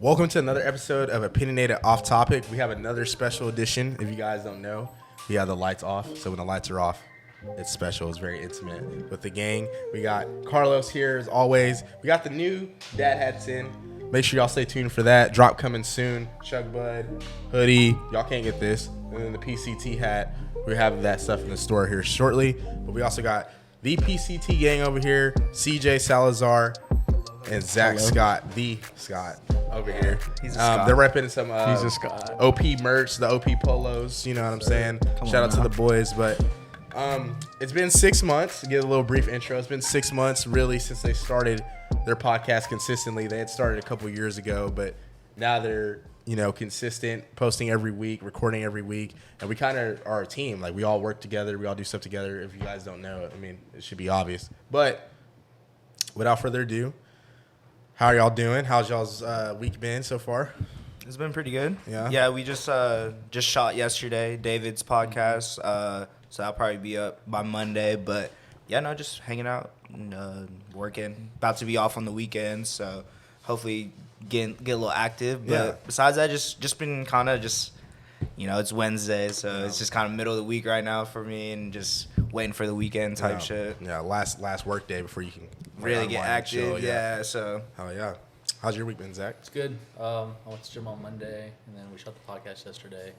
Welcome to another episode of Opinionated Off Topic. We have another special edition. If you guys don't know, we have the lights off. So when the lights are off, it's special. It's very intimate with the gang. We got Carlos here as always. We got the new dad hats in. Make sure y'all stay tuned for that. Drop coming soon. Chug Bud, hoodie. Y'all can't get this. And then the PCT hat. We have that stuff in the store here shortly. But we also got the PCT gang over here. CJ Salazar and Zach Scott. The Scott over here. He's a Scott. They're repping some He's a Scott. OP merch, the OP polos. You know what I'm saying? Shout out to the boys. But it's been 6 months. To give a little brief intro. It's been 6 months really since they started their podcast consistently. They had started a couple years ago, but now they're consistent, posting every week, recording every week, and we kind of are a team. Like we all work together, we all do stuff together. If you guys don't know, I mean, it should be obvious. But without further ado, how are y'all doing? How's y'all's week been so far? It's been pretty good. Yeah, we just shot yesterday David's podcast, so that'll probably be up by Monday. But yeah, just hanging out and working. About to be off on the weekend, so hopefully get a little active. But besides that, just been kind of just it's Wednesday, so it's just kind of middle of the week right now for me, and just waiting for the weekend type shit. Yeah, last work day before you can really get active. So hell yeah. How's your week been, Zach? It's good. I went to gym on Monday, and then we shot the podcast yesterday.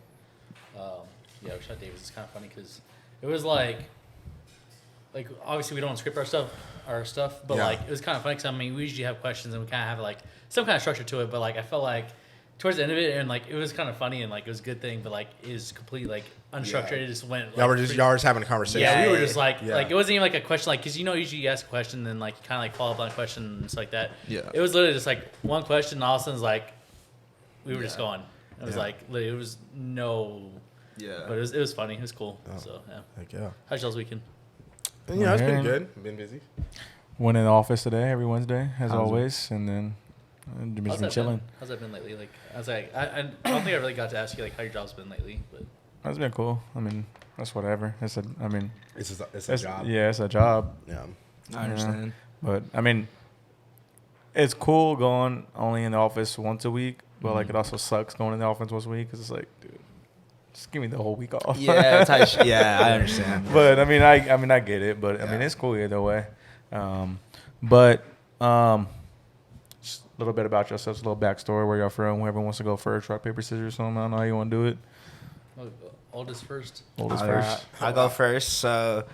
We shot Davis. It's kind of funny because it was like obviously we don't script our stuff, but it was kind of funny because we usually have questions and we kind of have some kind of structure to it, but I felt like towards the end of it and it was kind of funny and it was a good thing, but it was completely unstructured. It just went y'all were just having a conversation. Yeah, we were just it wasn't even a question because usually you ask a question and then you kind of follow up on a question and stuff like that. Yeah, it was literally just one question and all of a sudden we were just going. It was it was no. Yeah, but it was funny. It was cool. Oh, so yeah. Heck yeah. How's y'all's weekend? It's been good. Been busy. Went in the office today every Wednesday, as always, and then just been chilling. How's that been lately? I don't think I really got to ask you how your job's been lately, but it's been cool. That's whatever. It's a job. Yeah, it's a job. Yeah, I understand. But it's cool going only in the office once a week, but it also sucks going in the office once a week because it's dude, just give me the whole week off. Yeah, I understand. But I get it. But it's cool either way. Just a little bit about yourselves, a little backstory, where y'all from. Whoever wants to go first, rock paper scissors, something. I don't know how you want to do it. Oldest first. First. I'll go first. So,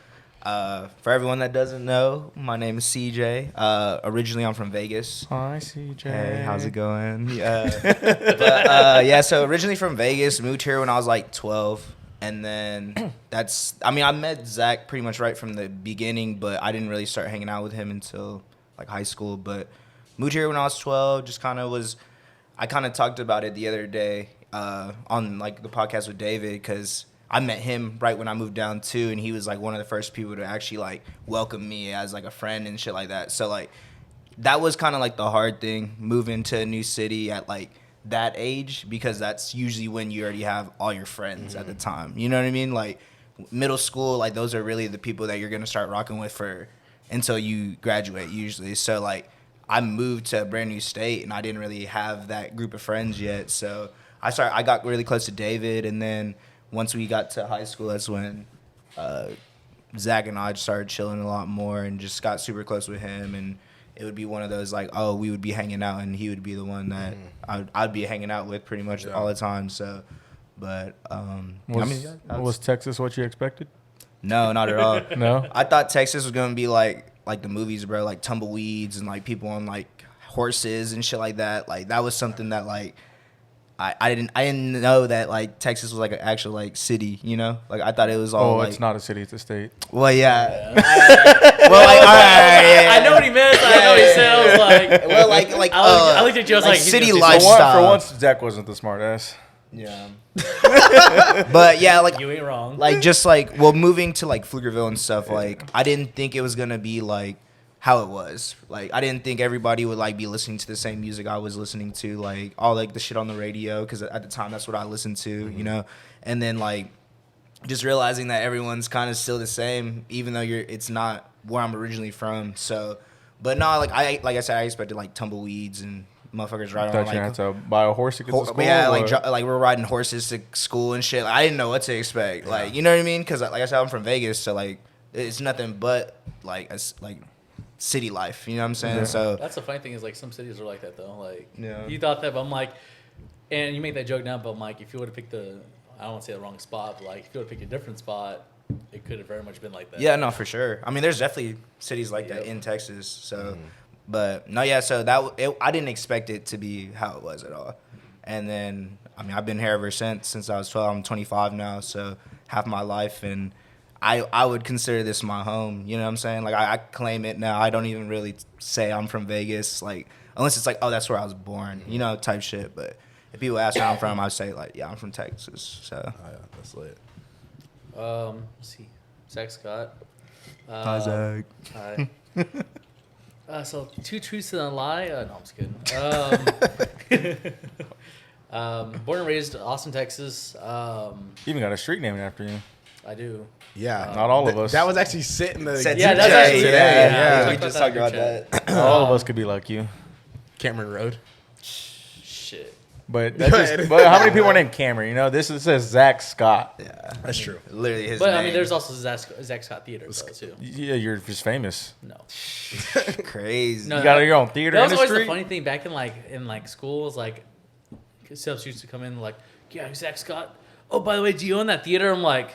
for everyone that doesn't know, my name is CJ. Originally, I'm from Vegas. Hi, CJ. Hey, how's it going? Yeah. So originally from Vegas, moved here when I was 12. And then I met Zach pretty much right from the beginning, but I didn't really start hanging out with him until high school. But moved here when I was 12, I kind of talked about it the other day on the podcast with David, because I met him right when I moved down too, and he was one of the first people to actually welcome me as a friend and shit like that. So that was kind of the hard thing, moving to a new city at that age, because that's usually when you already have all your friends at the time. You know what I mean? Middle school, those are really the people that you're gonna start rocking with for until you graduate usually. So I moved to a brand new state and I didn't really have that group of friends yet. So I got really close to David, and then once we got to high school, that's when Zach and I just started chilling a lot more and just got super close with him. And it would be one of those we would be hanging out and he would be the one that I'd be hanging out with pretty much all the time. So, but was Texas what you expected? No, not at all. No, I thought Texas was gonna be like the movies, bro, tumbleweeds and people on horses and shit like that. That was something that I didn't know that Texas was an actual city, I thought it was all it's not a city, it's a state. Well, yeah. I know what he meant. I know what he said. I was I looked at you, I was city lifestyle. For once, Zach wasn't the smart ass. Yeah. But yeah, you ain't wrong. Moving to Pflugerville and stuff, I didn't think it was gonna be how it was. I didn't think everybody would be listening to the same music I was listening to, all the shit on the radio, because at the time that's what I listened to, and then just realizing that everyone's kind of still the same, even though it's not where I'm originally from. So, but no, I said, I expected tumbleweeds and motherfuckers I riding thought on you like had to buy a horse to get to school. yeah, or- like we're riding horses to school and shit. Like, I didn't know what to expect. Like, you know what I mean? Because like I said, I'm from Vegas, so like it's nothing but like like city life. You know what I'm saying? Yeah. So That's the funny thing is like some cities are like that though. Like Yeah. you thought that, but I'm like, and you make that joke now, but I'm like, if you would have picked I don't want to say the wrong spot, but like if you would have picked a different spot, it could have very much been like that. yeah, no, for sure. I mean, there's definitely cities like that Yep. in Texas. So, but no, yeah. So I didn't expect it to be how it was at all. And then I mean, I've been here ever since I was 12. I'm 25 now, so half my life, and I would consider this my home. You know what I'm saying? Like I claim it now. I don't even really say I'm from Vegas, like unless it's like, oh, that's where I was born, you know, type shit. But if people ask where I'm from, I say like, yeah, I'm from Texas. So Oh, yeah, that's lit. Let's see, Zach Scott. hi, Zach. Hi. So 2 truths and a lie. No, I'm just kidding. Born and raised Austin, Texas. You even got a street named after you. I do. Yeah, Not all of us. That was actually sitting the Said Yeah, today. that's actually today. yeah. We just talked about that. All of us could be like you. Cameron Road. Shit. But but how many people are named Cameron? You know, this says Zach Scott. Yeah, That's true. literally his But name. I mean, there's also Zach Scott Theater though too. Yeah, you're just famous. No. crazy. No, You got your own theater That was always industry. the funny thing back in schools. Like, subs used to come in like, yeah, Zach Scott. Oh, by the way, do you own that theater? I'm like,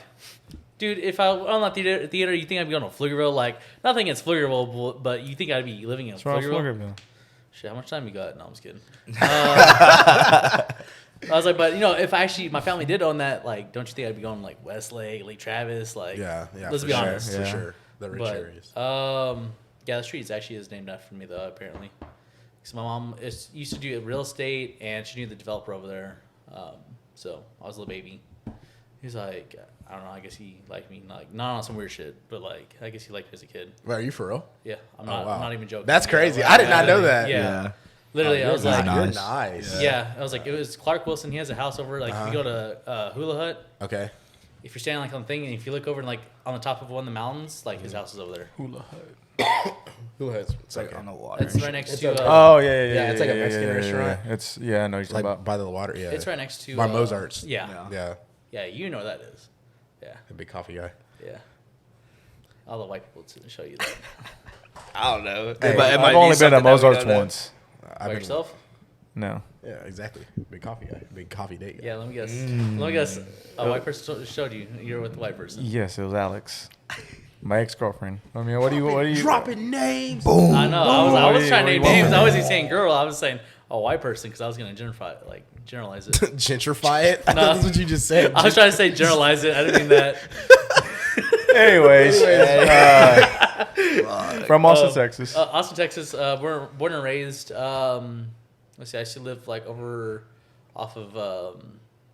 dude, if I own that theater, you think I'd be going to Pflugerville? Like, nothing against Pflugerville, but you think I'd be living in What's wrong with Pflugerville? Pflugerville? Shit, how much time you got? No, I'm just kidding. I was like, but if my family did own that, like, don't you think I'd be going like Westlake, Lake Travis, like, Yeah, let's for be sure, honest. for Yeah. sure. The rich But areas. yeah, the street actually is named after me though, apparently. Because my mom used to do real estate, and she knew the developer over there. So I was a little baby. He's like, I don't know. I guess he liked me, like not on some weird shit, but like I guess he liked me as a kid. Wait, are you for real? Yeah, I'm Oh, not. wow. I'm not even joking. That's Yeah, crazy. like, I did not know that. Yeah. Literally, I was You're like, nice. nice. yeah, I was like, it was Clark Wilson. He has a house over. Like, if you go to Hula Hut, Okay. if you're standing like on the thing, and if you look over and like on the top of one of the mountains, like his house is over there. Hula Hut. Who has? It's like on the water. It's right next It's to. okay. Oh yeah. Yeah, it's like a Mexican restaurant. Yeah. It's I know what you're talking Like about. by the water. Yeah. It's right next to. By Mozart's. Yeah. Yeah. You know what that is. Yeah. A big coffee guy. Yeah. All the white people to show you that. I don't know. Hey, But it might I've be only been something at that we Mozart's don't know. once. By yourself? No. Yeah, exactly. Big coffee guy. Big coffee date guy. Yeah, let me guess. Let me guess. A white person showed you. You're with the white person. Yes, it was Alex, my ex-girlfriend. I mean, what do you? Dropping names. Boom. I know. I was trying to name what do you names. want? I wasn't saying girl. I was saying a white person because I was going to generalize it. Gentrify it. I No. thought that's what you just said. I was trying to say generalize it. I didn't mean that. Anyways, from Austin, Texas. Austin, Texas. Born and raised. Let's see. I used to live like over off of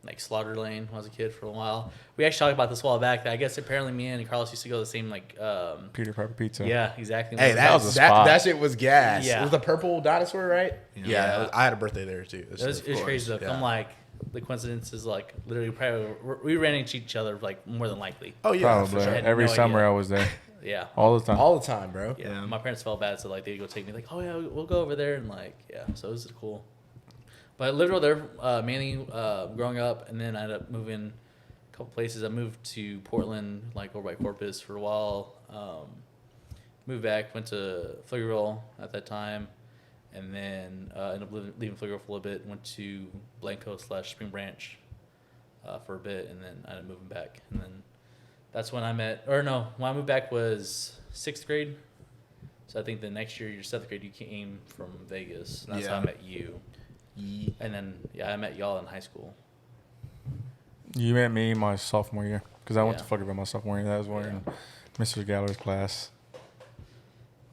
like Slaughter Lane when I was a kid for a while. We actually talked about this a while back. That I guess apparently me and Carlos used to go to the same like. Peter Piper Pizza. Yeah, exactly. Hey, That was a spot. that shit was gas. Yeah. It was the purple dinosaur, right? Yeah. I had a birthday there too. It was crazy though. Yeah. I'm like the coincidence is like literally probably we ran into each other like more than likely. Oh yeah, Probably. for sure. had Every no summer idea. I was there Yeah. all the time. All the time, bro. Yeah. Yeah. My parents felt bad, so like they'd go take me like, oh yeah, we'll go over there and like yeah. So it was cool. But I lived over there mainly growing up, and then I ended up moving a couple places. I moved to Portland, like over by Corpus for a while. Moved back, went to Pflugerville at that time, and then ended up leaving Pflugerville for a little bit. Went to Blanco/Spring Branch for a bit, and then I ended up moving back. And then that's when I met, or no, when I moved back was 6th grade. So I think the next year, your 7th grade, you came from Vegas. And that's how I Yeah. met you. And then, yeah, I met y'all in high school. You met me my sophomore year because I went Yeah. to Pflugerville my sophomore year. That was in Mr. Galler's class.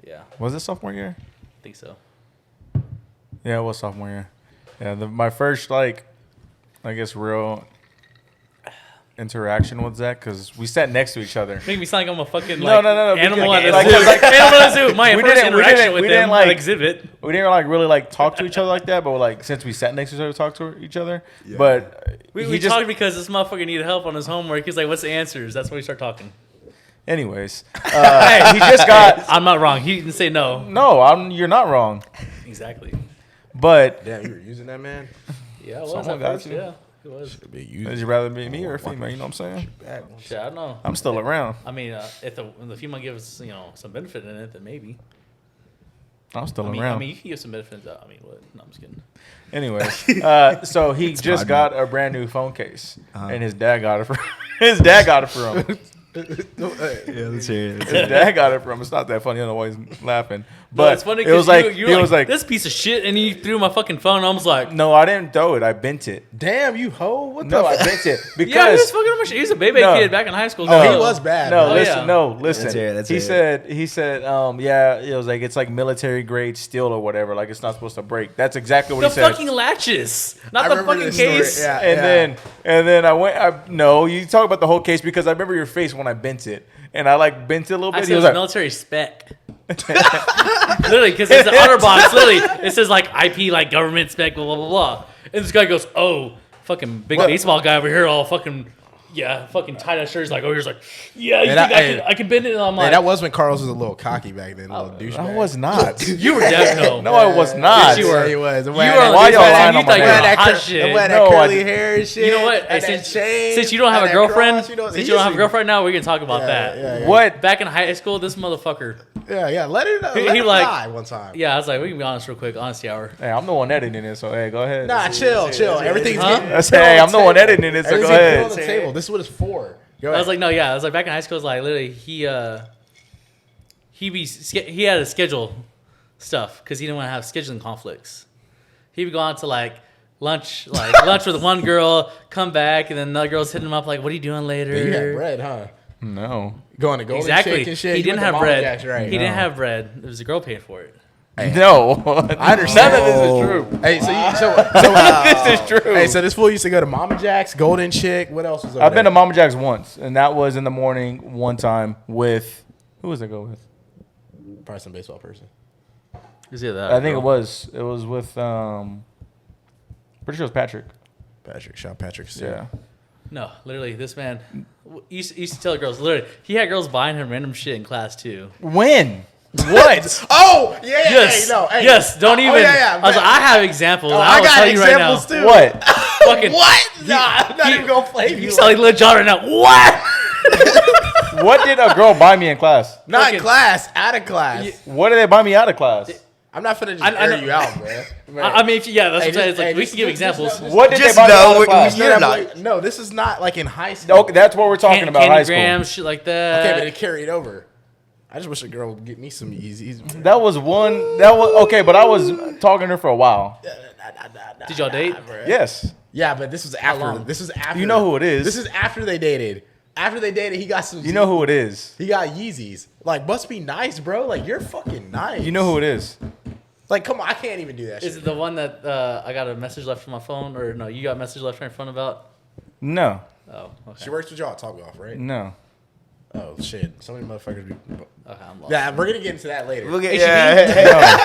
Yeah, Was it sophomore year? I think so. Yeah, it was sophomore year. Yeah, my first like, I guess real interaction with Zach because we sat next to each other. Make me sound like I'm a fucking No, no, animal because- at a like- zoo. like- Animal at a zoo. My We first didn't- we interaction didn't- with we him didn't, at like- exhibit. We didn't like really like talk to each other like that, but like since we sat next to each other, talk to each other. Yeah. But We talked because this motherfucker needed help on his homework. He's like, "What's the answers?" That's when we start talking. anyways, he just got I'm not wrong. He didn't say no. no. You're not wrong. Exactly. But Damn, you were using that, man. Yeah, it was Someone at got first. you. Yeah, it was. Should be using. would you rather be me or a female? You know what I'm saying? Shit, I don't know. I'm still around. I mean, if the female gives some benefit in it, then maybe. I'm still I mean, around. you can give some benefits. I mean, what? No, I'm just kidding. Anyways, so he just got a brand new phone case, and his dad got it from his dad got it from him. Yeah, let's hear it. His dad got it from him. It's not that funny. I don't know why he's laughing. But But it's funny it was because like you he were was like, this piece of shit, and you threw my fucking phone. I was like, no, I didn't throw it. I bent it. Damn, you hoe. What No, the I fuck? bent it yeah, he was because fucking up my shit. He was a baby No. kid back in high school. Oh, so- he was bad. no, bro. listen, yeah. no, listen. Let's hear it, let's he hear said, yeah, it was like it's like military grade steel or whatever. Like it's not supposed to break. That's exactly what The he said. fucking latches, not I the remember fucking this story. case. Yeah. And then I went. No, you talk about the whole case because I remember your face when I bent it, and I like bent it a little I bit. said He it was was like, military spec. Literally, because it's the outer box. Literally, it says like IP, like government spec, blah blah blah blah. And this guy goes, "Oh, fucking big What? baseball guy over here, all fucking fucking tight ass shirt." He's like, "Oh, he's like, yeah, you And think I- I can bend it?" And I'm Hey, like, that was when Carlos was a little cocky back then, a little douchebag. I was not. "You were dead, no." No, I was not. Yes, you were. Yeah, he was. You Why were on Why the y'all defense, lying and on you my thought you dad? were hot shit. that No, I curly didn't. hair and shit. You know what? And Hey, that chain. Since you don't have and a that girlfriend, cross, since he you don't have a used to- girlfriend now, we can talk about that. Yeah. What? Back in high school, this motherfucker. Yeah. Let it He let it like- die one time. Yeah, I was like, we can be honest real quick. Honesty hour. Hey, I'm the one editing it, so hey, go ahead. Nah, chill. Everything's Huh? getting. I said, hey, I'm the one editing it, so go Everything's ahead. on the table. This is what it's for. Go I ahead. was like, no, yeah. I was like, back in high school, it was like literally he had to schedule stuff because he didn't want to have scheduling conflicts. He would go out to like lunch with one girl, come back, and then another girl's hitting him up like, "What are you doing later?" you had bread, huh? No. Going to Golden Exactly. Chick and shit. He You didn't went to have Mama bread. Jack's, right? He didn't have bread. It was a girl paying for it. No. I understand. None of this is true. Hey, This is true. Hey, so this fool used to go to Mama Jack's, Golden Chick. What else was over I've been to there? Mama Jack's once, and that was in the morning one time with who was I go with? Probably some baseball person. Is it that? I think it was with pretty sure it was Patrick. Patrick, shout Patrick. Yeah. No, literally, this man used to tell girls. Literally, he had girls buying him random shit in class too. When? What? Oh, yeah. Yes, Hey, no, hey. yes. Don't even. yeah. I was like, I have examples. Oh, I will got tell you right now. examples too. What? Fucking What? Nah, I'm not he- even gonna play you. You sound like Lil Jon right now. What? What did a girl buy me in class? Not in fucking- class, out of class. What did they buy me out of class? I'm not finna just I air know- you out, man. I mean, yeah, that's Hey, what I'm saying. It's just- like hey, we just- can give just examples. know- What did Just they buy me know out of what class? we- You're not- No, this is not like in high school. Okay, that's what we're talking about. High school. Candygrams, shit like that. Okay, but it carried over. I just wish a girl would get me some Yeezys. That was one. That was okay, but I was talking to her for a while. Did y'all date? Yes. Yeah, but this was after. long? This is after. You know who it is. This is after they dated. After they dated, he got some. You know who it is. He got Yeezys. Like, must be nice, bro. Like, you're fucking nice. You know who it is. Like, come on, I can't even do that Is shit. it the one that I got a message left on my phone, or no? You got a message left on your phone about? No. Oh, okay. She works with y'all at Top Golf, right? No. Oh shit, so many motherfuckers. Be... Okay, I'm lost. Yeah, we're gonna get into that later. Look at HEB? yeah.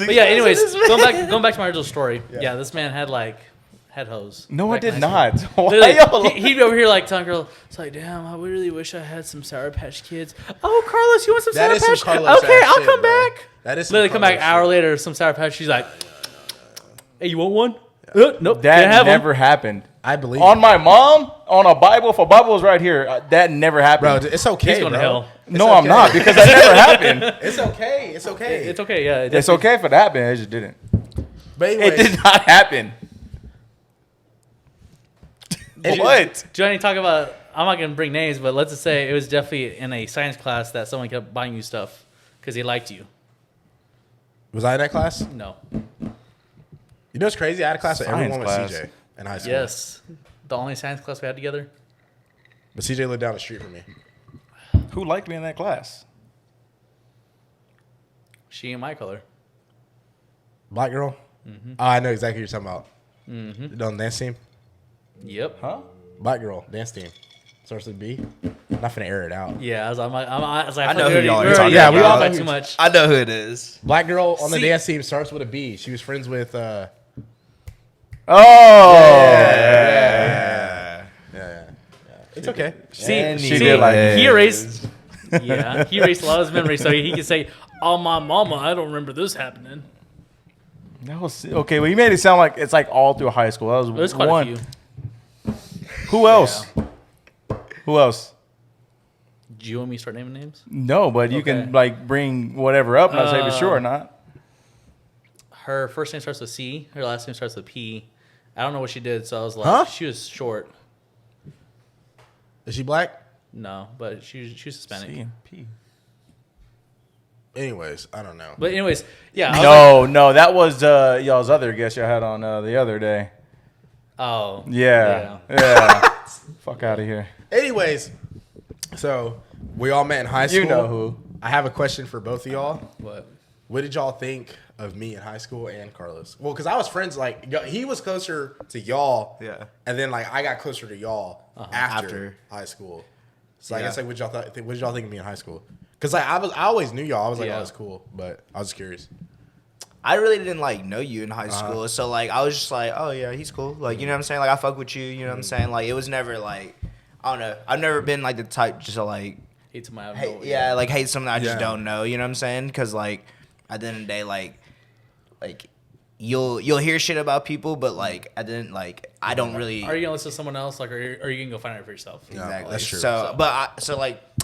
But yeah, anyways, going back to my original story. Yeah, this man had hose. No, I back in did high not. school. Why Literally, y'all? he'd be over here like telling girl, it's like, damn, I really wish I had some Sour Patch Kids. Oh, Carlos, you want some That Sour is some Patch? Carlos Okay, ass I'll shit, come bro. back. That is some Literally come back an Carlos hour shit. later, some Sour Patch. She's like, hey, you want one? Nope, That can't have 'em. never happened. I believe On my mom, on a Bible, if a Bible was right here, that never happened. bro. It's okay, He's going to bro. hell. no, It's I'm okay. not because that never happened. It's okay. It's okay. It's okay, yeah. It's okay if it happened. It just didn't. But It anyways, did not happen. What? Do you want to talk about? I'm not gonna bring names, but let's just say it was definitely in a science class that someone kept buying you stuff because they liked you. was I in that class? No. You know what's crazy? I had a class with Science everyone class. with CJ in high school. Yes. The only science class we had together. But CJ lived down the street from me. Who liked me in that class? She ain't my color. Black girl? Mm-hmm. Oh, I know exactly what you're talking about. On the dance team? Yep. Huh? Black girl, dance team. Starts with B. I'm not finna air it out. Yeah, I was like, I know who y'all are we're talking yeah, about. we all Yeah, like too much. I know who it is. Black girl on the See- dance team starts with a B. She was friends with Oh. yeah. It's okay. See, She did like Anyways. he erased. Yeah, he erased a lot of his memories, so he could say, "Oh, my mama, I don't remember this happening." That was okay. Well, you made it sound like it's like all through high school. That was There's quite one. a few. Who else? Who else? Do you want me to start naming names? No, but you can like bring whatever up and I'll say for sure or not. Her first name starts with C. Her last name starts with P. I don't know what she did, so I was like, Huh? she was short. Is she black? No, but she was Hispanic. C and P. Anyways, I don't know. But anyways, yeah. I was like, No, that was y'all's other guest y'all had on the other day. oh. Yeah. Fuck out of here. Anyways, so we all met in high school. You know who. I have a question for both of y'all. What? What did y'all think of me in high school and Carlos? Well, because I was friends, like, he was closer to y'all. Yeah. And then, like, I got closer to y'all after high school. So I guess, like, what did y'all think of me in high school? Because, like, I always knew y'all. I was like, oh, that's cool. But I was curious. I really didn't like know you in high school, so like I was just like, oh yeah, he's cool. Like, you know what I'm saying? Like, I fuck with you. You know what I'm saying? Like, it was never like, I don't know. I've never been like the type just to like Hate somebody I don't hate, know. like hate something I just Yeah. don't know. You know what I'm saying? Because like at the end of the day, like you'll hear shit about people, but like I didn't like I don't really. Are you gonna listen to someone else, like, or are you gonna go find out for yourself? Exactly. that's true. So, but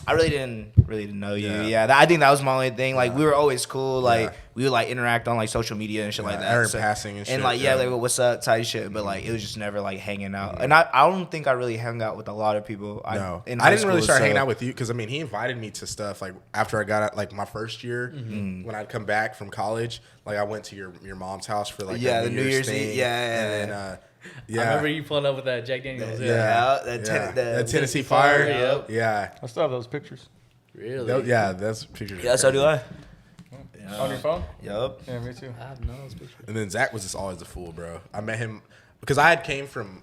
I really didn't know you. Yeah, I think that was my only thing. Like, we were always cool. Like, we would like interact on like social media and shit like that. Or passing and shit. And like, like, what's up, type shit. But like, it was just never like hanging out. And I don't think I really hung out with a lot of people. No, in I high didn't really school, start so- hanging out with you because I mean he invited me to stuff like after I got out, like my first year when I'd come back from college. Like I went to your mom's house for like the New Year's thing, Eve. Yeah. and then I remember you pulling up with that Jack Daniels. that Tennessee Fire. Yep. Yeah, I still have those pictures. Really? that's pictures. Yeah, so do I. On your phone? Yup. Yeah, me too. I have no those pictures. And then Zach was just always a fool, bro. I met him because I had came from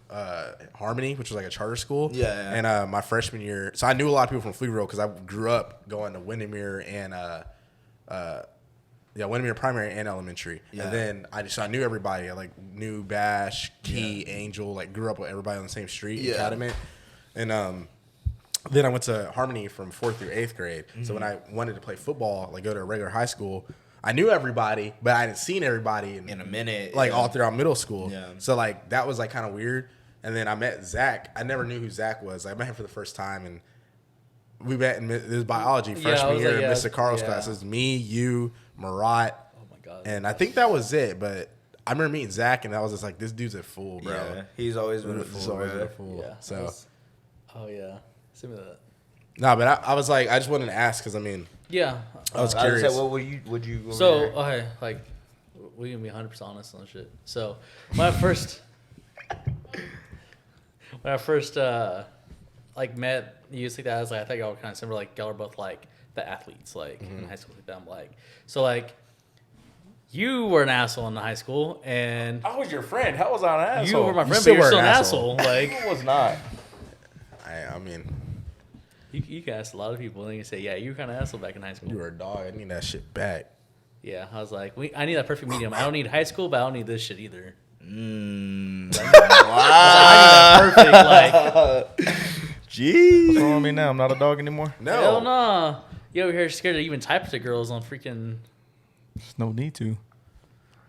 Harmony, which was like a charter school. Yeah. And my freshman year, so I knew a lot of people from Pflugerville because I grew up going to Windermere and Windermere Primary and Elementary. Yeah. And then I knew everybody. I like knew Bash, Key, Angel. Like grew up with everybody on the same street in Catamount. And then I went to Harmony from 4th through 8th grade. So when I wanted to play football, like go to a regular high school, I knew everybody, but I hadn't seen everybody In a minute. like all throughout middle school. Yeah. So like that was like kind of weird. And then I met Zach. I never knew who Zach was. I met him for the first time, and we met in this biology freshman was year like, in Mr. Carl's yeah. class. It was me, you, Marat, Oh my god. and I think that was it. But I remember meeting Zach, and I was just like, this dude's a fool, bro. Yeah, he's always been a He's fool, always bro. been a fool. Yeah. So Oh yeah. Send me that. no, but I was like, I just wanted to ask because I mean, Yeah. I was I curious. would say, what would you? So over there? okay, like we can be 100% honest on this shit. So when I first like met you like that, I was like, I thought y'all were kind of similar. Like y'all are both like the athletes, like in high school. Like that. I'm like, so like you were an asshole in high school, and I was your friend. How was I an you asshole? were my friend, still but you're were still an an asshole. asshole. Like I was not. I mean, you can ask a lot of people, and you can say, yeah, you were kind of asshole back in high school. you were a dog. I need that shit back. Yeah, I was like, I need that perfect medium. I don't need high school, but I don't need this shit either. I need that perfect, like, Jeez. What's wrong with me now? I'm not a dog anymore. No, hell no. You over here scared to even type to girls on freaking. There's no need to.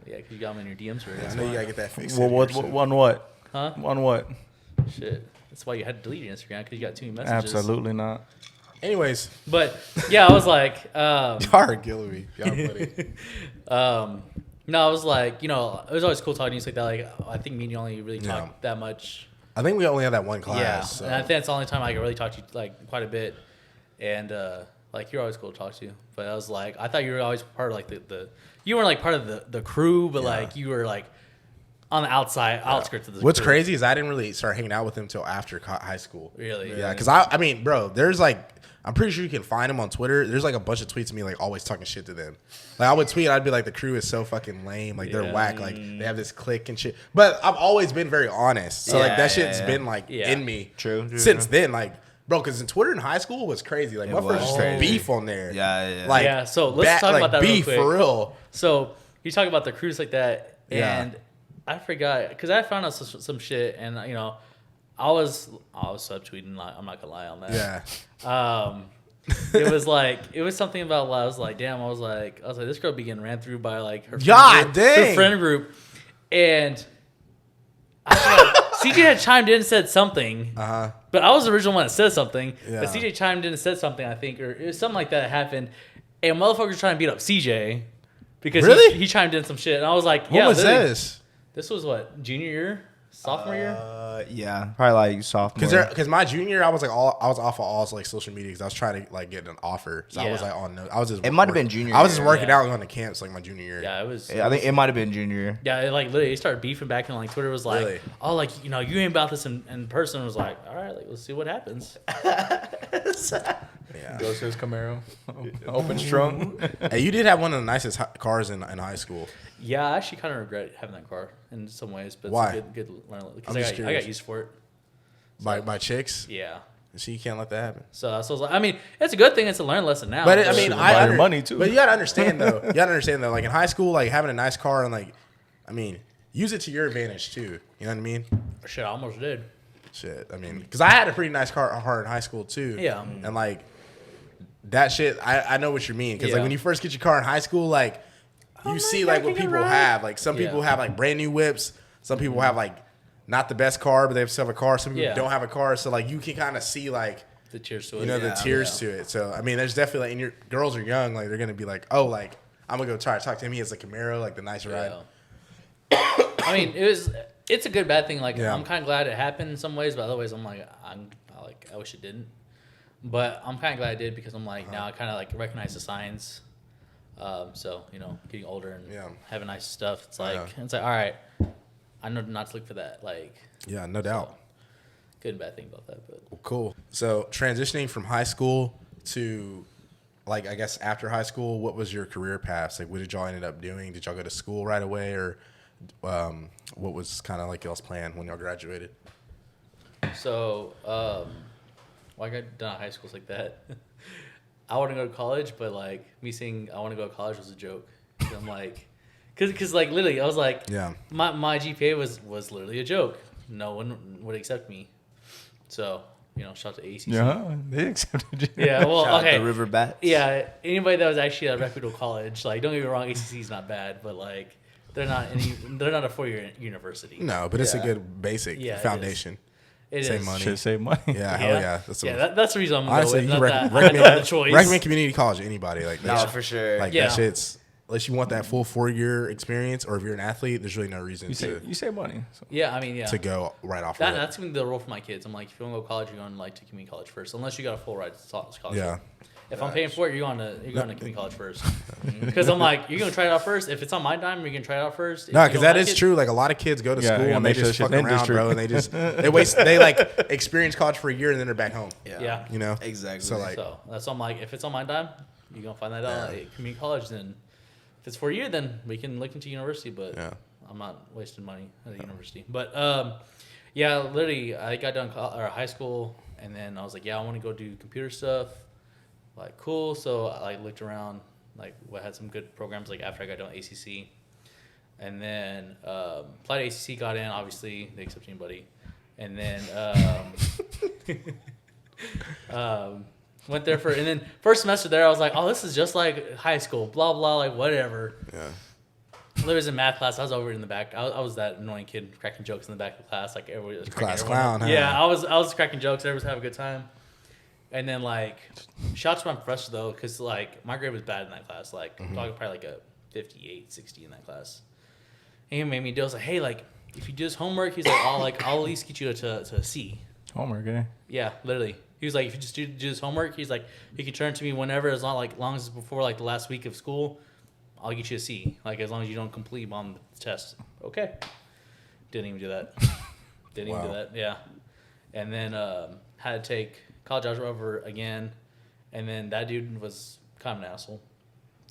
Yeah, because you got them in your DMs for I know you gotta get that fixed. Well, what? On what? Huh? On what? Shit. That's why you had to delete your Instagram, because you got too many messages. Absolutely not. Anyways, But, yeah, I was like, y'all are killing me. Y'all funny. no, I was like, you know, it was always cool talking to you like that. Like, I think me and you only really Yeah. talk that much. I think we only have that one class. Yeah, So. and I think that's the only time I could really talk to you like quite a bit, and like you're always cool to talk to. But I was like, I thought you were always part of like the you weren't like part of the crew, but like you were like on the outskirts of the. What's crew. crazy is I didn't really start hanging out with him until after high school. Really? Yeah, because I mean, bro, there's like, I'm pretty sure you can find him on Twitter. There's like a bunch of tweets of me like always talking shit to them. Like I would tweet, I'd be like, the crew is so fucking lame. Like they're Yeah. whack. Like they have this clique and shit. But I've always been very honest. So like that shit's been like in me True. since then. Like, bro, because in Twitter in high school was crazy. Like my was first crazy. beef on there. Yeah. Like Yeah, so let's talk like, about that real beef quick. for real. So you talk about the crews like that, Yeah. and I forgot because I found out some shit, and you know, I was subtweeting. Like, I'm not gonna lie on that. Yeah. It was something about. I was like, damn. I was like, this girl be getting ran through by like her God dang. her friend group, and CJ had chimed in and said something. But I was the original one that said something. Yeah. But CJ chimed in and said something, I think, or it was something like that happened. And motherfuckers trying to beat up CJ because Really? he chimed in some shit. And I was like, What yeah, was literally, this? This was what, junior year? Sophomore year? Yeah, probably like sophomore. Because my junior year, I was off of all like social media because I was trying to like get an offer. So I was like on no. I was just. It might have been junior I was just year, working yeah. out and going to camps like my junior year. Yeah, it was. Yeah, I think it might have been junior year. Yeah, it, like literally, they started beefing back, and like Twitter was like, Really? "Oh, like you ain't about this in person." I was like, "All right, like let's see what happens." Yeah. Goes to his Camaro, open trunk. Hey, you did have one of the nicest cars in high school. Yeah, I actually kind of regret having that car in some ways, but Why? it's a good learn because I'm just I curious. got used for it. By chicks. Yeah. See, you can't let that happen. So I was like, I mean, it's a good thing. It's a learned lesson now. But I mean, buy your money, too. But you gotta understand though. Like in high school, like having a nice car and like, I mean, use it to your advantage too. You know what I mean? shit, I almost did. Shit. I mean, because I had a pretty nice car in high school too. Yeah. And like that shit, I know what you mean. Because Yeah. like when you first get your car in high school, like you see like what people have. Like some people have like brand new whips. Some people have like not the best car, but they still have a car. Some people don't have a car. So like you can kind of see like The tears to it. you know the tiers to it. So I mean, there's definitely like, and your girls are young, like they're gonna be like, oh, like I'm gonna go try to talk to him. He has a Camaro, like the nice ride. I mean, it's a good bad thing. Like Yeah. I'm kind of glad it happened in some ways, but other ways I'm like I wish it didn't. But I'm kind of glad I did because I'm like now I kind of like recognize the signs. So getting older and having nice stuff. It's like all right, I know not to look for that. Like Yeah, no doubt. good and bad thing about that, but Cool. So transitioning from high school to like I guess after high school, what was your career path? Like what did y'all ended up doing? Did y'all go to school right away, or what was kind of like y'all's plan when y'all graduated? so I got done at high schools like that. I want to go to college, but like me saying I want to go to college was a joke. I'm like, cause like literally I was like, my GPA was literally a joke. No one would accept me. So shout out to ACC. Yeah, they accepted you. Yeah, well, Shout out okay. the River Bats. Yeah, anybody that was actually at a reputable college, like don't get me wrong, ACC is not bad, but like they're not a 4-year university. No, but it's a good basic foundation. It Save is. money. Should save money. Yeah, hell yeah. That's the reason I'm going to go honestly, with. you Not that I recommend, have a choice. recommend community college to anybody. Like No, that, for sure. like that shit's unless you want that full 4-year experience, or if you're an athlete, there's really no reason You save money. So. Yeah, I mean, yeah. to go right off. That's gonna be the rule for my kids. I'm like, if you want to go to college, you're going to to community college first, unless you got a full ride to college. Yeah. If I'm paying for it, you're going to community college first. Because I'm like, you're gonna try it out first. If it's on my dime, you're gonna try it out first. If No, you because don't that like is it- true. Like a lot of kids go to Yeah, school yeah, and they make sure just shit's fuck around, industry. bro, and they like experience college for a year and then they're back home. Yeah. You know Exactly. So like, So that's why I'm like, if it's on my dime, you're gonna find that out at community college. Then if it's for you, then we can look into university. But I'm not wasting money at the university. But yeah, literally, I got done high school, and then I was like, I want to go do computer stuff. Like, cool. So I looked around, like, what had some good programs. Like after I got done with ACC, and then applied to ACC, got in. Obviously, they accept anybody, and then. Went there and then first semester there, I was like, oh, this is just like high school, blah, blah, like whatever. yeah, There was in math class, I was over in the back. I was that annoying kid cracking jokes in the back of the class. Like everybody was class cracking everyone clown, up. huh? Yeah, I was cracking jokes. Everybody was having a good time. And then like, shout out to my professor though, because like my grade was bad in that class. Like, I'm talking probably like a 58, 60 in that class. And he made me do, I was like, hey, like, if you do this homework, he's like, I'll at least get you to a C. Homework, eh? Yeah, literally. He was like, if you just do this homework, he's like, you can turn it to me whenever, as long as it's before like the last week of school, I'll get you a C. Like as long as you don't complete on the test. Okay. Didn't even do that. Didn't even do that. Yeah. And then had to take college algebra over again, and then that dude was kind of an asshole.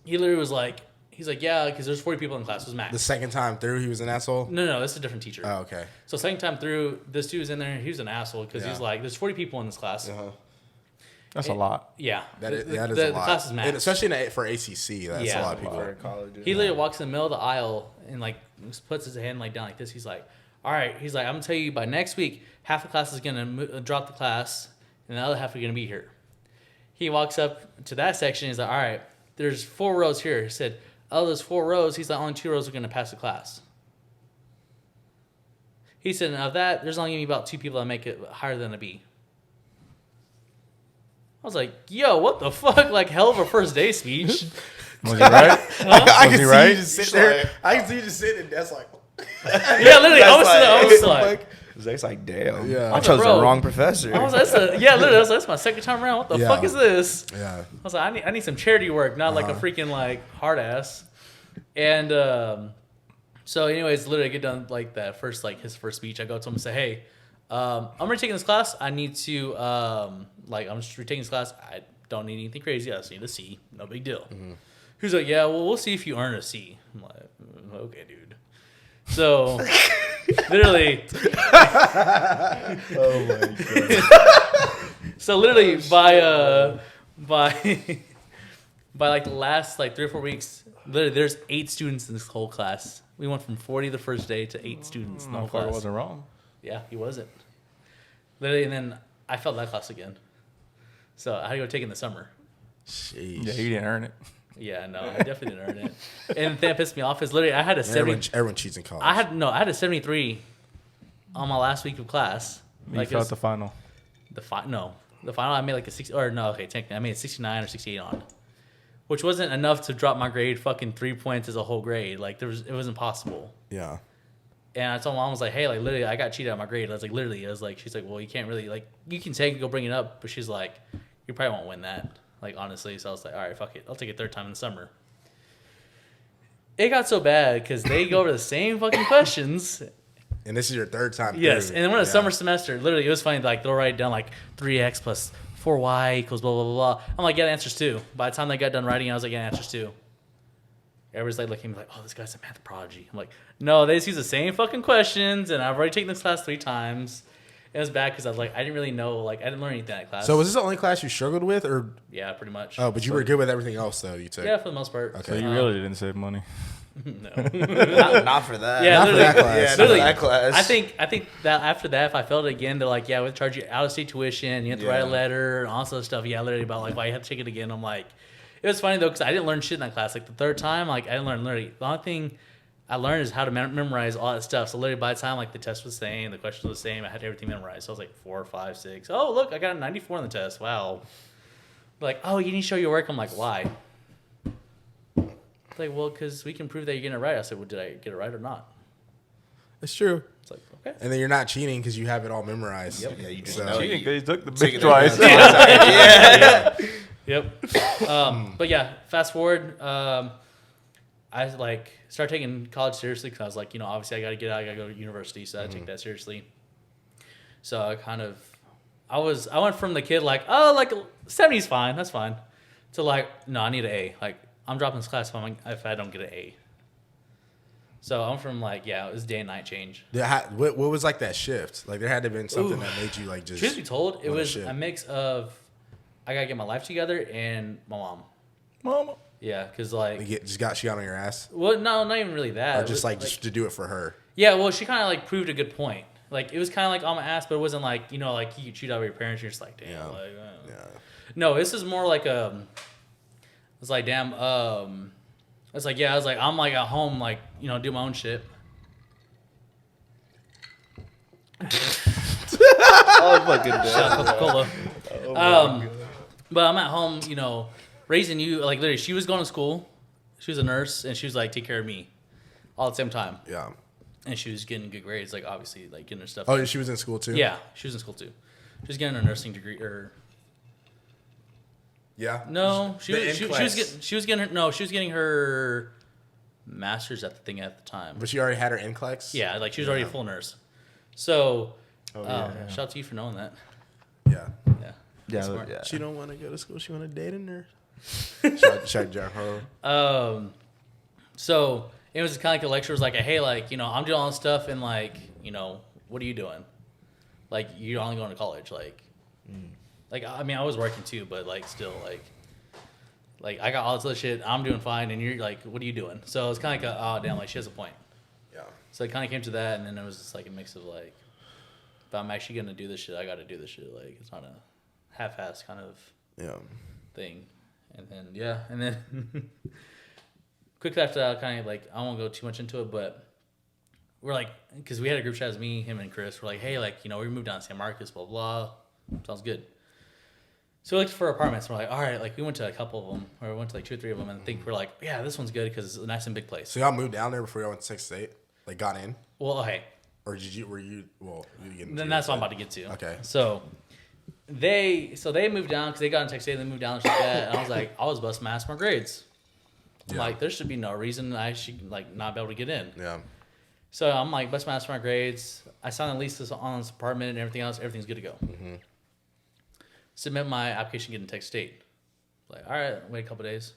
He literally was like, he's like, yeah, because there's 40 people in class. It was max. the second time through, he was an asshole. No, this is a different teacher. Oh, okay. So second time through, this dude was in there. He was an asshole because he's like, there's 40 people in this class. That's a lot. Yeah, That is a lot. The class is max. And especially for ACC, that's a lot of people. He literally walks in the middle of the aisle and like puts his hand like down like this. He's like, all right. He's like, I'm gonna tell you by next week, half the class is gonna drop the class, and the other half are gonna be here. he walks up to that section. He's like, all right, there's 4 rows here. He said, oh, there's 4 rows. He's like, only 2 rows are going to pass the class. He said, of that, there's only going to be about 2 people that make it higher than a B. I was like, yo, what the fuck? Like, hell of a first day speech. Was he right? I Was can he see right? you just sit there. I can see you just sitting and that's like. Yeah, literally. I was like, Zach's like, damn. Yeah. I chose Bro. the wrong professor. I was like, literally, I was like, that's my second time around. What the Yeah. fuck is this? Yeah. I was like, I need some charity work, not like a freaking like hard ass. And so, anyways, literally, I get done like that first, like his first speech. I go to him and say, hey, I'm retaking this class. I need to I'm just retaking this class. I don't need anything crazy. I just need a C. No big deal. Mm-hmm. He was like, yeah, well, we'll see if you earn a C. I'm like, okay, dude. So, literally. Oh my god. So literally by like the last like 3 or 4 weeks, literally there's 8 students in this whole class. We went from 40 the first day to 8 students in the whole class. wasn't wrong. Yeah, he wasn't. Literally, and then I failed that class again. So I had to go take it in the summer. Sheesh. Yeah, you didn't earn it. Yeah, no, I definitely didn't earn it. And the thing that pissed me off is literally I had a 70. Everyone cheats in college. I had a 73 on my last week of class. You felt the final. The final I made like a 60, or no, okay, technically I made a 69 or 68 on, which wasn't enough to drop my grade fucking 3 points as a whole grade. Like it was impossible. Yeah. And I told my mom, I was like, hey, like literally I got cheated on my grade. I was like, she's like, well, you can't really, like, you can take it, go bring it up, but she's like, you probably won't win that. Like, honestly. So I was like, all right, fuck it. I'll take it 3rd time in the summer. It got so bad because they go over the same fucking questions. And this is your 3rd time. Yes, through. and then when the summer semester, literally, it was funny. Like they'll write down like 3x plus 4y equals blah blah blah blah. I'm like, yeah, the answers too. By the time they got done writing, I was like, yeah, answers too. Everybody's like looking at me like, oh, this guy's a math prodigy. I'm like, no, they just use the same fucking questions, and I've already taken this class 3 times. It was bad because I was like, I didn't really know, like, I didn't learn anything in that class. So was this the only class you struggled with, or? Yeah, pretty much. Oh, but you were good with everything else, though. You took. Yeah, for the most part. Okay. So you really didn't save money. No. not for that. Yeah, Not for that class. Yeah, not for Literally, that class. I think that after that, if I failed it again, they're like, yeah, we'll charge you out of state tuition. You have to write a letter and all this other stuff. Yeah, literally about like why you have to take it again. I'm like, it was funny though because I didn't learn shit in that class. Like the 3rd time, like I didn't learn literally. The only thing I learned is how to memorize all that stuff. So literally by the time like the test was the same, the questions were the same, I had everything memorized. So I was like 4, 5, 6. Oh look, I got a 94 on the test. Wow. Like, oh, you need to show your work. I'm like, why? Like, well, because we can prove that you're getting it right. I said, well, did I get it right or not? It's true. It's like, okay. And then you're not cheating because you have it all memorized. Yep. Yeah, you just So- know. Cheating because you took the Taking big twice. Yep. But yeah, fast forward. I like started taking college seriously because I was like, you know, obviously I got to get out. I got to go to university, so I had to take that seriously. So I went from the kid like, oh, like 70's fine, that's fine, to like, no, I need an A. Like I'm dropping this class if I don't get an A. So I'm from like, yeah, it was day and night change. What was like that shift? Like there had to have been something that made you like just. Truth be told, it wanna was shift. a mix of I gotta get my life together and my mom. Mama. Yeah, because like, She got on your ass, well, no, not even really that. or It just was, like just to do it for her. yeah, well, she kind of like proved a good point. Like it was kind of like on my ass, but it wasn't like, you know, like you get cheated out by your parents. You're just like, damn. Yeah. Like, Yeah. No, this is more like it's like damn. It's like yeah. I was like I'm like at home like you know do my own shit. Oh fucking Shout out Coca-Cola. But I'm at home, you know, raising you. Like literally, she was going to school. She was a nurse, and she was like take care of me, all at the same time. Yeah. And she was getting good grades, like obviously, like getting her stuff. Oh, she was in school too. Yeah, she was in school too. She was getting her nursing degree, or Yeah. no, she The was getting her master's at the thing at the time. But she already had her NCLEX. Yeah, like she was already a full nurse. So, yeah. shout out to you for knowing that. Yeah. Yeah. Yeah, Smart. yeah. She don't want to go to school. She want to date a nurse. Shout out her. So it was kind of like the lecturer was like, hey, like, you know, I'm doing all this stuff and like, you know, what are you doing? Like, you're only going to college. Like, I mean, I was working too, but like still like I got all this other shit. I'm doing fine. And you're like, what are you doing? So it's kind of like, oh, damn, like she has a point. Yeah. So it kind of came to that. And then it was just like a mix of like, if I'm actually going to do this shit, I got to do this shit. Like, it's not a half-ass kind of thing. And then quickly after that, kind of like, I won't go too much into it, but we're like, because we had a group chat as me, him, and Chris. We're like, hey, like, you know, we moved down to San Marcos, blah, blah. Sounds good. So we looked for apartments. We're like, all right, like we went to a couple of them, or we went to like 2 or 3 of them, and I think we're like, yeah, this one's good because it's a nice and big place. So y'all moved down there before y'all went to Texas State? Like got in? Well, okay. Or were you get Then that's what I'm about to get to. Okay. So they moved down because they got in Texas State and they moved down and shit like that. And I was busting my ass for my grades. I'm like, there should be no reason I should like not be able to get in. Yeah. So I'm like, busting my ass for my grades. I signed a lease on this apartment and everything else. Everything's good to go. Mm-hmm. Submit my application, get in Texas State. Like, all right, wait a couple days.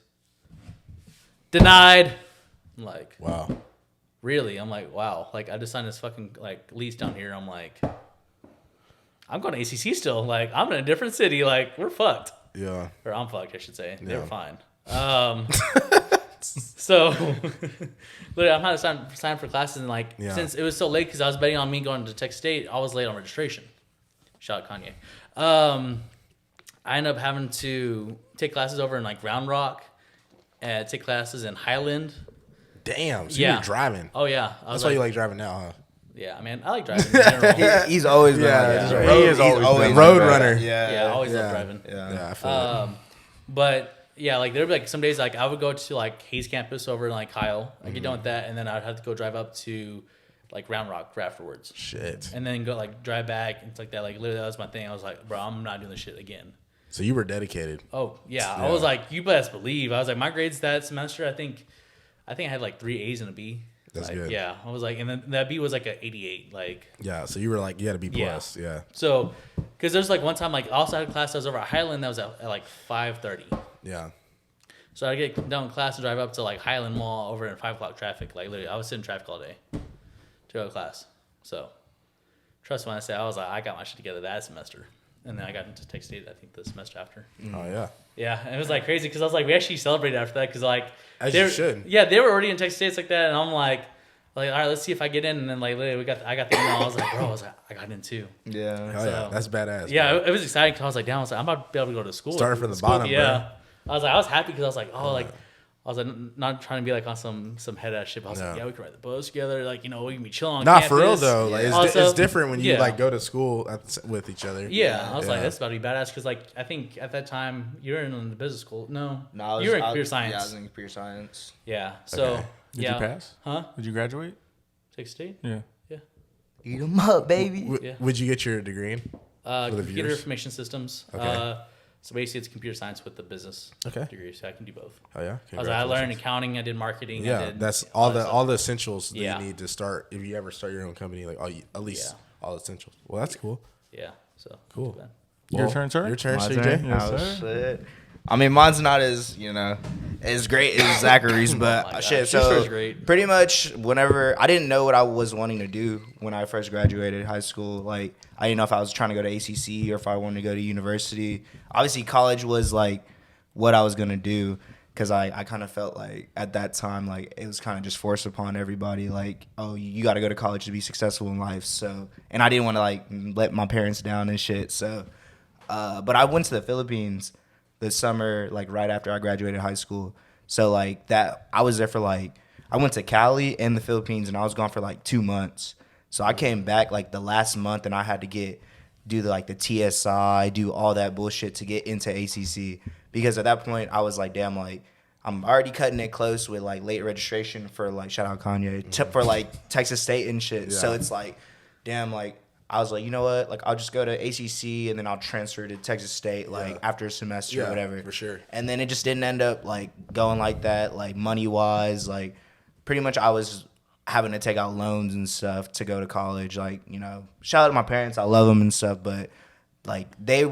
Denied. I'm like, Wow. really? I'm like, wow. Like, I just signed this fucking like lease down here. I'm like, I'm going to ACC still. Like, I'm in a different city. Like, we're fucked. Yeah. Or I'm fucked, I should say. They were Yeah. fine. So, literally, I'm having to sign for classes. And, like, since it was so late because I was betting on me going to Texas State, I was late on registration. Shout out Kanye. I ended up having to take classes over in, like, Round Rock and take classes in Highland. Damn. So you were driving. Oh, yeah. That's why you like driving now, huh? Yeah, I mean, I like driving in general. He's always been He is always been road runner. Yeah, I always love driving. Yeah, I feel it. But yeah, like there'd be like some days like I would go to like Hayes campus over in like Kyle. I get done with that, and then I'd have to go drive up to like Round Rock for afterwards. Shit. And then go like drive back and it's like that. Like literally, that was my thing. I was like, bro, I'm not doing this shit again. So you were dedicated. Oh yeah, I was like, you best believe. I was like, my grades that semester, I think I had like 3 A's and a B. That's like, good. Yeah, I was like, and then that B was like a 88. Like Yeah, so you were like, you had to be plus. Yeah. So, because there's like one time like I also had a class that was over at Highland that was at like 5:30. Yeah. So I get done with class and drive up to like Highland Mall over in 5 o'clock traffic. Like literally, I was sitting in traffic all day to go to class. So trust me when I say I was like, I got my shit together that semester, and then I got into Texas State I think the semester after. Oh yeah. Yeah, and it was like crazy because I was like, we actually celebrated after that because like As you should. Yeah, they were already in Texas States like that, and I'm like, all right, let's see if I get in, and then like literally I got the email. I was like, bro, I got in too. Yeah. Hell yeah. That's badass. Yeah, bro. it was exciting because I was like, I'm about to be able to go to school. Starting from the School, bottom, yeah. bro. I was happy because I was like, I was like, not trying to be like on some head ass shit. But I was like, yeah, we can ride the bus together. Like, you know, we can be chilling on campus. For real though. Like it's different when you yeah. like go to school with each other. Yeah, I was like, that's about to be badass because like I think at that time you were in the business school. No, you were in computer science. Yeah, I was in computer science. Yeah. So Okay. Did you pass? Huh? Did you graduate? Texas State. Yeah. Yeah. Eat 'em up, baby. Yeah. Would you get your degree in? Computer viewers? information systems. Okay. So basically, it's computer science with the business degree, so I can do both. Oh yeah. I learned accounting. I did marketing. Yeah, I did that's all the essentials that Yeah. you need to start if you ever start your own company. Like at least all the essentials. Well, that's cool. Yeah. So Cool. not too bad. Your Well, turn, sir. Your turn, My CJ. turn? Yes, Oh, sir. shit. I mean, mine's not as as great as Zachary's, but my shit. gosh, yours So is great. pretty much, whenever I didn't know what I was wanting to do when I first graduated high school. Like, I didn't know if I was trying to go to ACC or if I wanted to go to university. Obviously, college was like what I was gonna do because I kind of felt like at that time like it was kind of just forced upon everybody. Like, oh, you got to go to college to be successful in life. So, and I didn't want to like let my parents down and shit. So. But I went to the Philippines this summer, like right after I graduated high school. So like that, I was there for like, I went to Cali and the Philippines and I was gone for like 2 months. So I came back like the last month and I had to do the TSI, do all that bullshit to get into ACC. Because at that point I was like, damn, like I'm already cutting it close with like late registration for like, shout out Kanye, for like Texas State and shit. Yeah. So it's like, damn, like, I was like, you know what? Like, I'll just go to ACC and then I'll transfer to Texas State, like, after a semester or whatever. For sure. And then it just didn't end up, like, going like that, like, money-wise. Like, pretty much I was having to take out loans and stuff to go to college. Like, you know, shout out to my parents. I love them and stuff. But, like, they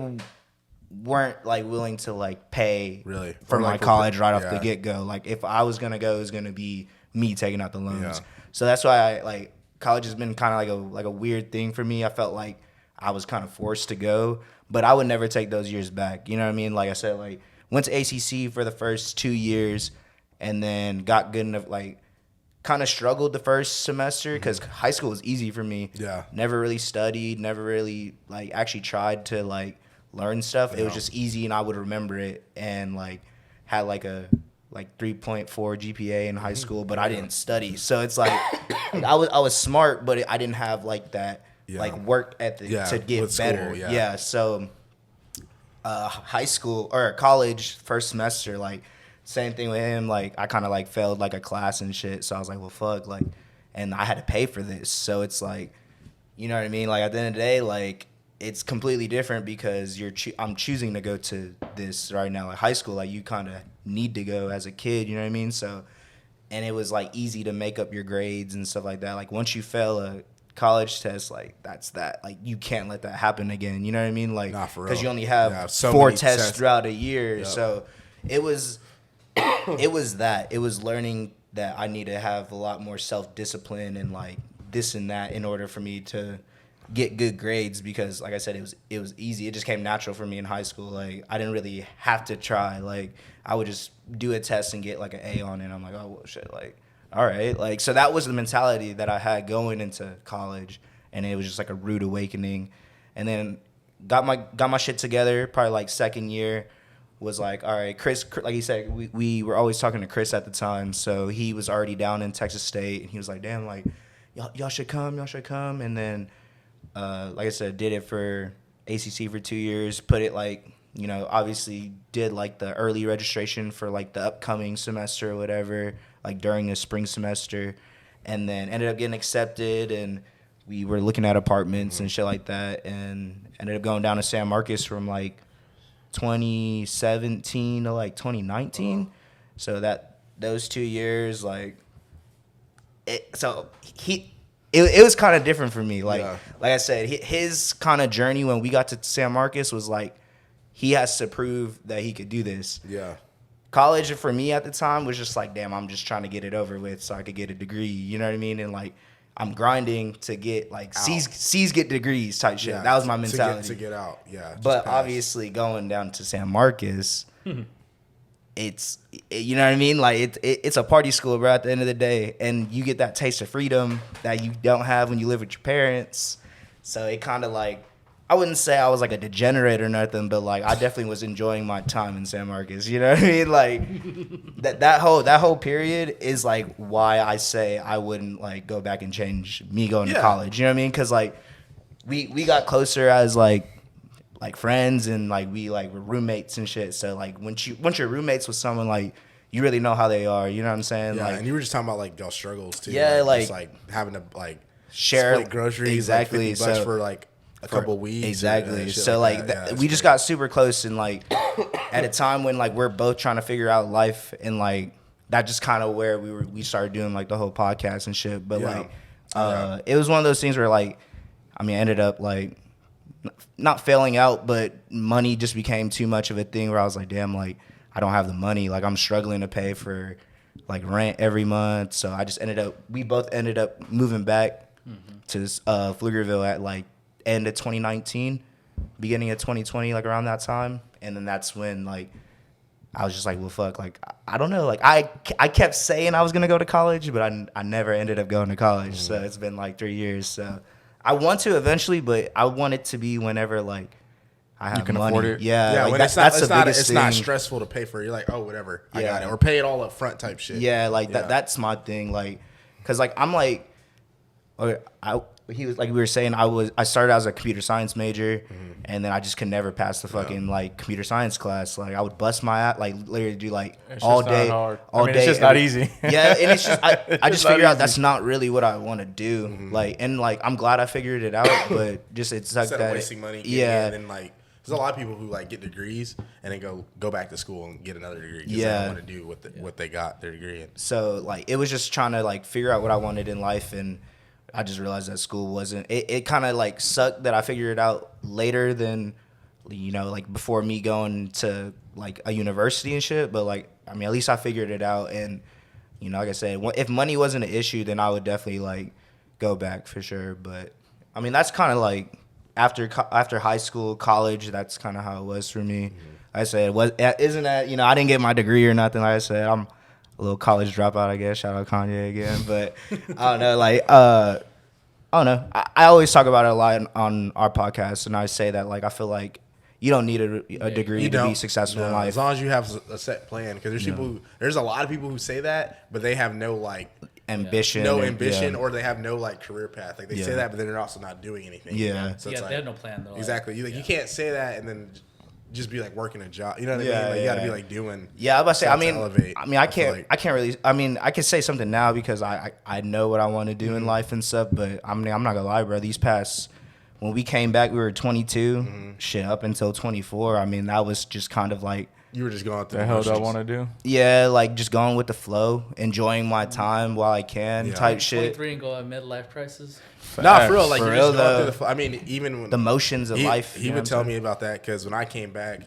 weren't, like, willing to, like, pay Really? for Or, my like, college right off the yeah. get-go. Like, if I was going to go, it was going to be me taking out the loans. Yeah. So that's why I, like, college has been kind of like a weird thing for me. I felt like I was kind of forced to go, but I would never take those years back. You know what I mean? Like I said, like went to ACC for the first 2 years and then got good enough, like kind of struggled the first semester because high school was easy for me. Yeah. Never really studied, never really like actually tried to like learn stuff. It was Yeah. just easy, and I would remember it, and like had like a 3.4 GPA in high school, but I didn't study. So it's like I was smart, but I didn't have like that like work ethic to get with better. school, So high school or college first semester, like same thing with him. Like I kind of like failed like a class and shit. So I was like, well, fuck, like, and I had to pay for this. So it's like, you know what I mean? Like at the end of the day, like it's completely different because I'm choosing to go to this right now. Like high school, like you kind of need to go as a kid. You know what I mean? So, and it was like easy to make up your grades and stuff like that. Like once you fail a college test, like that's that. Like you can't let that happen again. You know what I mean? Like Nah, for real. because you only have so 4 many tests throughout a year. Yep. So it was it was that. It was learning that I need to have a lot more self-discipline and like this and that in order for me to get good grades, because like I said, it was easy. It just came natural for me in high school. Like I didn't really have to try. Like I would just do a test and get like an A on it. I'm like, oh well, shit, like all right. Like so that was the mentality that I had going into college, and it was just like a rude awakening. And then got my shit together probably like second year. Was like, all right, Chris, like he said, we were always talking to Chris at the time, so he was already down in Texas State, and he was like, damn, like y'all should come, and then like I said, did it for ACC for 2 years, put it like, you know, obviously did like the early registration for like the upcoming semester or whatever, like during the spring semester, and then ended up getting accepted, and we were looking at apartments and shit like that, and ended up going down to San Marcos from like 2017 to like 2019. So that those 2 years, like it was kind of different for me. Like I said, his kind of journey when we got to San Marcos was like he has to prove that he could do this. Yeah. College for me at the time was just like, damn, I'm just trying to get it over with so I could get a degree. You know what I mean? And like I'm grinding to get like C's get degrees type shit. Yeah, that was my mentality. to get out. Yeah. But obviously going down to San Marcos, it's, you know what I mean? Like it's a party school, bro, at the end of the day. And you get that taste of freedom that you don't have when you live with your parents. So it kind of like, I wouldn't say I was like a degenerate or nothing, but like I definitely was enjoying my time in San Marcos. You know what I mean? Like that whole period is like why I say I wouldn't like go back and change me going to college. You know what I mean? Because like we got closer as like friends, and like we like were roommates and shit. So like once you're roommates with someone, like you really know how they are. You know what I'm saying? Yeah, like, and you were just talking about like y'all struggles too. Yeah, like just, like having to like share split groceries, exactly. like $50 so, for like a couple weeks. Exactly. So like we just got super close, and like at a time when like we're both trying to figure out life, and like that just kind of where we started doing like the whole podcast and shit. But like it was one of those things where like I mean I ended up like not failing out, but money just became too much of a thing where I was like, damn, like I don't have the money. Like I'm struggling to pay for like rent every month. So I just we both ended up moving back to Pflugerville at like end of 2019, beginning of 2020, like around that time. And then that's when like I was just like, well, fuck, like I don't know, like I kept saying I was gonna go to college, but I never ended up going to college. So it's been like 3 years. So I want to eventually, but I want it to be whenever like I have You can money. afford it. Yeah, like when that's it's the biggest it's thing. not stressful to pay for it. You're like, oh, whatever, I got it, or pay it all up front type shit. Yeah, like that's my thing. Like, cause like I'm like, he was like we were saying, I started as a computer science major, and then I just could never pass the fucking like computer science class. Like I would bust my ass, like literally do like It's all just not day, hard. all I mean, day. it's just not easy. Yeah, and it's just I just not figured out easy. that's not really what I want to do. Like, and like I'm glad I figured it out, but just it sucked Instead that of wasting money, yeah. and like there's a lot of people who like get degrees and then go back to school and get another degree. 'Cause they Yeah. don't want to do what they got their degree in. So like it was just trying to like figure out what I wanted in life, and I just realized that school wasn't. It kind of like sucked that I figured it out later than, you know, like before me going to like a university and shit. But like I mean, at least I figured it out, and you know, like I said, if money wasn't an issue, then I would definitely like go back for sure. But I mean, that's kind of like after high school, college. That's kind of how it was for me. I said, isn't that, you know, I didn't get my degree or nothing. Like I said, I'm a little college dropout, I guess. Shout out Kanye again. But I don't know, like, I don't know. I always talk about it a lot on our podcast, and I say that, like, I feel like you don't need a degree You to be don't. successful in No, life. as long as you have a set plan. Because there's a lot of people who say that, but they have no like ambition. or they have no like career path. Like they say that, but then they're also not doing anything. Yeah. So Yeah, it's they have no plan. Though. Exactly. You can't say that and then just be like working a job. You know what I mean? Like you got to be like doing. Yeah, I was about to say. stuff to elevate. I can't really. I mean, I can say something now because I know what I want to do in life and stuff. But I'm not gonna lie, bro. These past when we came back, we were 22. Shit, up until 24. I mean, that was just kind of like. You were just going through The hell do I want to do? Yeah, like just going with the flow, enjoying my time while I can, type shit. 23 and go at midlife crisis. Nah, for real. Like For you're real, just going though. through I mean, even when The motions of life. He would tell me about that because when I came back,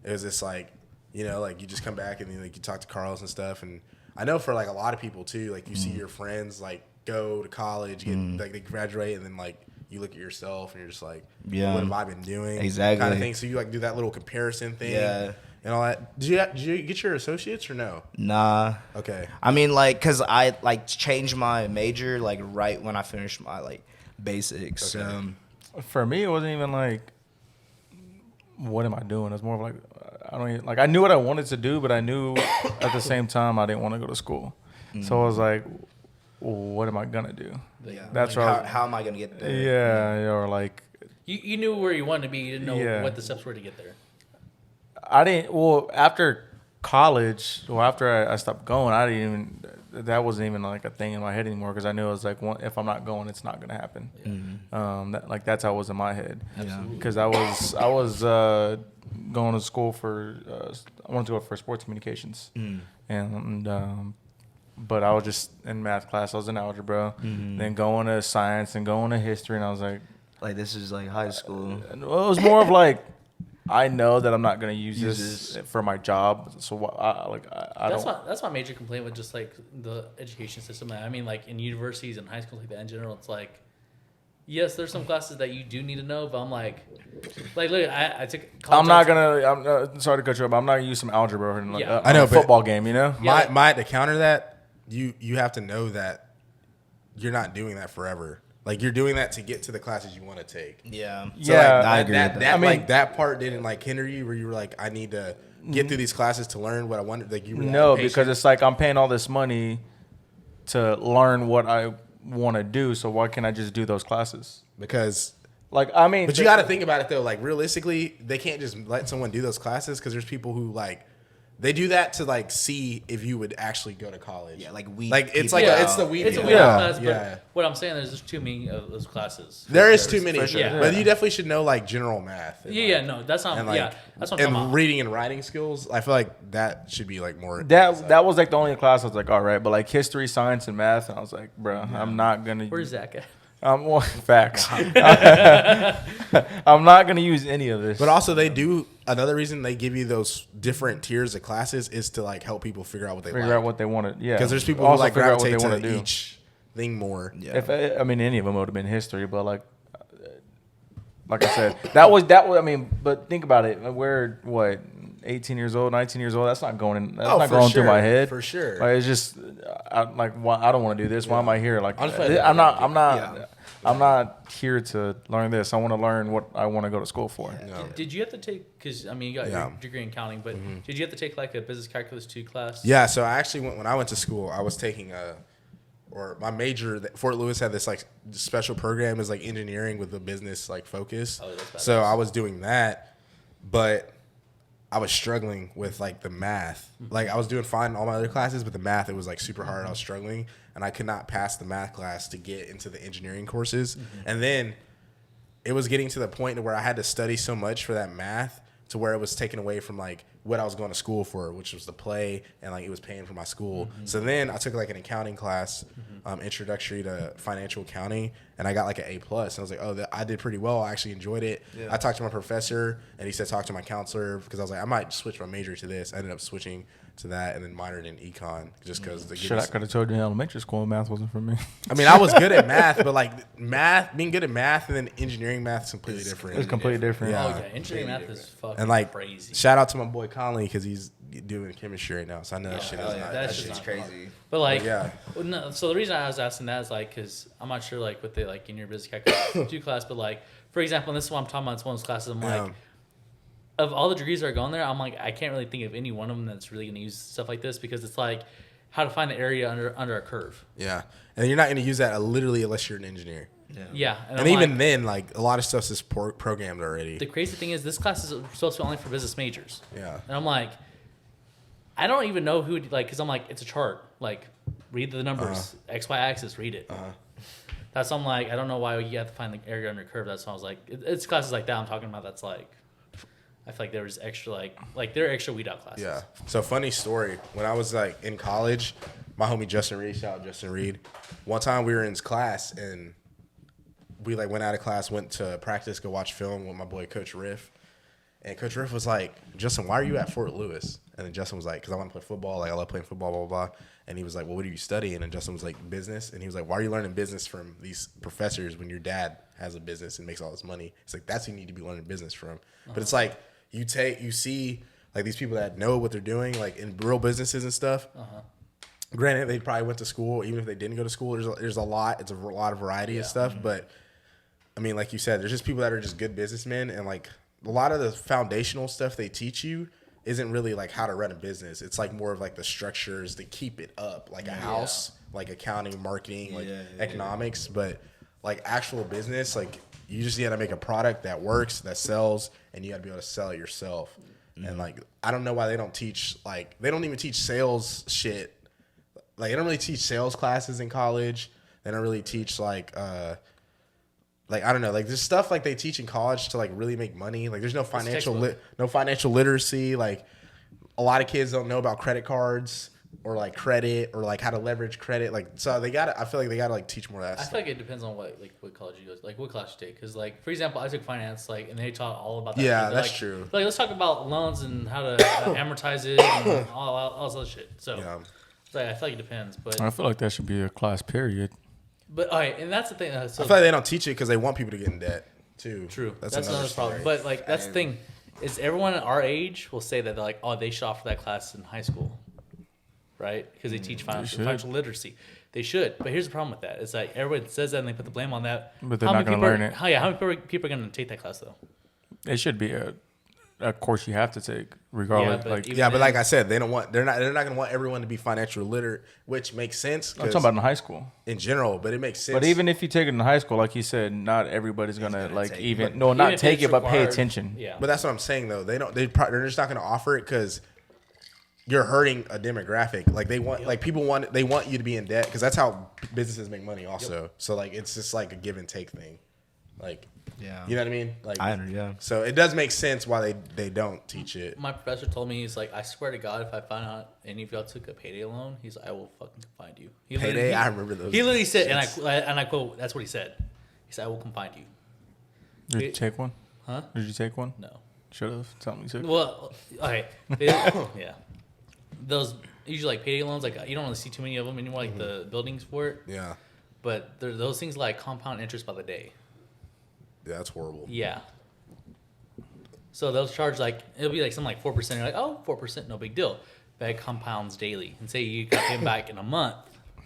it was just like, you know, like you just come back and then like you talk to Carlos and stuff. And I know for like a lot of people too, like you see your friends like go to college, get like they graduate, and then like you look at yourself and you're just like, what have I been doing? Exactly. Kind of thing. So you like do that little comparison thing. Yeah. And all that. Did you get your associates or no? Nah. Okay. I mean, like, cause I like changed my major like right when I finished my like basics. Okay. For me, it wasn't even like, what am I doing? It's more of like, I don't even, like, I knew what I wanted to do, but I knew at the same time I didn't want to go to school. So I was like, what am I gonna do? Yeah. That's like, right. how am I gonna get there? Yeah, or like, You knew where you wanted to be. You didn't know Yeah. what the steps were to get there. I didn't. Well, after college, or after I stopped going, I didn't even. That wasn't even like a thing in my head anymore because I knew it was like, if I'm not going, it's not gonna happen. That's how it was in my head. Because I was going to school for. I wanted to go for sports communications, and but I was just in math class. I was in algebra, then going to science and going to history, and I was like, this is like high school. well, it was more of like. I know that I'm not going to use this for my job, so I don't. That's my major complaint with just like the education system. I mean, like in universities and high schools like that in general, it's like, yes, there's some classes that you do need to know, but I'm like look, I took. I'm sorry to cut you off. But I'm not going to use some algebra in like I know, a football game. You know, To counter that, you have to know that you're not doing that forever. Like you're doing that to get to the classes you want to take. Yeah. So I agree with that. I mean, that part didn't like hinder you, where you were like, I need to get through these classes to learn what I wanted. Like you were no, because it's like I'm paying all this money to learn what I want to do. So why can't I just do those classes? Because like I mean, but you got to think about it though. Like realistically, they can't just let someone do those classes because there's people who like. They do that to like see if you would actually go to college. Yeah, like weed. Like it's people like out. it's the weed. It's a people. weird Yeah. class, but Yeah. what I'm saying is there's too many of those classes. There is too many, for sure. Yeah. but you definitely should know like general math. And, Yeah, like, no, that's not. and like that's what I'm and talking about. reading and writing skills. I feel like that should be like more. that was like the only class I was like, all right, but like history, science, and math, and I was like, bro, I'm not gonna. Where's Zach at? Well, facts. I'm not gonna use any of this. But also, they do another reason they give you those different tiers of classes is to like help people figure out what they figure like. out what they wanted. Yeah, Because there's people who Also like figure out what gravitate they wanna to do. each thing more. Yeah. If I mean, any of them would have been history, but like I said, that was. I mean, but think about it. We're what 18 years old, 19 years old. That's not going in. That's not for going sure, through my head for sure. Like it's just, why I don't want to do this. Why am I here? Like I'll just play I'm not. Yeah. I'm not here to learn this. I want to learn what I want to go to school for. Yeah. Did you have to take? Because I mean, you got your degree in accounting, but did you have to take like a business calculus 2 class? Yeah, so I actually when I went to school, I was taking my major. Fort Lewis had this like special program is like engineering with a business like focus. Oh, that's badass. So I was doing that, but I was struggling with like the math. Like I was doing fine in all my other classes, but the math it was like super hard. I was struggling, and I could not pass the math class to get into the engineering courses. And then it was getting to the point where I had to study so much for that math to where it was taken away from like what I was going to school for, which was the play, and like it was paying for my school. So then I took like an accounting class, introductory to financial accounting, and I got like an A+. And I was like, oh, I did pretty well. I actually enjoyed it. Yeah. I talked to my professor, and he said talk to my counselor because I was like, I might switch my major to this. I ended up switching to that and then minored in econ just because the Shit, I could have told you in elementary school math wasn't for me. I mean, I was good at math, but like being good at math and then engineering math is completely different. It's completely different. Oh Yeah. yeah, engineering math is fucking And like, crazy. shout out to my boy Conley because he's doing chemistry right now, so I know that shit is Hell yeah, not. that that shit's shit's not crazy. But like, yeah. well, no, so the reason I was asking that is like, because I'm not sure like what they like in your business calculus 2 class, but like, for example, and this is what I'm talking about. It's one of those classes I'm like, of all the degrees that are going there, I'm like, I can't really think of any one of them that's really going to use stuff like this, because it's like how to find the area under a curve. Yeah, and you're not going to use that literally unless you're an engineer. Yeah. And even then, like, a lot of stuff's just programmed already. The crazy thing is, this class is supposed to be only for business majors. Yeah. And I'm like, I don't even know who, like, because I'm like, it's a chart. Like, read the numbers. X, Y axis, read it. That's why I'm like, I don't know why you have to find the area under curve. That's why I was like, it's classes like that I'm talking about that's like, I feel like there was extra, like there are extra weed out classes. Yeah. So, funny story. When I was, like, in college, my homie Justin Reed, shout out Justin Reed, one time we were in his class, and we like went out of class, went to practice, go watch film with my boy Coach Riff, and Coach Riff was like, "Justin, why are you at Fort Lewis?" And then Justin was like, "Because I want to play football. Like I love playing football, blah blah blah." And he was like, "Well, what are you studying?" And Justin was like, "Business." And he was like, "Why are you learning business from these professors when your dad has a business and makes all this money?" It's like, that's who you need to be learning business from. But it's like you see like these people that know what they're doing, like in real businesses and stuff. Granted, they probably went to school. Even if they didn't go to school, there's a lot. It's a lot of variety of stuff, but. I mean, like you said, there's just people that are just good businessmen, and like a lot of the foundational stuff they teach you isn't really like how to run a business. It's like more of like the structures to keep it up, like a house, like accounting, marketing, like economics. But like actual business, like you just got to make a product that works, that sells, and you got to be able to sell it yourself. And like I don't know why they don't teach, like they don't even teach sales shit. Like they don't really teach sales classes in college. They don't really teach like I don't know, like there's stuff like they teach in college to like really make money. Like there's no financial literacy. Like a lot of kids don't know about credit cards or like credit or like how to leverage credit. Like so I feel like they gotta like teach more of that I stuff. feel like it depends on what college you go to, like what class you take. Because like for example, I took finance, like, and they taught all about that. Yeah, that's like, true. Like let's talk about loans and how to amortize it and all this other shit. So like, I feel like it depends, but I feel like that should be a class period. But all right, and that's the thing. So, I feel like they don't teach it because they want people to get in debt too. True, that's another another problem. story. But like that's the thing, is everyone at our age will say that they're like, oh, they shot for that class in high school, right? Because they teach financial literacy. They should, but here's the problem with that. It's like everyone says that and they put the blame on that. But they're not going to learn it. How many people are going to take that class though? It should be a course you have to take regardless. But like I said, they're not going to want everyone to be financial literate, which makes sense. I'm talking about in high school in general, but it makes sense. But even if you take it in high school, like you said, not everybody's gonna like take even it. not take it, but pay required, attention. Yeah. But that's what I'm saying though. They're just not going to offer it because you're hurting a demographic. Like they want, like people want you to be in debt because that's how businesses make money also. So like it's just like a give and take thing. Like, you know what I mean? Like, So it does make sense why they don't teach it. My professor told me, he's like, I swear to God, if I find out any of y'all took a payday loan, he's like, I will fucking find you. Payday? I remember those. He literally said, and I quote, that's what he said. He said, I will come find you. Did you take one? Huh? Did you take one? No. Should have. Tell me to. Well, okay. Yeah. Those usually like payday loans, like you don't really see too many of them anymore, like the buildings for it. Yeah. But those things like compound interest by the day. Yeah, that's horrible. Yeah. So they'll charge like, it'll be like something like 4%. You're like, oh, 4%, no big deal. But it compounds daily. And say you got paid back in a month.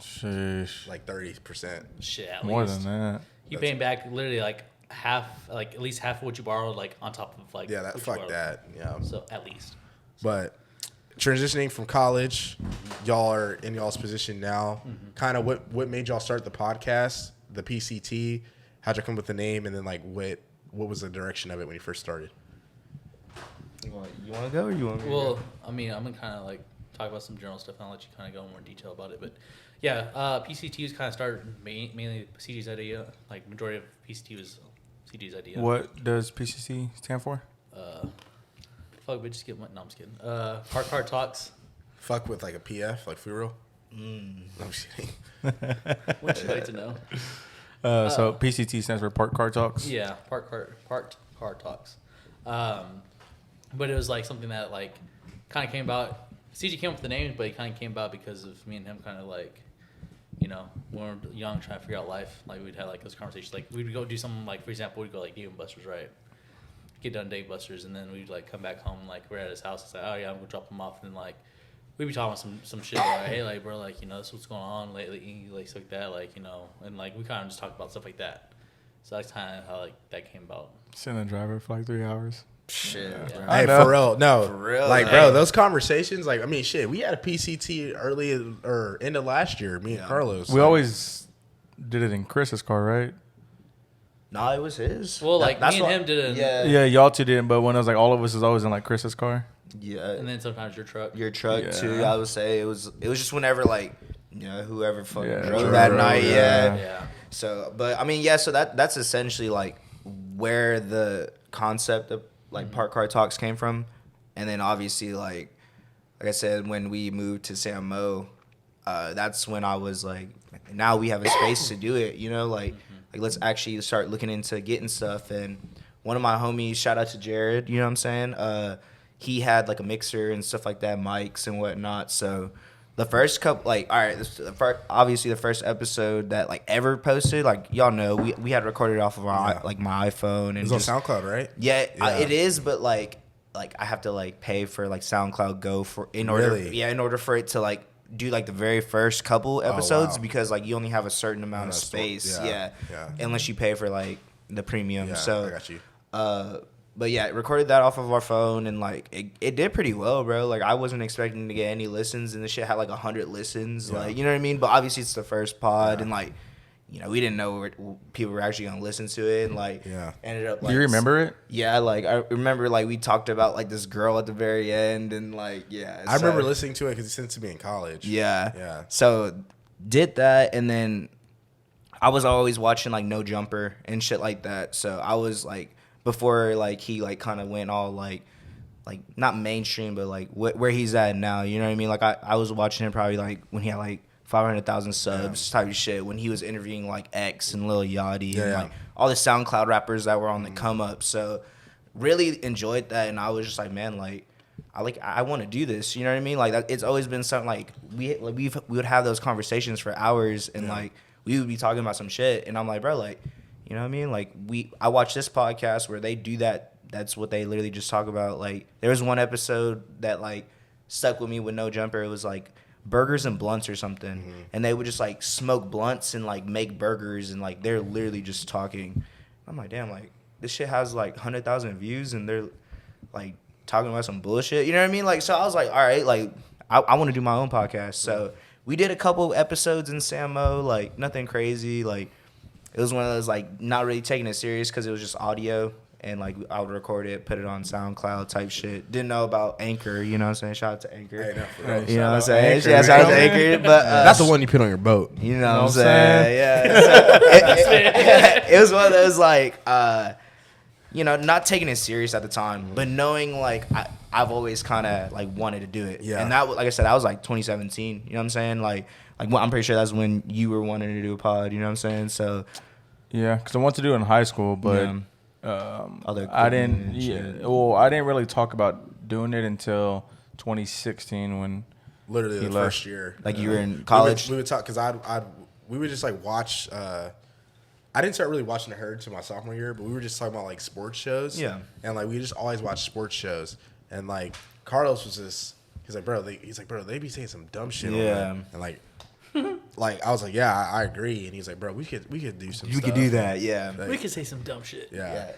Sheesh. Like 30%. Shit, at More least. than that. You paying back literally like half, like at least half of what you borrowed, like on top of like. Yeah, that what you fuck borrowed. that. Yeah. So at least. But transitioning from college, y'all are in y'all's position now. Kind of what made y'all start the podcast, the PCT? How'd you come up with the name, and then like what was the direction of it when you first started? You want to go or you want me to go? Well, I mean, I'm gonna kind of like talk about some general stuff, and I'll let you kind of go in more detail about it. But yeah, PCT was kind of started mainly CG's idea. Like majority of PCT was CG's idea. What does PCC stand for? Fuck, bitch, just get my. No, I'm just kidding. Park Car Talks. Fuck with like a PF, like for real? No, I'm just kidding. What you like to know? So PCT stands for Park Car Talks. Yeah, Parked Car Talks. But it was like something that like kind of came about. CG came up with the name, but it kind of came about because of me and him kind of like, you know, when we were young trying to figure out life, like we'd have like those conversations. Like we'd go do something like, for example, we'd go like Dave and Buster's, right? Get done Dave Buster's, and then we'd like come back home, like we're at his house and say, oh yeah, I'm gonna drop him off, and then like we'd be talking about some shit like, hey, like bro, like you know, this is what's going on lately, like stuff like that, like you know, and like we kind of just talk about stuff like that. So that's kind of how like that came about. Send a driver for like 3 hours. Shit. Yeah. Bro. Hey, know. for real, no, For real, like, though. bro, those conversations, like, I mean, shit, we had a PCT early or end of last year, me and Carlos. We always did it in Chris's car, right? No, it was his. Well, like, That's me and what- him did it. Yeah. Yeah, y'all two didn't, but when it was like all of us is always in like Chris's car. Yeah. And then sometimes your truck. Your truck Yeah. too. I would say it was just whenever like whoever fucking Yeah, drove drove, that night. yeah. Yeah. So, but I mean, yeah. So that's essentially like where the concept of like park car talks came from, and then obviously like I said, when we moved to San Mo, that's when I was like, now we have a space to do it. You know, like let's actually start looking into getting stuff. And one of my homies, shout out to Jared. You know what I'm saying? He had like a mixer and stuff like that, mics and whatnot. So the first couple, like, all right, obviously the first episode that like ever posted, like y'all know, we had recorded off of our like my iPhone and It's just, on SoundCloud, right? yeah, Yeah. it is, but like I have to like pay for like SoundCloud Go in order in order for it to like do like the very first couple episodes wow. because like you only have a certain amount of That's space, yeah. unless you pay for like the premium. Yeah, So I got you. but yeah, recorded that off of our phone and like it did pretty well, bro. Like I wasn't expecting to get any listens, and the shit had like 100 listens. Yeah. Like, you know what I mean? But obviously it's the first pod, Yeah. and like, we didn't know people were actually gonna listen to it, and like Yeah. ended up. Do Like, you remember it? Yeah, like I remember like we talked about like this girl at the very end, and like I remember listening to it because he sent it to me in college. Yeah, Yeah. So did that, and then I was always watching like No Jumper and shit like that. So I was like, before like he like kind of went all like not mainstream, but like where he's at now. You know what I mean? Like I was watching him probably like when he had like 500,000 subs type of shit, when he was interviewing like X and Lil Yachty and like all the SoundCloud rappers that were on the come up. So really enjoyed that, and I was just like, man, like I want to do this. You know what I mean? Like it's always been something like we would have those conversations for hours, and like we would be talking about some shit, and I'm like, bro, like, you know what I mean? Like I watch this podcast where they do that. That's what they literally just talk about. Like there was one episode that like stuck with me with No Jumper. It was like burgers and blunts or something, and they would just like smoke blunts and like make burgers, and like they're literally just talking. I'm like, damn, like this shit has like 100,000 views, and they're like talking about some bullshit. You know what I mean? Like, so I was like, all right, like I want to do my own podcast. So we did a couple episodes in San Mo, like nothing crazy. Like it was one of those like not really taking it serious because it was just audio, and like I would record it, put it on SoundCloud type shit. Didn't know about Anchor, you know what I'm saying? Shout out to Anchor. Hey, no, for real. You know what I'm out saying? Anchor, Yeah, shout out to man. Anchor. But That's the one you put on your boat. you know what I'm I'm saying? saying? Yeah. So it was one of those like, not taking it serious at the time, but knowing like I've always kind of like wanted to do it. Yeah. And that, like I said, that was like 2017. You know what I'm saying? Like I'm pretty sure that's when you were wanting to do a pod. You know what I'm saying? So Yeah, because I wanted to do it in high school, but Other I equipment didn't. and Yeah, shit. well, I didn't really talk about doing it until 2016 when Literally He the left. first year. Like you were in college. We would talk because we would just like watch. I didn't start really watching The Herd till my sophomore year, but we were just talking about like sports shows. Yeah. And like we just always watched sports shows, and like Carlos was just he's like, bro, they be saying some dumb shit. Yeah. On there. And like I was like, yeah, I agree, and he's like, bro, we could do some. You stuff. could do that, yeah. Like, We could say some dumb shit. Yeah.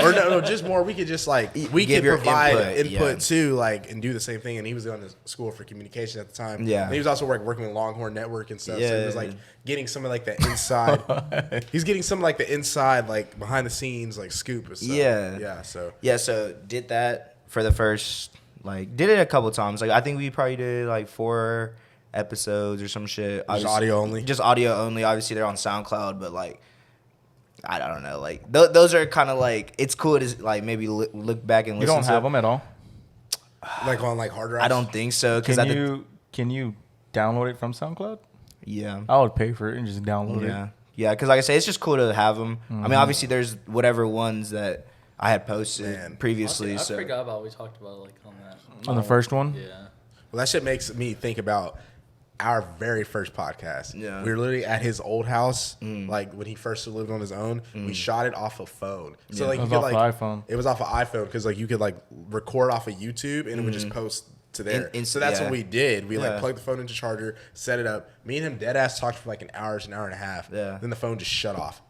Or no, just more. We could just like we Give could your provide input, input yeah. too, like and do the same thing. And he was on the school for communication at the time. Yeah. And he was also working with Longhorn Network and stuff. So Yeah. he was like getting some of like the inside. He's getting some of like the inside, like behind the scenes, like scoop and stuff. Yeah. Yeah. So Yeah, so did that for the first, like, did it a couple times. Like, I think we probably did, like, 4 episodes or some shit. just Obviously- audio only. Just audio only. Obviously, they're on SoundCloud, but, like, I don't know. Like, those are kind of, like, it's cool to, like, maybe look back and you listen don't to. have them at all. like on like hard drives. I don't think so. Cause Can you download it from SoundCloud? Yeah. I would pay for it and just download Yeah. it. Yeah, because like I say, it's just cool to have them. I mean, obviously, there's whatever ones that I had posted Man. previously. Honestly, I So forgot about what we talked about like on that. On the first one. Yeah. Well, that shit makes me think about our very first podcast. Yeah. We were literally at his old house, like when he first lived on his own. We shot it off a phone. So like It you was could off like the iPhone. It was off of iPhone because like you could like record off of YouTube and it would just post to there. So that's yeah. what we did. We like Yeah. plugged the phone into charger, set it up. Me and him dead ass talked for like an hour and a half. Yeah. Then the phone just shut off.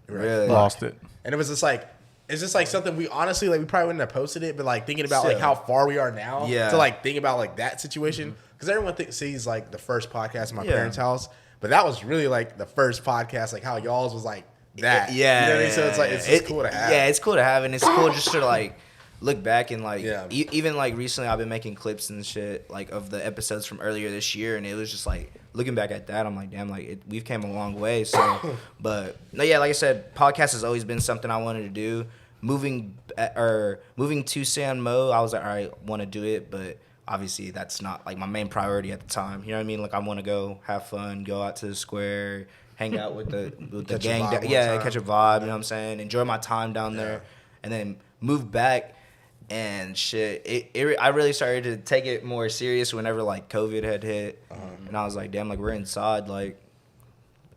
We were like, Really? "Fuck." Lost it. And it was just like it's just like something we honestly like. We probably wouldn't have posted it, but like thinking about like Still. how far we are now, Yeah. to like think about like that situation, because everyone sees like the first podcast in my Yeah. parents' house, but that was really like the first podcast, like how y'all's was like that. Yeah, you know what I mean. So it's like it's just cool to have. Yeah, it's cool to have, and it's cool just to like look back and like Yeah. even like recently I've been making clips and shit like of the episodes from earlier this year, and it was just like looking back at that, I'm like, damn, like we've came a long way. So, but no, yeah, like I said, podcast has always been something I wanted to do. Moving to San Mo, I was like, all right, want to do it, but obviously that's not like my main priority at the time. You know what I mean? Like I want to go have fun, go out to the square, hang out with the Catch a gang, vibe one yeah, time. catch a vibe. You know what I'm saying? Enjoy my time down there, and then move back. And shit, I really started to take it more serious whenever like COVID had hit, and I was like, damn, like we're inside. Like,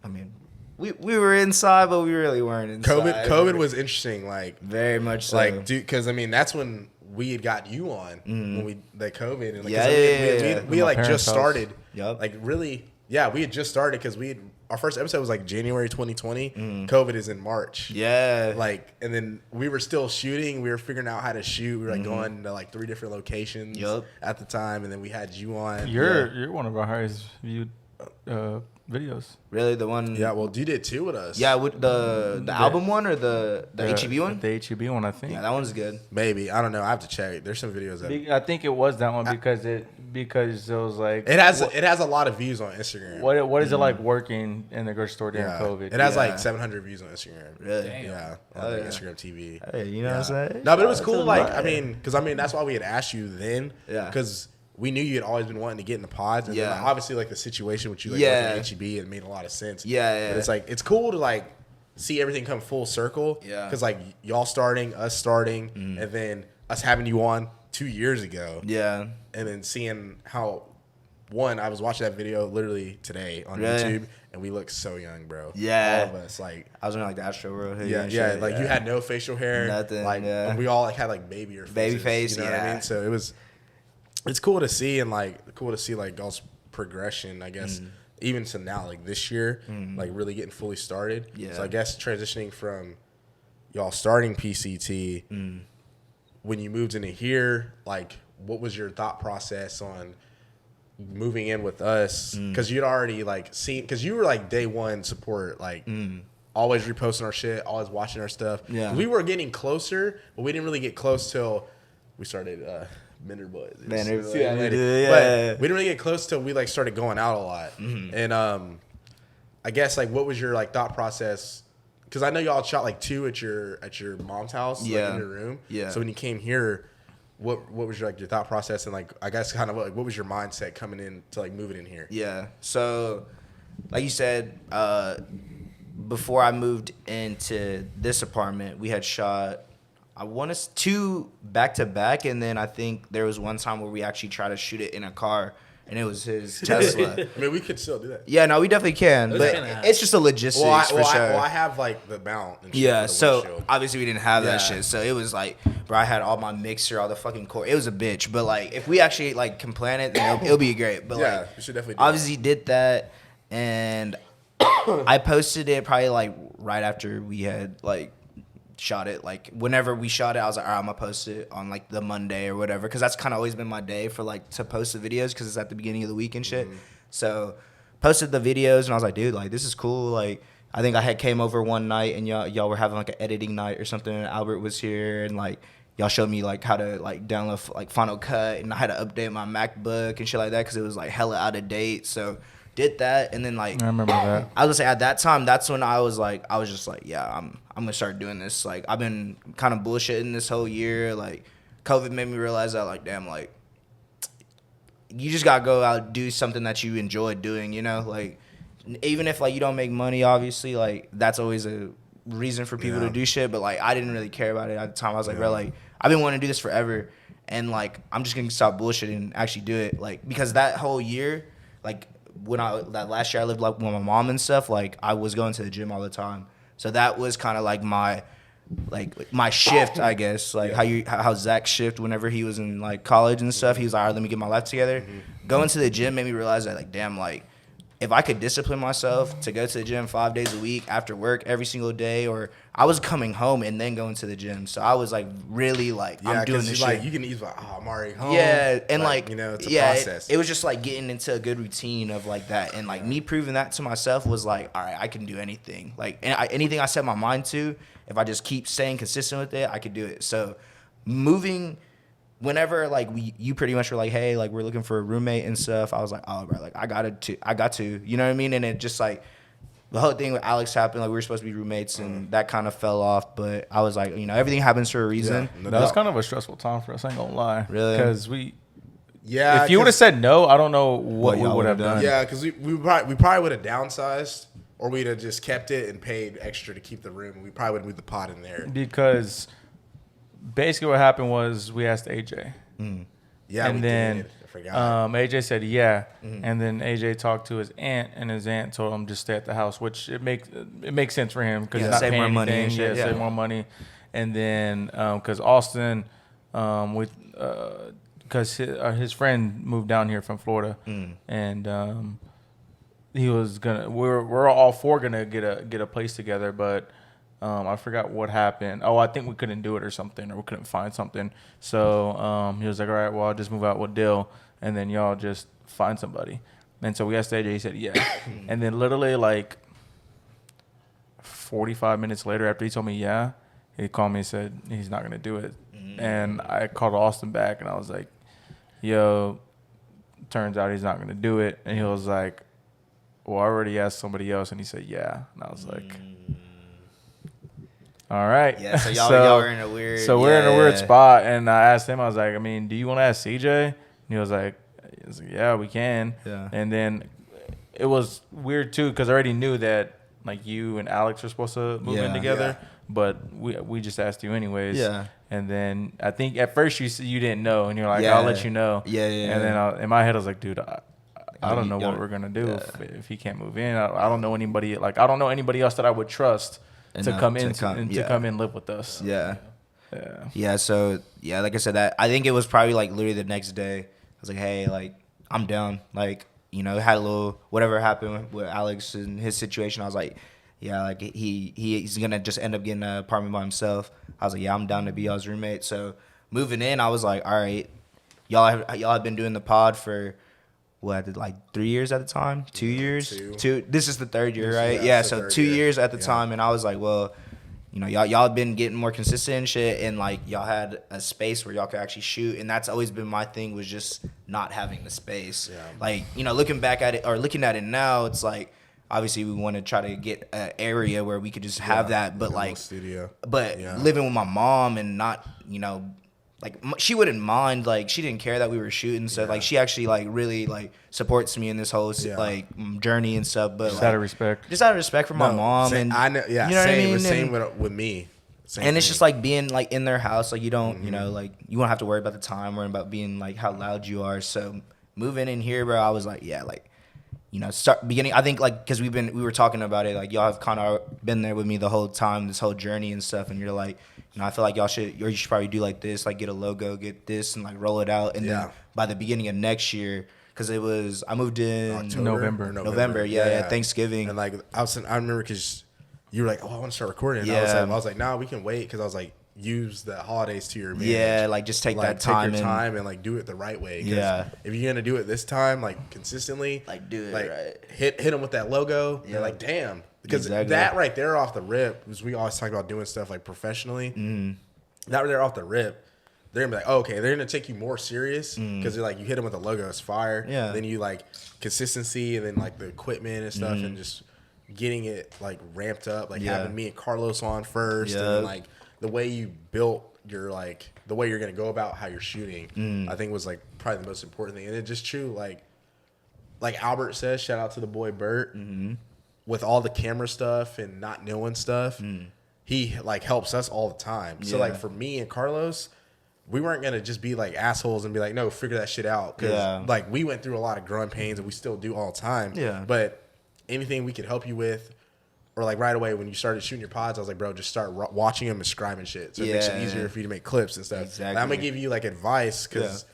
I mean, we were inside, but we really weren't inside. COVID was interesting, like very much so. like dude, because I mean that's when we had got you on when we like COVID and like, 'cause Yeah, I mean, yeah. we My like parents' just house. started, Yup. like really, yeah, we had just started because our first episode was like January 2020. COVID is in March. yeah, Like, and then we were still shooting. We were figuring out how to shoot. We were like going to like 3 different locations Yup. at the time, and then we had you on. You're one of our highest viewed videos. really the one. Yeah, well, you did 2 with us. yeah, with the album one or the HEB one. The HEB one, I think. Yeah, that one's good. maybe, I don't know. I have to check. There's some videos that I think it was that one because it was like it has a lot of views on Instagram. what is it like working in the grocery store during Yeah, COVID? it has Yeah. like 700 views on Instagram. Really? Damn. Yeah, on Oh, like, yeah. Instagram TV. Hey, you know what I'm saying? No, but it was That's cool. a Like, lot. I mean, because that's why we had asked you then. Yeah. Because we knew you had always been wanting to get in the pods, and then, Yeah. like, obviously, like the situation with you, like Yeah. with HEB, it made a lot of sense. Yeah, yeah. But it's like it's cool to like see everything come full circle. Yeah. Because like y'all starting, us starting, and then us having you on 2 years ago, Yeah, and then seeing how. One, I was watching that video literally today on Really? YouTube, and we look so young, bro. Yeah. all of us, like, I was in like the Astro World. hoodie yeah, and yeah, shit, like yeah. you had no facial hair, Nothing, like, yeah. and we all like had like baby or Baby face, you know what I yeah. mean? So it's cool to see, and like cool to see like y'all's progression, I guess, even to now, like this year, like really getting fully started. Yeah. So I guess transitioning from y'all starting PCT, when you moved into here, like what was your thought process on moving in with us? Because you'd already like seen, because you were like day one support, like always reposting our shit, always watching our stuff. Yeah. We were getting closer, but we didn't really get close till we started Mender Boys. Mender See that Boys, later. yeah. But we didn't really get close till we like started going out a lot. And I guess like what was your like thought process? Because I know y'all shot like 2 at your mom's house, like Yeah. in your room. Yeah. So when you came here, what was your like your thought process, and like I guess kind of like what was your mindset coming in to like moving in here? Yeah. So, like you said, before I moved into this apartment, we had shot, I want to 2 back to back, and then I think there was one time where we actually tried to shoot it in a car, and it was his Tesla. I mean, we could still do that. Yeah, no, we definitely can, Those but kinda- it's just a logistics for sure. I have like the mount. And shit Yeah, for the so windshield. obviously we didn't have that Yeah. shit. So it was like, bro, I had all my mixer, all the fucking core. It was a bitch. But like, if we actually like can plan it, then it'll be great. But Yeah, like, we should definitely do obviously did that, and I posted it probably like right after we had like shot it. Like whenever we shot it, I was like, all right, I'm gonna post it on like the Monday or whatever, because that's kind of always been my day for like to post the videos, because it's at the beginning of the week and shit. So posted the videos, and I was like, dude, like this is cool. Like I think I had came over one night, and y'all were having like an editing night or something, and Albert was here, and like y'all showed me like how to like download like Final Cut, and I had to update my MacBook and shit like that because it was like hella out of date. So did that, and then like I remember that. I was gonna say at that time, that's when I was just like, yeah, I'm gonna start doing this. Like I've been kind of bullshitting this whole year. Like COVID made me realize that like, damn, like you just gotta go out and do something that you enjoy doing, you know? Like even if like you don't make money, obviously, like that's always a reason for people Yeah. to do shit. But like I didn't really care about it at the time. I was like, Yeah. bro, like I've been wanting to do this forever, and like I'm just gonna stop bullshitting and actually do it. Like because that whole year, like that last year I lived like with my mom and stuff, like I was going to the gym all the time. So that was kind of like my shift, I guess. Like how Zach shift whenever he was in like college and stuff. He was like, all right, let me get my life together. Going to the gym made me realize that like, damn, like if I could discipline myself to go to the gym 5 days a week after work every single day, or I was coming home and then going to the gym. So I was like really like I'm doing this shit. Like you can easily like, oh, I'm already home. Yeah, and like you know, it's a yeah, process. it was just like getting into a good routine of like that, and like me proving that to myself was like, all right, I can do anything. Like anything I set my mind to, if I just keep staying consistent with it, I could do it. So moving. Whenever like you pretty much were like, hey, like we're looking for a roommate and stuff, I was like, oh, bro, like I got to, you know what I mean? And it just like the whole thing with Alex happened, like we were supposed to be roommates, and that kind of fell off. But I was like, you know, everything happens for a reason. Yeah, That was kind of a stressful time for us. I ain't gonna lie. Really? Because yeah, if you would have said no, I don't know what we y'all would have would've done. yeah, because we probably would have downsized, or we'd have just kept it and paid extra to keep the room, and we probably would have moved the pod in there. Because basically what happened was we asked AJ. Yeah, And we then did. I forgot. AJ said yeah, and then AJ talked to his aunt, and his aunt told him just stay at the house, which it makes sense for him because Yeah, he's not save paying more money and anything. shit, Yeah, yeah. save more money, and then because Austin, because his friend moved down here from Florida, and he was gonna we're all four gonna get a place together, but. I forgot what happened. Oh, I think we couldn't do it or something, or we couldn't find something. So he was like, all right, well, I'll just move out with Dill, and then y'all just find somebody. And so we asked AJ, he said, yeah. And then literally like 45 minutes later after he told me, yeah, he called me and said he's not going to do it. And I called Austin back, and I was like, yo, turns out he's not going to do it. And he was like, well, I already asked somebody else, and he said, yeah. And I was like... All right. Yeah, so y'all were in a weird. So we're in a weird spot, and I asked him. I was like, I mean, do you want to ask CJ? And he was like, yeah, we can. Yeah. And then it was weird too because I already knew that like you and Alex were supposed to move in together, but we just asked you anyways. Yeah. And then I think at first you didn't know, and you're like, I'll let you know. Yeah. And then in my head I was like, dude, I don't know what Yeah. we're gonna do if he can't move in. I don't know anybody. Like I don't know anybody else that I would trust. To come in and live with us. Yeah. So like I said, that I think it was probably like literally the next day. I was like, hey, like I'm down. Like had a little whatever happened with Alex and his situation. I was like, yeah, like he's gonna just end up getting an apartment by himself. I was like, yeah, I'm down to be y'all's roommate. So moving in, I was like, all right, y'all have been doing the pod for. What, like 3 years at the time? 2 years? Two. This is the third year, right? Yeah, so 2 years at the time. And I was like, well, y'all been getting more consistent and shit. And like, y'all had a space where y'all could actually shoot. And that's always been my thing, was just not having the space. Yeah. Like, looking back at it, or looking at it now, it's like, obviously we want to try to get an area where we could just have that. But like, studio. But living with my mom and not, like she wouldn't mind, like she didn't care that we were shooting, so like she actually like really like supports me in this whole like journey and stuff. But just like, out of respect for my mom, same, and I know, yeah, you know same, what I mean? Same with me. Same and it's thing. just like being like in their house, like you don't, like you won't have to worry about the time, worrying about being like how loud you are. So moving in here, bro, I was like, yeah, like start beginning. I think like because we were talking about it, like y'all have kind of been there with me the whole time, this whole journey and stuff, and you're like. I feel like you should probably do like this, like get a logo, get this, and like roll it out. And then by the beginning of next year, because I moved in November, Thanksgiving. And like I remember because you were like, oh, I want to start recording. And I was like, nah, we can wait, because I was like, use the holidays to your advantage. Yeah, like just take that time. Take your time and like do it the right way. Yeah. If you're gonna do it this time, like consistently, like do it right. Hit them with that logo. Yeah. You're like, damn. Because that right there off the rip, because we always talk about doing stuff like professionally. That right there off the rip, they're gonna be like, oh, okay, they're gonna take you more serious because they're like, you hit them with the logo, it's fire. Yeah. Then you like consistency, and then like the equipment and stuff, and just getting it like ramped up, like having me and Carlos on first, and then like the way you built your like the way you're gonna go about how you're shooting, I think was like probably the most important thing. And it's just true, like Albert says, shout out to the boy Bert. With all the camera stuff and not knowing stuff, he like helps us all the time. So like for me and Carlos, we weren't gonna just be like assholes and be like, no, figure that shit out. Because like we went through a lot of growing pains, and we still do all the time. Yeah. But anything we could help you with, or like right away when you started shooting your pods, I was like, bro, just start watching them and scribing shit. So it makes it easier for you to make clips and stuff. Exactly. Like, I'm gonna give you like advice because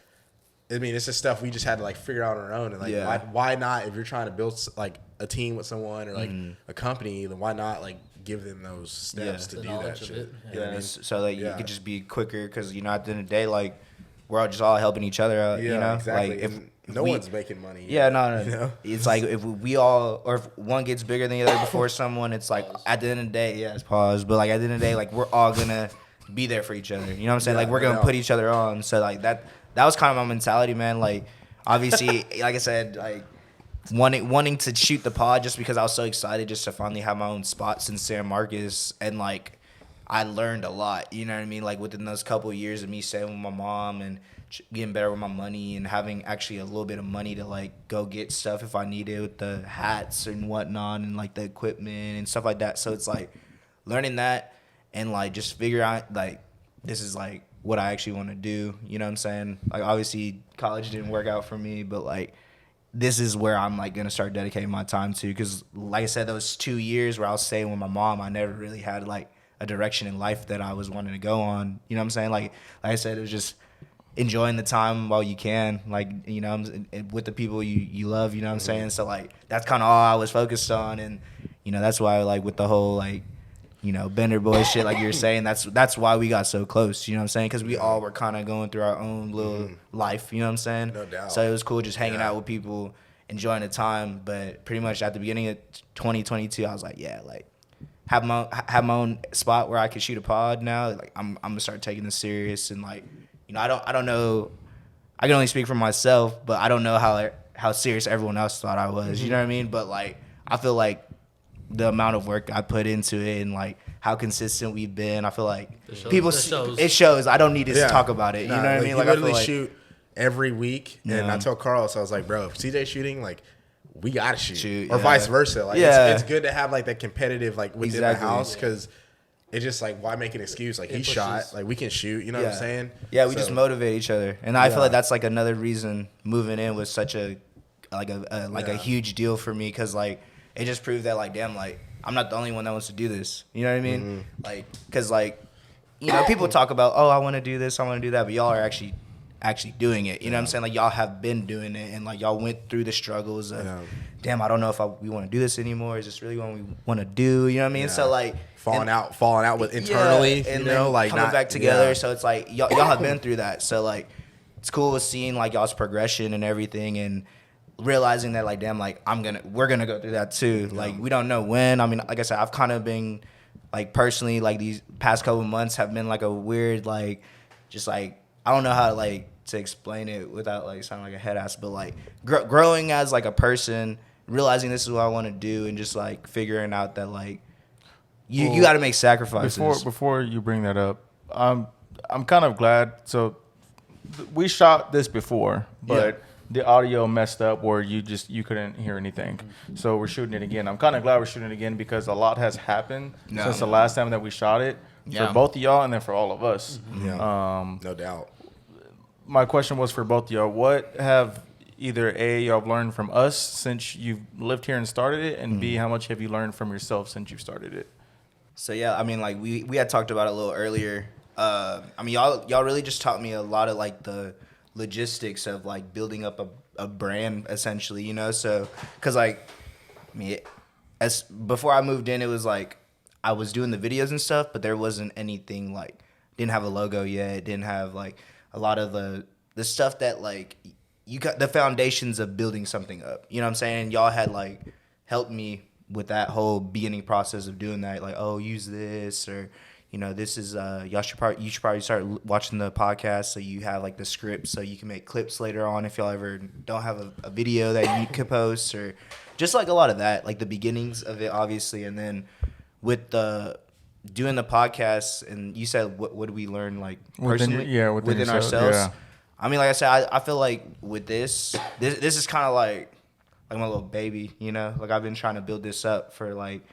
I mean, it's just stuff we just had to like figure out on our own. And like, why not? If you're trying to build like a team with someone or like a company, then why not like give them those steps to do that shit? It. You know what I mean? So like you could just be quicker because at the end of the day, like we're all just all helping each other out. Exactly. Like if no one's making money. No. You know? It's like if we all, or if one gets bigger than the other before someone, it's like at the end of the day, it's pause. But like at the end of the day, like we're all gonna be there for each other. You know what I'm saying? Like we're gonna put each other on. So like that was kind of my mentality, man. Like obviously, like I said, like wanting to shoot the pod just because I was so excited just to finally have my own spot in San Marcos, and like I learned a lot. You know what I mean? Like within those couple of years of me staying with my mom and getting better with my money and having actually a little bit of money to like go get stuff if I needed with the hats and whatnot and like the equipment and stuff like that. So it's like learning that and like just figure out like this is like what I actually want to do. You know what I'm saying? Like obviously college didn't work out for me, but like this is where I'm like gonna start dedicating my time to, because like I said, those 2 years where I was staying with my mom, I never really had like a direction in life that I was wanting to go on. You know what I'm saying? Like I said, it was just enjoying the time while you can, like, you know, with the people you love, you know what I'm saying? So like that's kind of all I was focused on, and you know that's why like with the whole like, you know, Bender boy shit, like you're saying, that's why we got so close, you know what I'm saying? Because we all were kind of going through our own little life, you know what I'm saying? No doubt. So it was cool just hanging out with people, enjoying the time. But pretty much at the beginning of 2022, I was like, like have my own spot where I could shoot a pod now. Like I'm gonna start taking this serious, and like, you know, I don't know. I can only speak for myself, but I don't know how serious everyone else thought I was. You know what I mean? But like, I feel like the amount of work I put into it and like how consistent we've been, I feel like it shows. I don't need to talk about it. You know what I mean? Like I literally shoot every week, and I told Carlos, I was like, bro, if CJ's shooting, like we gotta shoot or vice versa. Like it's good to have like that competitive like within the house, because it's just like, why make an excuse? Like he shot, like we can shoot. You know what I'm saying? Yeah, we just motivate each other, and I feel like that's like another reason moving in was such a huge deal for me, because like it just proved that like, damn, like I'm not the only one that wants to do this. You know what I mean? Like, because like, you know, people talk about, oh, I want to do this, I want to do that, but y'all are actually doing it. You know what I'm saying? Like y'all have been doing it, and like y'all went through the struggles of, damn, I don't know if we want to do this anymore. Is this really what we want to do? You know what I mean? So like falling out with internally, and you know, like coming back together. So it's like y'all have been through that. So like it's cool seeing like y'all's progression and everything, and realizing that like, damn, like we're gonna go through that too. Like we don't know when. I mean, like I said, I've kind of been like personally, like these past couple months have been like a weird, like just like, I don't know how to like to explain it without like sounding like a head ass, but like growing as like a person, realizing this is what I want to do, and just like figuring out that like you got to make sacrifices. Before you bring that up, I'm kind of glad. So we shot this before, but the audio messed up where you couldn't hear anything. So we're shooting it again. I'm kind of glad we're shooting it again, because a lot has happened since the last time that we shot it for both of y'all, and then for all of us. No doubt. My question was for both of y'all. What have either A, y'all have learned from us since you've lived here and started it, and B, how much have you learned from yourself since you've started it? So yeah, I mean, like we had talked about it a little earlier. I mean, y'all really just taught me a lot of like the logistics of like building up a brand, essentially, you know. So because like, I mean, as before I moved in, it was like I was doing the videos and stuff, but there wasn't anything, like didn't have a logo yet, didn't have like a lot of the stuff that like you got the foundations of building something up. You know what I'm saying? Y'all had like helped me with that whole beginning process of doing that, like, oh, use this, or you know, this is you should probably start watching the podcast so you have like the script so you can make clips later on if y'all ever don't have a video that you could post, or just like a lot of that, like the beginnings of it, obviously. And then with the doing the podcast, and you said what do we learn, like personally within ourselves? Yeah. I mean, like I said, I feel like with this is kind of like my little baby, you know. Like I've been trying to build this up for like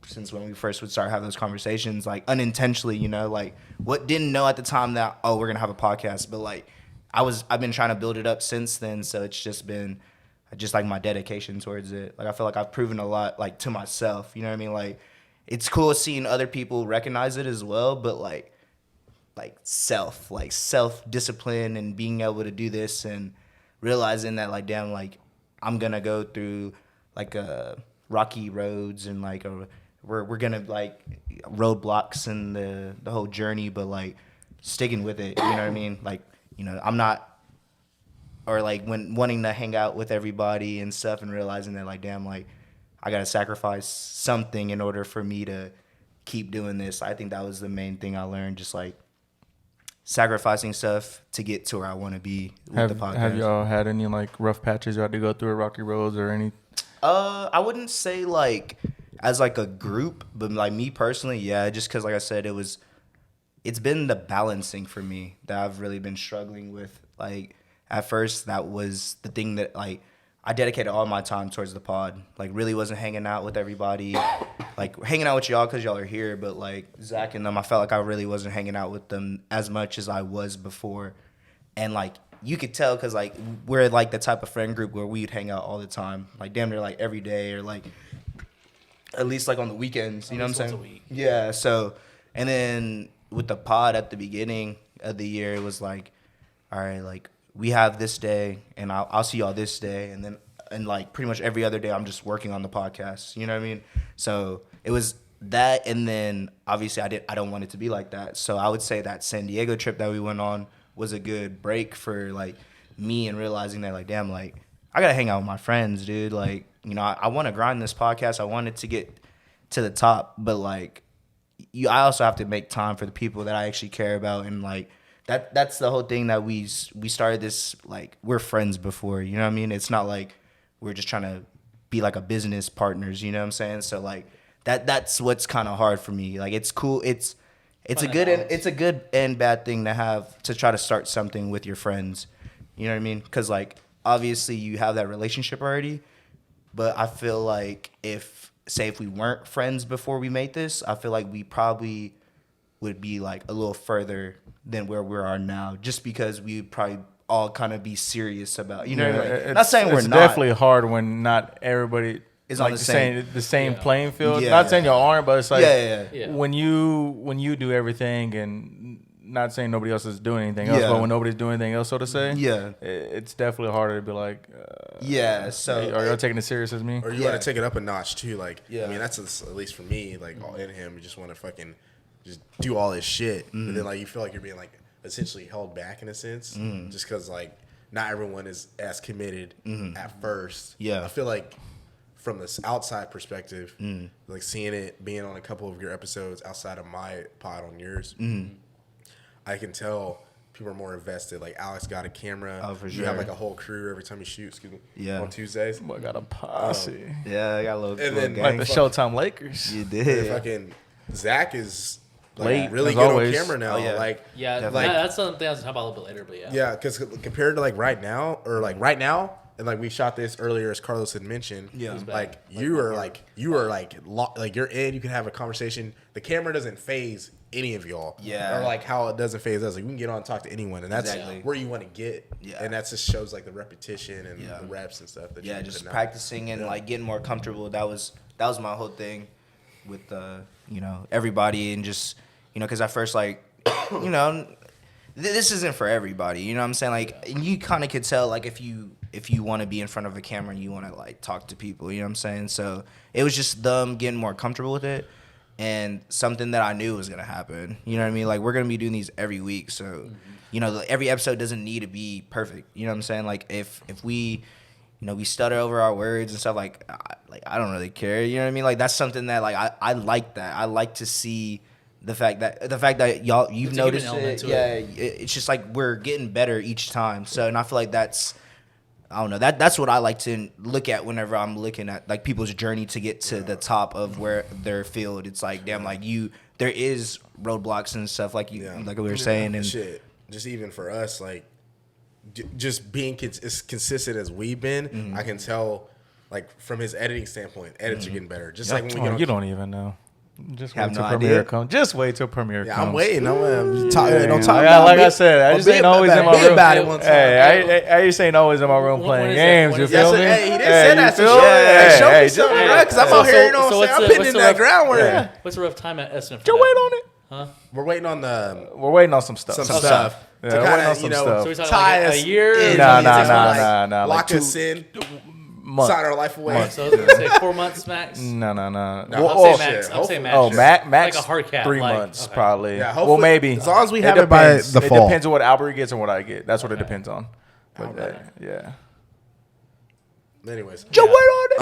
since when we first would start having those conversations, like unintentionally, you know, like didn't know at the time that, oh, we're gonna have a podcast, but like I've been trying to build it up since then. So it's just been just like my dedication towards it. Like I feel like I've proven a lot, like to myself, you know what I mean? Like it's cool seeing other people recognize it as well, but like self discipline and being able to do this and realizing that like damn like I'm gonna go through like rocky roads and like we're gonna like roadblocks in the whole journey, but like sticking with it, you know what I mean? Like, you know, I'm not, or like when wanting to hang out with everybody and stuff and realizing that like damn like I gotta sacrifice something in order for me to keep doing this. I think that was the main thing I learned, just like sacrificing stuff to get to where I want to be with the podcast. Have y'all had any like rough patches you had to go through at rocky roads or any? I wouldn't say like as like a group, but like me personally, yeah, just because like I said, it's been the balancing for me that I've really been struggling with. Like at first, that was the thing that like I dedicated all my time towards the pod. Like really wasn't hanging out with everybody, like hanging out with y'all because y'all are here. But like Zach and them, I felt like I really wasn't hanging out with them as much as I was before. And like you could tell because like we're like the type of friend group where we'd hang out all the time, like damn near like every day or like at least like on the weekends. You know what I'm saying? Once a week. Yeah. So and then with the pod at the beginning of the year, it was like, all right, like we have this day and I'll see y'all this day. And then, and like pretty much every other day I'm just working on the podcast. You know what I mean? So it was that. And then obviously I don't want it to be like that. So I would say that San Diego trip that we went on was a good break for like me and realizing that like, damn, like I got to hang out with my friends, dude. Like, you know, I want to grind this podcast. I want it to get to the top, but like, I also have to make time for the people that I actually care about, and like that's the whole thing that we started this, like we're friends before, you know what I mean? It's not like we're just trying to be like a business partners, you know what I'm saying? So like that's what's kind of hard for me. Like it's cool, it's a good and bad thing to have to try to start something with your friends, you know what I mean? Because like obviously you have that relationship already, but I feel like if we weren't friends before we made this, I feel like we probably would be like a little further than where we are now, just because we would probably all kind of be serious about, you know, like, not saying we're not. It's definitely hard when not everybody is like on the same playing field. Yeah. Not saying y'all aren't, but it's like yeah. when you do everything, and not saying nobody else is doing anything else, but when nobody's doing anything else, so to say, it's definitely harder to be like, so are y'all taking it serious as me? Or you want to take it up a notch too. Like, Yeah. I mean, that's at least for me. Like, all in him, you just want to fucking just do all this shit, but then like you feel like you're being like essentially held back in a sense, just because like not everyone is as committed at first. Yeah. I feel like from this outside perspective, like seeing it, being on a couple of your episodes outside of my pod on yours, I can tell people are more invested. Like Alex got a camera. Oh, for You sure. have like a whole crew every time you shoot. Excuse me. Yeah. On Tuesdays. Boy, got a posse. Yeah, I got a little, And little then, gang. Like the Showtime Lakers. You And did. fucking Zach is like Late, really as good always. on camera now. Oh, yeah. Like Yeah, Definitely. that's something I was talking about a little bit later, but yeah. yeah, because compared to like right now, and like we shot this earlier as Carlos had mentioned. Yeah. Who's back? Like you are like you're in. You can have a conversation. The camera doesn't phase any of y'all. Yeah. Or like how it doesn't phase us. Like we can get on and talk to anyone, and that's Exactly. where you want to get. Yeah. And that just shows like the repetition and Yeah. the reps and stuff. That Yeah, you just put out. practicing and Yeah. like getting more comfortable. That was my whole thing with you know, everybody, and just, you know, because at first, like, you know, this isn't for everybody. You know what I'm saying? Like, and you kind of could tell, like, if you want to be in front of a camera and you want to like talk to people. You know what I'm saying? So it was just them getting more comfortable with it, and something that I knew was gonna happen. You know what I mean? Like, we're gonna be doing these every week, so you know, every episode doesn't need to be perfect. You know what I'm saying? Like, if we, you know, we stutter over our words and stuff, like I don't really care. You know what I mean? Like, that's something that like I like that. I like to see the fact that y'all, you've It's a human noticed element it. to Yeah, it. it's just like we're getting better each time. So, and I feel like that's, I don't know, that's what I like to look at whenever I'm looking at like people's journey to get to the top of where their field. It's like, damn, like there is roadblocks and stuff like like we were saying, and shit. Just even for us, like just being as consistent as we've been, I can tell like from his editing standpoint, edits are getting better. Just like when we get on, You don't even know. Just Have wait no till Premiere idea. comes. Just wait till Premiere yeah, comes. I'm waiting. Don't talk Like about I me. said, I just Be ain't always in my be room. about it one time. Hey, I just ain't always in my room When playing is that? games. When You is feel that? me? Hey, he didn't say that. you So feel me? hey, show me just something, wait. bro, because I'm out here, you know what I'm saying? I'm putting in that groundwork. Yeah. What's the rough time at SNF? Just wait on it. Huh? We're waiting on the We're waiting on some stuff. some stuff Yeah, to we're waiting kind on of some you know stuff. So we talking tie like us a year? in, Nah, you know, nah. lock Like us in, month. sign our life away. So I was gonna say 4 months max. No. No, I'll say max. shit. I'll say max. Oh, max Like a hard cap, 3 like, months okay. probably. Yeah, Well, hopefully- maybe as long as we have it by depends. the fall. It depends on what Albert gets and what I get. That's what it depends on. But Okay. yeah. Anyways, Joe, wait on it.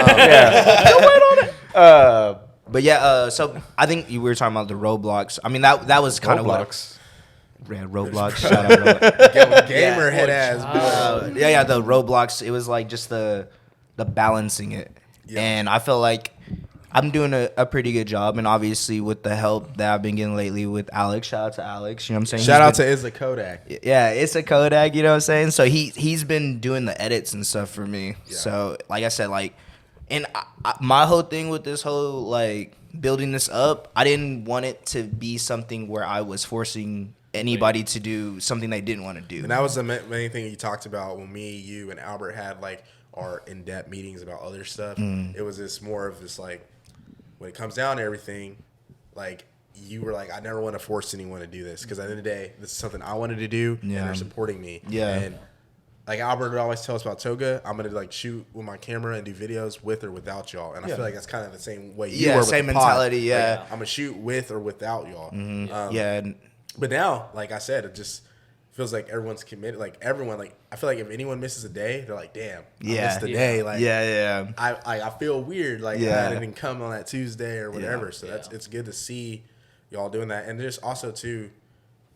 Yeah. But yeah, so I think you were talking about the Roblox. I mean, that was kind of what. Roblox. Yeah, Roblox. Shout out Roblox. gamer head ass. Yeah, the Roblox. It was like just the balancing it, Yeah. and I feel like I'm doing a pretty good job. And obviously with the help that I've been getting lately with Alex, shout out to Alex. You know what I'm saying? Shout out He's to Isla Kodak. been- yeah, it's a Kodak. You know what I'm saying? So he's been doing the edits and stuff for me. Yeah. So like I said, like, and my whole thing with this whole like building this up, I didn't want it to be something where I was forcing anybody to do something they didn't want to do. And that was the main thing you talked about when me, you, and Albert had like our in-depth meetings about other stuff. It was this more of this like, when it comes down to everything, like you were like, I never want to force anyone to do this because at the end of the day, this is something I wanted to do, and Yeah. they're supporting me. Yeah. And like Albert would always tell us about Toga, I'm gonna like shoot with my camera and do videos with or without y'all, and I feel like that's kind of the same way you Yeah, were with same the pod. mentality, yeah. Like, I'm gonna shoot with or without y'all. Yeah, and But now, like I said, it just feels like everyone's committed. Like everyone, like I feel like if anyone misses a day, they're like, "Damn, I Yeah. missed a day." Like, yeah. I feel weird. Like, Yeah. I didn't come on that Tuesday or whatever. Yeah. So it's good to see y'all doing that. And there's also too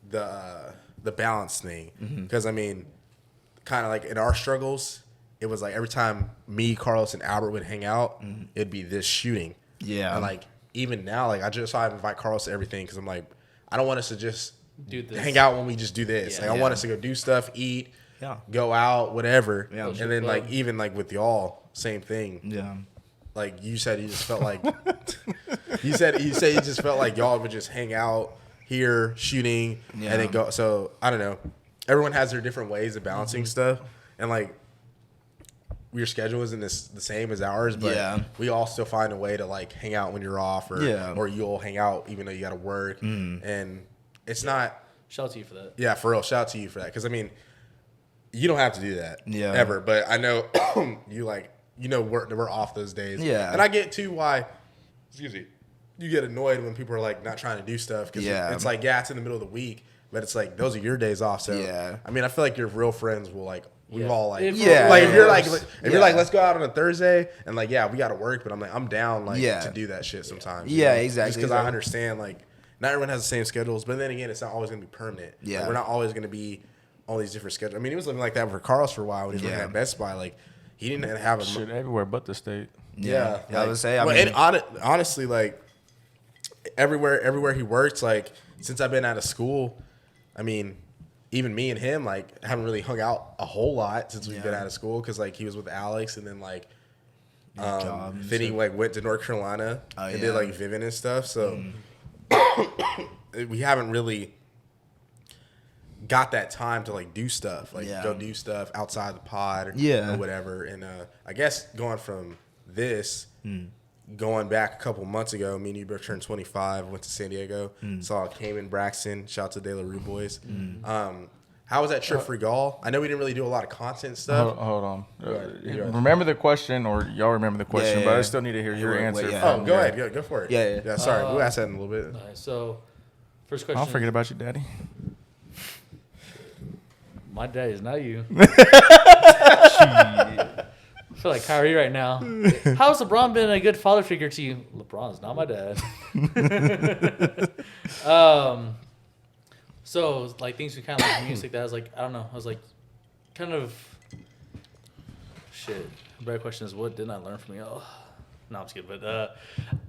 the balance thing because I mean, kind of like in our struggles, it was like every time me, Carlos, and Albert would hang out, it'd be this shooting. Yeah. And like even now, like I invite Carlos to everything because I'm like, I don't want us to just Do this. hang out when we just do this. Yeah. Like I want us to go do stuff, eat, Yeah. go out, whatever. Yeah. And then like even like with y'all, same thing. Yeah. Like you said, you just felt like you said you just felt like y'all would just hang out here shooting Yeah. and then go. So I don't know. Everyone has their different ways of balancing stuff, and like your schedule isn't the same as ours, but Yeah. we all still find a way to like hang out when you're off, or Yeah. or you'll hang out even though you got to work, and it's not. Shout out to you for that. Yeah, for real. Shout out to you for that. Because, I mean, you don't have to do that Yeah. ever. But I know you, like, we're off those days. Yeah. And I get, too, why, excuse me, you get annoyed when people are, like, not trying to do stuff. Because Yeah. it's like, yeah, it's in the middle of the week. But it's like, those are your days off. So, Yeah. I mean, I feel like your real friends will, like, we've Yeah. all, like, Yeah. like, if you're like, Yeah. if you're like, let's go out on a Thursday. And, like, yeah, we got to work. But I'm like, I'm down, like, Yeah. to do that shit sometimes. Yeah, you know? exactly. Just because I understand, like, not everyone has the same schedules, but then again, it's not always going to be permanent. Yeah. Like, we're not always going to be all these different schedules. I mean, it was living like that for Carlos for a while when he was working Yeah. at Best Buy. Like, he didn't have a Shit, everywhere but the state. yeah. I would say. I well, mean, and honestly, like everywhere he works, like since I've been out of school, I mean, even me and him like haven't really hung out a whole lot since we've been Yeah. out of school because like he was with Alex and then like. jobs Then he like went to North Carolina Oh, and yeah. did like Vivint and stuff. So we haven't really got that time to like do stuff, like Yeah. go do stuff outside the pod or, Yeah. or whatever. And I guess going from this, Hmm. going back a couple months ago, me and you both turned 25, went to San Diego, Hmm. saw Cayman Braxton, shout out to De La Rue boys. How was that trip for y'all? I know we didn't really do a lot of content stuff. Hold on. ahead. You go ahead. Remember the question, or y'all remember the question, Yeah, but I yeah. still need to hear your Wait, answer. yeah. Oh, from go your- ahead. Go for it. Yeah, yeah. Sorry, we'll ask that in a little bit. All right, so first question. I'll forget about you, Daddy. My dad is not you. I feel like Kyrie right now. How's LeBron been a good father figure to you? LeBron's not my dad. So like things we kind of like music that I was like, I don't know. I was like, kind of shit. The better question is, what didn't I learn from you? Oh, no, I'm just kidding. But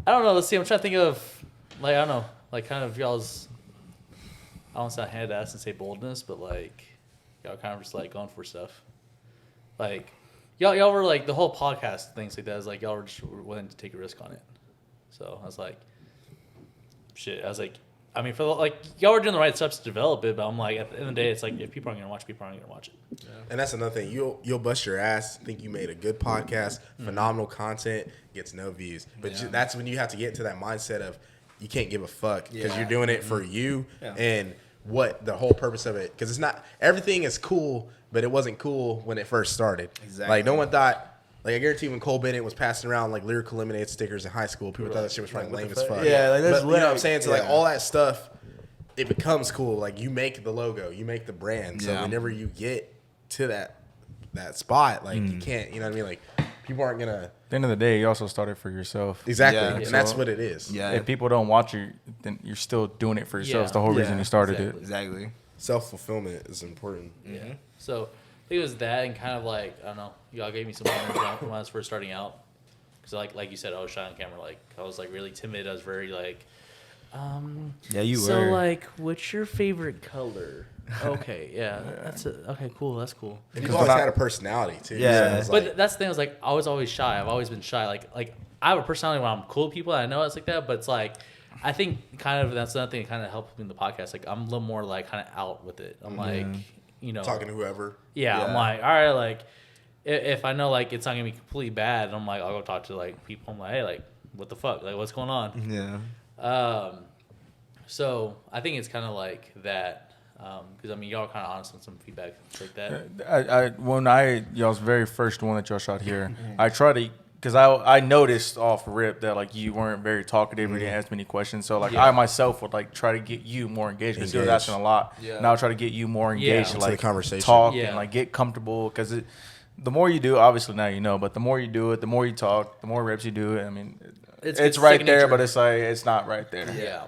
I don't know. Let's see. I'm trying to think of like I don't know, like kind of y'all's. I don't sound hand ass and say boldness, but like y'all kind of just like going for stuff. Like y'all were like the whole podcast things like that is like y'all were just willing to take a risk on it. So I was like, shit. I was like, I mean, for like y'all were doing the right steps to develop it, but I'm like, at the end of the day, it's like if people aren't gonna watch, people aren't gonna watch it. And that's another thing. You'll bust your ass, think you made a good podcast, phenomenal content, gets no views. But that's when you have to get into that mindset of you can't give a fuck because Yeah. you're doing it for you Yeah. and what the whole purpose of it. Because it's not everything is cool, but it wasn't cool when it first started. Exactly. Like no one thought. Like I guarantee when Cole Bennett was passing around like lyrical lemonade stickers in high school, people thought that shit was fucking lame as fuck. Yeah, like, that's but, you know what I'm lit. saying? So like Yeah. all that stuff, it becomes cool. Like you make the logo, you make the brand. So Yeah. whenever you get to that spot, like you can't. You know what I mean? Like people aren't gonna. At the end of the day, you also started for yourself. Exactly, Yeah. and So- that's what it is. Yeah. If people don't watch you, then you're still doing it for yourself. Yeah. It's the whole reason Yeah, you started exactly. Exactly. Self fulfillment is important. Yeah. So I think it was that and kind of like I don't know. Y'all gave me some pointers when I was first starting out. Because like you said, I was shy on camera. Like I was like really timid. I was very like. Yeah, you So were. like, what's your favorite color? Okay, yeah, that's it. Okay, cool. That's cool. And you've always had a personality too. Yeah. So it's But like, that's the thing. I was like, I was always shy. I've always been shy. Like I have a personality when I'm cool with people. I know it's like that, but it's like I think kind of that's another thing that kind of helped me in the podcast. Like I'm a little more like kind of out with it. I'm like, you know, talking to whoever. yeah, I'm Yeah. like, all right, like if I know like it's not gonna be completely bad, I'm like, I'll go talk to like people. I'm like, hey, like what the fuck, like what's going on? Yeah. So I think it's kind of like that. Because I mean, y'all kind of honest on some feedback like that. When y'all's very first one that y'all shot here, I tried to, because I noticed off rip that like you weren't very talkative or didn't ask many questions. So like Yeah. I myself would like try to get you more engaged because you was Engaged. asking a lot. Yeah. Now I'll try to get you more Yeah. engaged, Into the like conversation. talk Yeah. and like get comfortable. Because the more you do, obviously now you know, but the more you do it, the more you talk, the more reps you do it. I mean, it's It's right second there, nature. but it's like it's not right there. Yeah.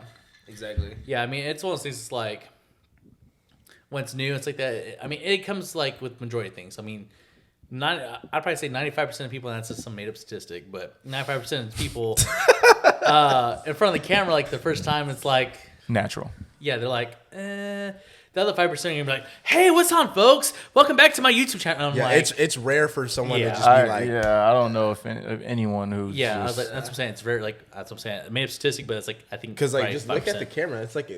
Exactly. Yeah, I mean, it's one of those things. It's like when it's new, it's like that. I mean, it comes like with majority of things. I mean, I'd probably say 95% of people, and that's just some made up statistic, but 95% of people in front of the camera, like the first time, it's like, Natural. yeah, they're like, eh. The other 5% are gonna be like, "Hey, what's on, folks? Welcome back to my YouTube channel." And I'm Yeah, like, it's rare for someone to Yeah. just be like, I don't know if anyone who's yeah, I was just, like, that's what I'm saying. It's very like that's what I'm saying. Made up statistic, but it's like I think because like probably just look at 5%. the camera. It's like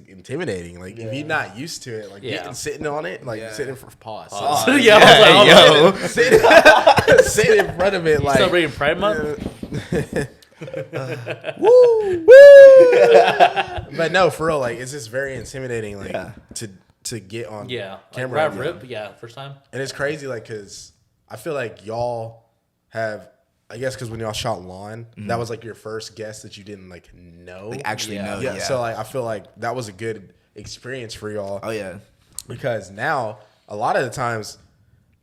intimidating. Like if you're not used to it, like Yeah. getting sitting on it, like Yeah. sitting for pause. yeah, I was like, Sit in front of it, like celebrating Pride Month. But no, for real, like it's just very intimidating, like Yeah. to get on Yeah, camera. like, rip. Yeah, first time. And it's crazy, like, because I feel like y'all have, I guess, because when y'all shot Lawn, that was like your first guest that you didn't like know. Like actually Yeah. know. yeah, Yeah. So like, I feel like that was a good experience for y'all. Oh yeah. Because now a lot of the times,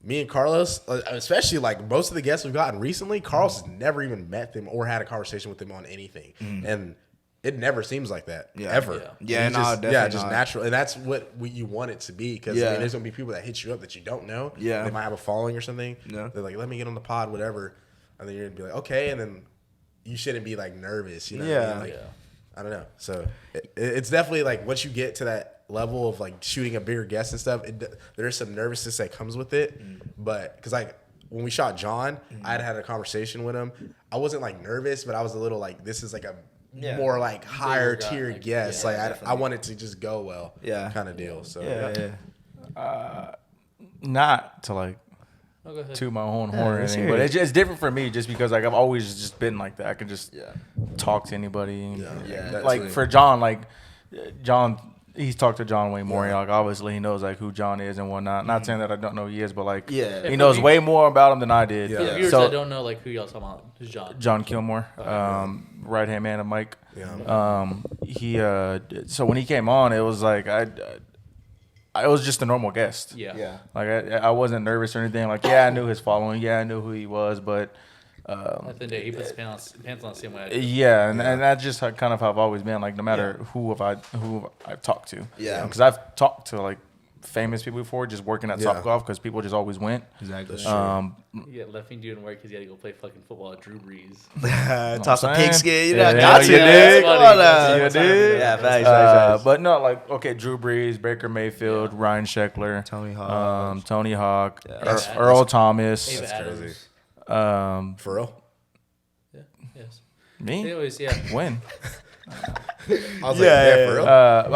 me and Carlos, especially like most of the guests we've gotten recently, Carlos has never even met them or had a conversation with them on anything, and it never seems like that ever. Yeah, It's no, just, definitely just not. natural, and that's what you want it to be. Because Yeah. there's gonna be people that hit you up that you don't know. Yeah. they might have a following or something. Yeah. They're like, "Let me get on the pod, whatever," and then you're gonna be like, "Okay," and then you shouldn't be like nervous. You know? What I Yeah. mean? Like, I don't know. So it's definitely like once you get to that level of like shooting a bigger guest and stuff, there's some nervousness that comes with it. But because like when we shot John, I had a conversation with him. I wasn't like nervous, but I was a little like, this is like a more like higher guy, tier like, guest. yeah, like I definitely. wanted to just go well. Yeah. Kind of deal. So Yeah. not to like Oh, go ahead. toot my own horn or let's anything, hear but it. it's just different for me just because like I've always just been like that. I can just talk to anybody. And, Yeah, that's like it. for John, like John, he's talked to John way more. Like obviously he knows like who John is and whatnot. Not saying that I don't know who he is, but like Yeah. he knows way more about him than I did. Yeah. For the viewers So that don't know, like who y'all talking about, who's John? John Kilmore, right hand man of Mike. Yeah. He so when he came on, it was like I was just a normal guest. Yeah. Yeah. Like I wasn't nervous or anything. Like yeah, I knew his following. Yeah, I knew who he was, but At the end of the day, he puts pants on the same way I do. yeah, and that's just kind of how I've always been. Like no matter who I've talked to. Yeah. Because I've talked to like famous people before, just working at Yeah. Top Golf because people just always went. Exactly. You get left doing work because you had to go play fucking football at Drew Brees. Toss a saying? pigskin. You Yeah, know, got you to. dig? Come on now. You dig? Yeah, facts. But no, like okay, Drew Brees, Baker Mayfield, Ryan Sheckler, Tony Hawk. Tony Hawk, That's- Earl Thomas, Ava Adams. crazy. For real. Yeah. Yes. me. Anyways, yeah. When? I was like, yeah, for real.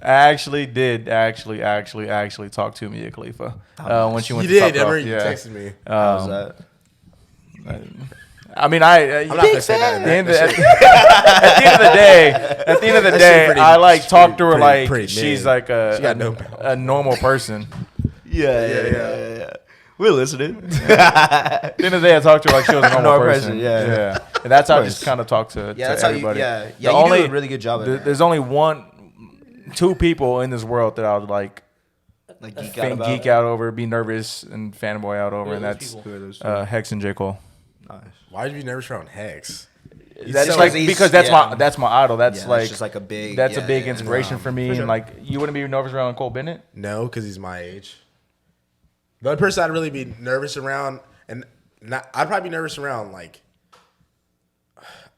I actually did talk to Mia Khalifa when she went You to Top did. Golf. Remember you Yeah. texted me. How's that? I mean, I'm not gonna say that. at the end of the day, pretty- I like talk to her pretty- like pretty she's mid. like She got no a normal person. Yeah. We're listening. At the end of the day, I talk to her like she was a normal person. Yeah. And that's how I course. just kind of talk to Yeah, that's how you. everybody. Yeah, The you only- do a really good job at that. There's only two people in this world that I would like Like geek out over, be nervous, and fanboy out over, and that's Hex and J. Cole. Why would you be nervous around Hex? That's so- like he's- because that's yeah. my idol. That's Yeah, like that's just like a big. that's yeah, a big yeah. inspiration for me. And like you wouldn't be nervous around Cole Bennett. No, because he's my age. The only person I'd really be nervous around, and I'd probably be nervous around, like,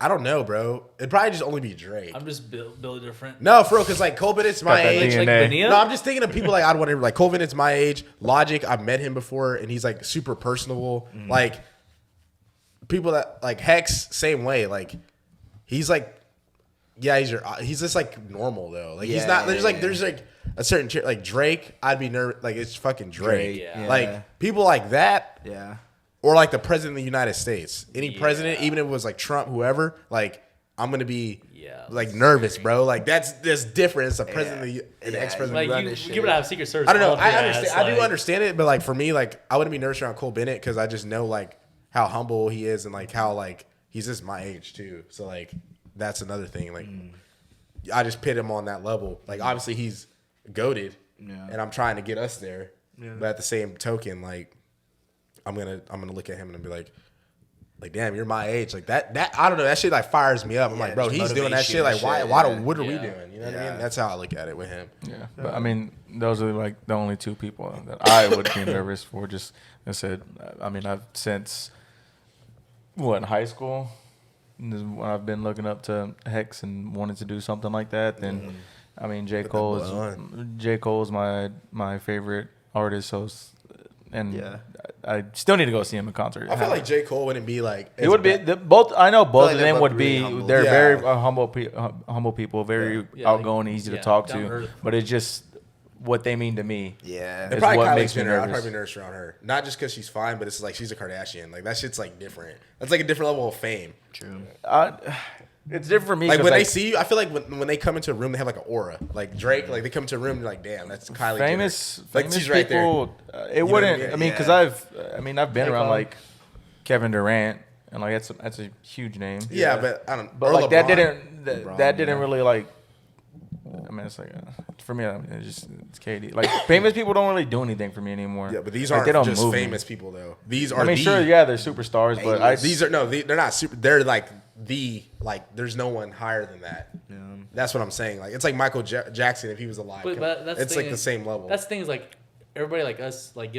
I don't know, bro. It'd probably just only be Drake. I'm just built different. No, for real, because like Cole Bennett's my that age. Like DNA. Benia? No, I'm just thinking of people like I'd want to like Cole Bennett's my age. Logic, I've met him before, and he's like super personable. Like people that like Hex, same way. Like he's like, yeah, he's just like normal though. Like he's not. There's like a certain like Drake. I'd be nervous. Like it's fucking Drake. Yeah. Like people like that. Yeah. Or like the president of the United States. Any president, even if it was like Trump, whoever, like I'm gonna be like nervous, bro. Like that's different. It's a president and ex-president Like of the you United States. would have Secret Service. I don't know. all up I your understand. ass, I do like- understand it, but like for me, like I wouldn't be nervous around Cole Bennett because I just know like how humble he is and like how like he's just my age too. So like that's another thing. Like I just pit him on that level. Like obviously he's goated, and I'm trying to get us there. But at the same token, like I'm gonna look at him and be like, damn, you're my age. Like that I don't know. That shit like fires me up. I'm like, bro, just he's doing that motivates you shit. Like and why? shit, What are we Yeah. doing? You know what I mean? That's how I look at it with him. Yeah, but I mean, those are like the only two people that I would be nervous for. Just I said, I mean, I've since in high school, this is when I've been looking up to Hex and wanted to do something like that. Then, I mean, J. Cole's my favorite artist. So, and I still need to go see him in concert. I feel like J. Cole wouldn't be like. It would be both. I know both like of they're them both would really be. humble. They're Yeah. very humble people, very Yeah, outgoing, easy to talk down to to. earth. But it's just what they mean to me. Yeah. And is probably what Kylie makes me Jenner. I'd nervous. probably be nervous around her. Not just because she's fine, but it's like she's a Kardashian. Like that shit's like different. That's like a different level of fame. True. It's different for me. Like 'cause, when they see you, I feel like when they come into a room, they have like an aura. Like Drake, like they come into a room, you're like, damn, that's Kylie famous, Jenner. Like famous she's right there. people. It know what I wouldn't. mean? I mean, because I've been around like Kevin Durant, and like that's a huge name. Yeah, but I don't. But or like that LeBron. that didn't really like. I mean, it's like for me, I mean, it's KD. Like famous people don't really do anything for me anymore. Yeah, but these Like, aren't they don't just move me. famous people though. These are. I mean, the, sure, yeah, they're superstars, but these are they're not super. They're like there's no one higher than that. Yeah. That's what I'm saying. Like it's like Michael Jackson if he was alive. But that's it's the like the same level. That's the thing is like everybody like us like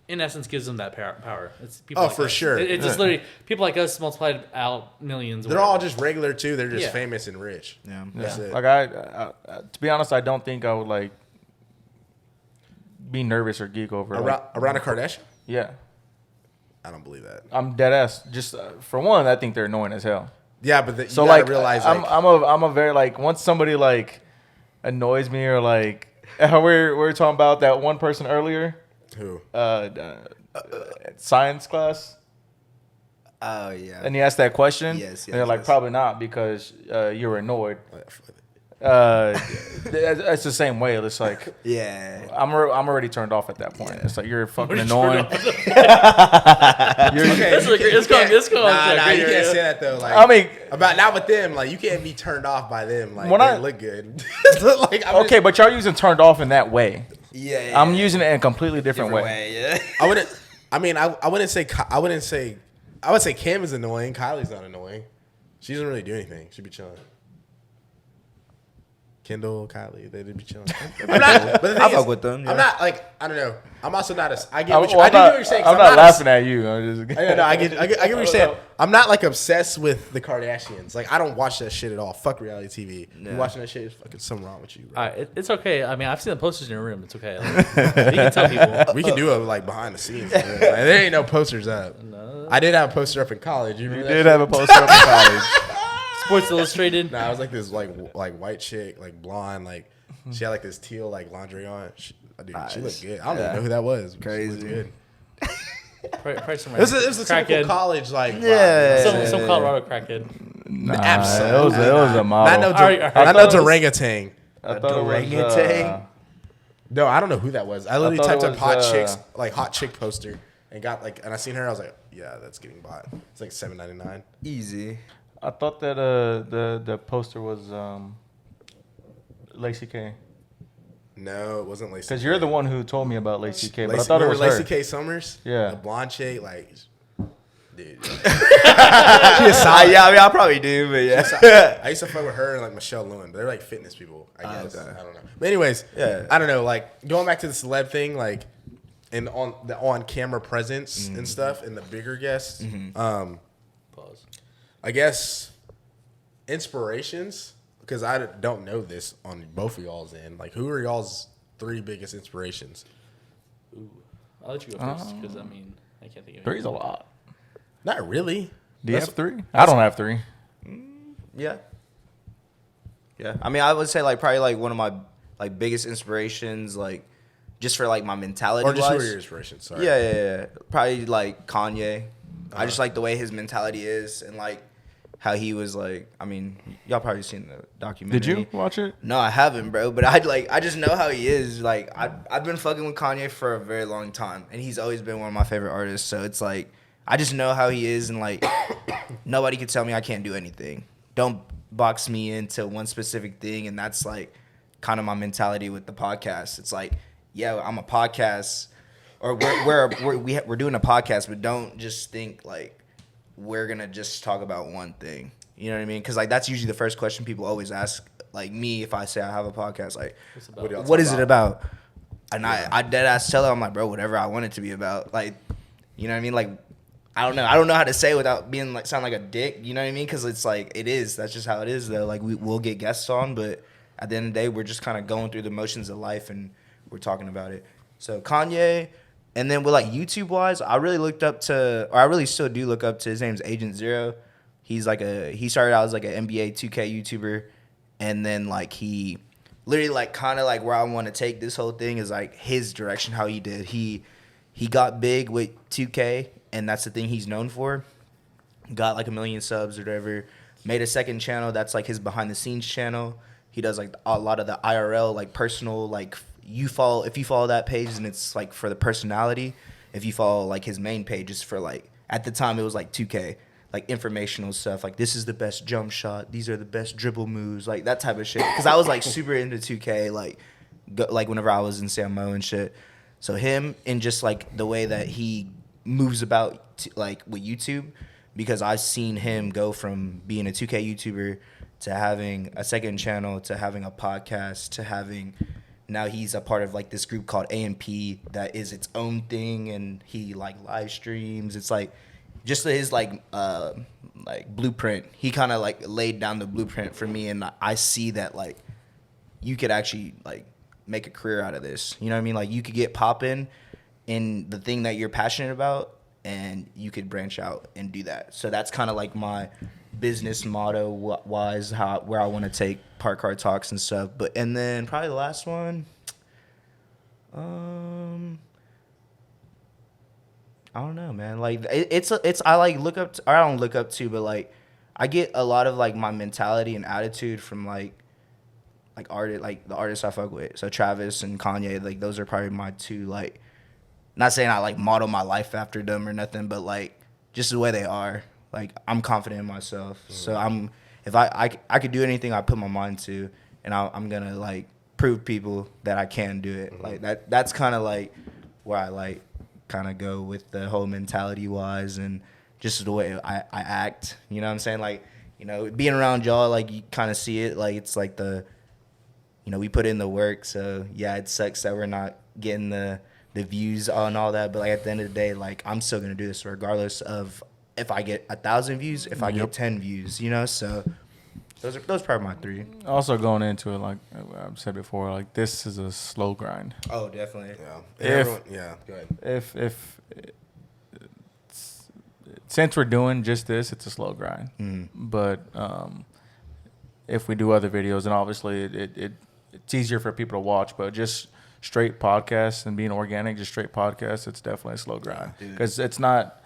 in essence gives them that power. It's people. Oh, like for us. sure. It's just literally people like us multiplied out millions. They're all just regular too. They're just Yeah. famous and rich. Yeah. That's it. Like I, to be honest, I don't think I would like be nervous or geek over Around a Kardashian? Yeah, I don't believe that. I'm dead ass. Just for one, I think they're annoying as hell. Yeah, but you So gotta like, realize I'm a very like once somebody like annoys me or like how we were talking about that one person earlier, who? science class, Oh yeah. and he asked that question. Yes, and they're like yes. probably not because you were annoyed. It's the same way. It's like Yeah. I'm already turned off at that point. It's like you're fucking Already annoying. turned Okay, It's like- it's going- Nah, great you can't area. say that though. Like, I mean, about not with them. Like, you can't be turned off by them. Like, When they I- look good. Like, I'm okay, but y'all using turned off in that way. Yeah. I'm using it in a completely different, way. Yeah. I wouldn't. I mean, I wouldn't say. I wouldn't say. I would say Kim is annoying. Kylie's not annoying. She doesn't really do anything. She'd be chilling. Kendall, Kylie, they'd be chilling. I'm not. But the thing I is, fuck with them, yeah. I'm not like. I don't know. I'm also not a. I get I'm, what you. well, I do get what you're saying. 'cause I'm not a- laughing at you. I'm just. I know, I get what you're saying. I'm not like obsessed with the Kardashians. Like I don't watch that shit at all. Fuck reality TV. You watching that shit is fucking something wrong with you, bro. All right, it's okay. I mean, I've seen the posters in your room. It's okay. Like, you can tell people. We can do it like behind the scenes. Like, there ain't no posters up. No. I did have a poster up in college. You remember You that did have a poster up in college. Sports Illustrated. Nah, I was like this like white chick, like blonde, like she had like this teal like lingerie on. She looked good. I don't even know who that was. But she looked Crazy. good. Probably some It was a typical crackhead. college like. Yeah. vibe. Some Colorado crackhead. Nah, Absolutely it was a model. Not no, Alright, not I no thought it was- orangutan. I thought it was, orangutan? No, I don't know who that was. I literally thought typed it up was, hot chick poster and got and I seen her. I was like, yeah, that's getting bought. It's like $7.99. Easy. I thought that the poster was Lacey K. No, it wasn't Lacey. Because you're the one who told me about Lacey K. But I Lacey, thought it was Lacey her. K. Summers. Yeah. the blonde chick, like, dude. Yeah, I mean, I probably do, but yeah. I used to fuck with her and like Michelle Lewin. They're like fitness people, I guess. Okay. I don't know. But anyways, Yeah. I don't know. Like going back to the celeb thing, like and on the on camera presence and stuff, and the bigger guests. Pause. I guess inspirations, because I don't know this on both of y'all's end. Like, who are y'all's 3 biggest inspirations? Ooh, I'll let you go first because I mean I can't think of Three's a lot. Not really. Do you have 3? I don't have 3. Yeah. Yeah. I mean, I would say like probably like one of my like biggest inspirations, like just for like my mentality. Or just who wise. are your inspirations? Sorry. Yeah. Probably like Kanye. I just like the way his mentality is and like how he was like. I mean, y'all probably seen the documentary. Did you watch it? No, I haven't, bro. But I just know how he is. Like I've been fucking with Kanye for a very long time, and he's always been one of my favorite artists. So it's like I just know how he is, and like nobody could tell me I can't do anything. Don't box me into one specific thing, and that's like kind of my mentality with the podcast. It's like, yeah, I'm a podcast, or we're doing a podcast, but don't just think like we're gonna just talk about one thing. You know what I mean? Because like that's usually the first question people always ask, like me, if I say I have a podcast, like, what is it about? And I dead ass tell them, I'm like, bro, whatever I want it to be about. Like, you know what I mean? Like, I don't know how to say it without being like sound like a dick. You know what I mean? Because it's like it is. That's just how it is, though. Like we'll get guests on, but at the end of the day, we're just kind of going through the motions of life and we're talking about it. So Kanye, and then with like YouTube wise, I really looked up to, or I really still do look up to. His name's Agent Zero. He started out as like an NBA 2K YouTuber, and then like he literally like kind of like where I want to take this whole thing is like his direction, how he did. He got big with 2K. And that's the thing he's known for. Got like 1 million subs or whatever. Made a second channel that's like his behind the scenes channel. He does like a lot of the IRL, like personal, like if you follow that page, then it's like for the personality. If you follow like his main page, it's for like, at the time it was like 2K, like informational stuff. Like this is the best jump shot. These are the best dribble moves, like that type of shit. Cause I was like super into 2K, like whenever I was in San Mo and shit. So him and just like the way that he moves about like with YouTube, because I've seen him go from being a 2K YouTuber to having a second channel to having a podcast to having now he's a part of like this group called AMP that is its own thing, and he like live streams. It's like just his like blueprint. He kind of like laid down the blueprint for me, and I see that like you could actually like make a career out of this. You know what I mean? Like you could get popping in the thing that you're passionate about, and you could branch out and do that. So that's kind of like my business motto wise, where I want to take Park Car Talks and stuff. And then probably the last one, I don't know, man. Like it's I like look up to, or I don't look up to, but like I get a lot of like my mentality and attitude from like the artists I fuck with. So Travis and Kanye, like those are probably my 2 like. Not saying I like model my life after them or nothing, but like just the way they are. Like I'm confident in myself, so if I could do anything I put my mind to, and I'm gonna like prove people that I can do it. Like that's kind of like where I like kind of go with the whole mentality wise and just the way I act. You know what I'm saying? Like, you know, being around y'all, like you kind of see it. Like it's like we put in the work. So yeah, it sucks that we're not getting the views on all that, but like at the end of the day, like I'm still gonna do this regardless of if I get 1,000 views, if I get 10 views, you know. So those probably my 3. Also going into it, like I've said before, like this is a slow grind. Oh, definitely. Yeah. Go ahead. If since we're doing just this, it's a slow grind. But if we do other videos, and obviously it's easier for people to watch, but just straight podcasts and being organic, just straight podcasts, it's definitely a slow grind because it's not.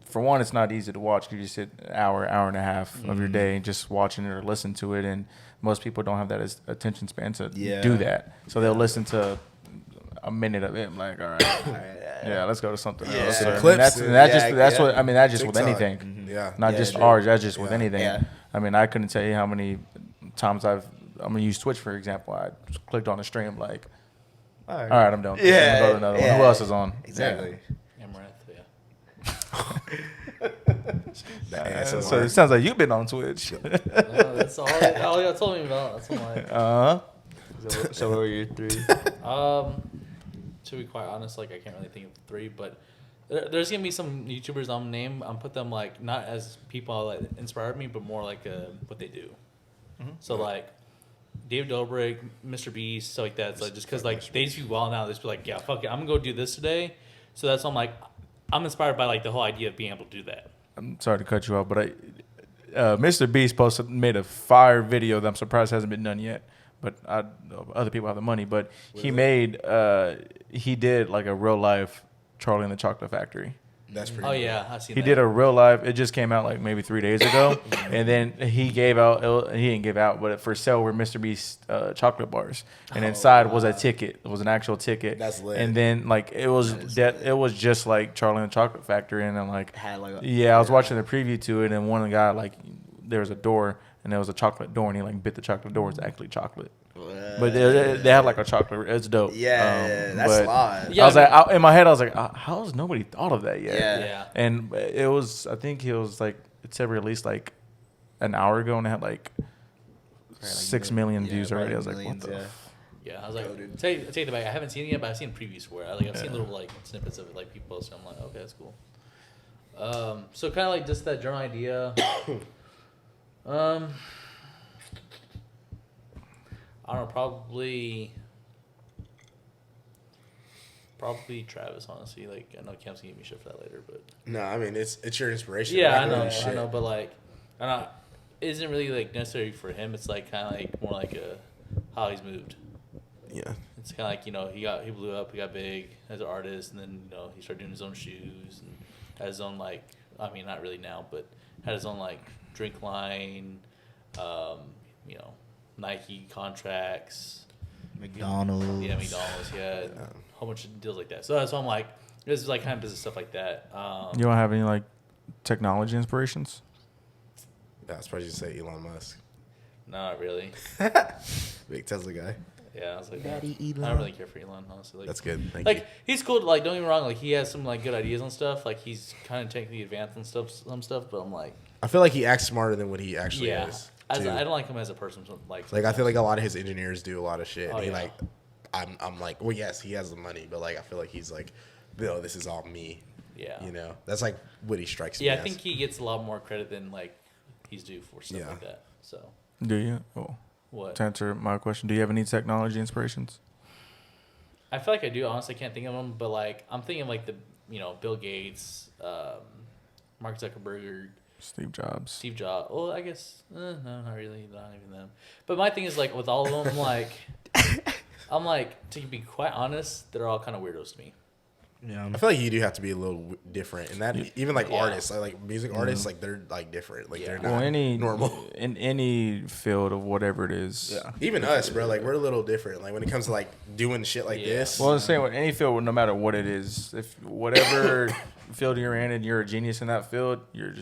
For one, it's not easy to watch because you sit an hour and a half of your day just watching it or listen to it, and most people don't have that as attention span to do that. So they'll listen to a minute of it, like, all right, yeah, let's go to something else. Some And clips. that's what I mean. That's just TikTok. with anything, Yeah. not just ours. That's just with Yeah. anything. Yeah. I mean, I couldn't tell you how many times I'm gonna use Twitch for example. I just clicked on a stream, like, all right, I'm done. Yeah, I'm gonna go to another one. Who else is on? Exactly. Amaranth, yeah. So it sounds like you've been on Twitch. No, that's all y'all told me about. That's all I. So what were your 3? To be quite honest, like I can't really think of 3, but there's gonna be some YouTubers I'm name. I'm put them like not as people that inspired me, but more like what they do. So like David Dobrik, Mr. Beast, stuff like that. So just because like they just do well now, they just be like, yeah, fuck it, I'm gonna go do this today. So that's why I'm like, I'm inspired by like the whole idea of being able to do that. I'm sorry to cut you off, but Mr. Beast made a fire video that I'm surprised hasn't been done yet. But other people have the money. But he did like a real life Charlie and the Chocolate Factory. That's pretty Oh cool. yeah, I seen He that. did a real life. It just came out like maybe 3 days ago, and then he gave out. He didn't give out, but for sale were Mr. Beast chocolate bars, and inside was a ticket. It was an actual ticket. That's lit. And then like it was it was just like Charlie and the Chocolate Factory, and I'm like, Had like I was watching the preview to it, and one guy like there was a door, and there was a chocolate door, and he like bit the chocolate door. It's actually chocolate. But they had like a chocolate. It's dope. Yeah, that's but live. Yeah, I was like, in my head, I was like, how has nobody thought of that yet? Yeah. And it was, I think it was like, it said released like an hour ago, and it had like 6 million views already. I was like, what the? Yeah, I was like, take it back. I haven't seen it yet, but I've seen previews for it. I've seen little like snippets of it, like people post. I'm like, okay, that's cool. So kind of like just that general idea. I don't know, probably Travis. Honestly, like I know Cam's gonna give me shit for that later, but No, I mean it's your inspiration. yeah, Like, I know, but like, I don't. It isn't really like necessary for him. It's like kind of like more like how he's moved. Yeah. It's kind of like, he blew up, he got big as an artist, and then, he started doing his own shoes and had his own, like, I mean, not really now, but had his own, like, drink line, Nike contracts. McDonald's. Yeah, McDonald's, a whole bunch of deals like that. So that's why I'm like, this is like kind of business stuff like that. You don't have any like technology inspirations? Yeah, I was probably just say Elon Musk. No, not really. Big Tesla guy. Yeah, I was like, Daddy I Elon. don't really care for Elon, honestly. Like, That's good. Thank like you. he's cool. Like, don't get me wrong. Like, he has some like good ideas on stuff. Like, he's kind of technically advanced on some stuff. But I'm like, I feel like he acts smarter than what he actually yeah, is. I too. don't like him as a person. Like I feel like a lot of his engineers do a lot of shit. Oh, And he yeah. like, I'm like, well, yes, he has the money, but like, I feel like he's like, no, this is all me. yeah, That's like what he strikes me yeah. I as. think he gets a lot more credit than like he's due for stuff Yeah. like that. So Do you? Oh, what? to answer my question, do you have any technology inspirations? I feel like I do. Honestly, I can't think of them. But like, I'm thinking like the Bill Gates, Mark Zuckerberg. Steve Jobs. Steve Jobs. Well, I guess no, not really, not even them. But my thing is like with all of them, I'm like to be quite honest, they're all kind of weirdos to me. Yeah. I feel like you do have to be a little different, and that even like Yeah. artists, like music artists, like they're like different. Like they're Yeah. not Well, normal. in any field of whatever it is. Yeah. Even us, bro, like we're a little different. Like when it comes to like doing shit like Yeah. this. Well, I'm saying with any field, no matter what it is, if whatever field you're in and you're a genius in that field, you're.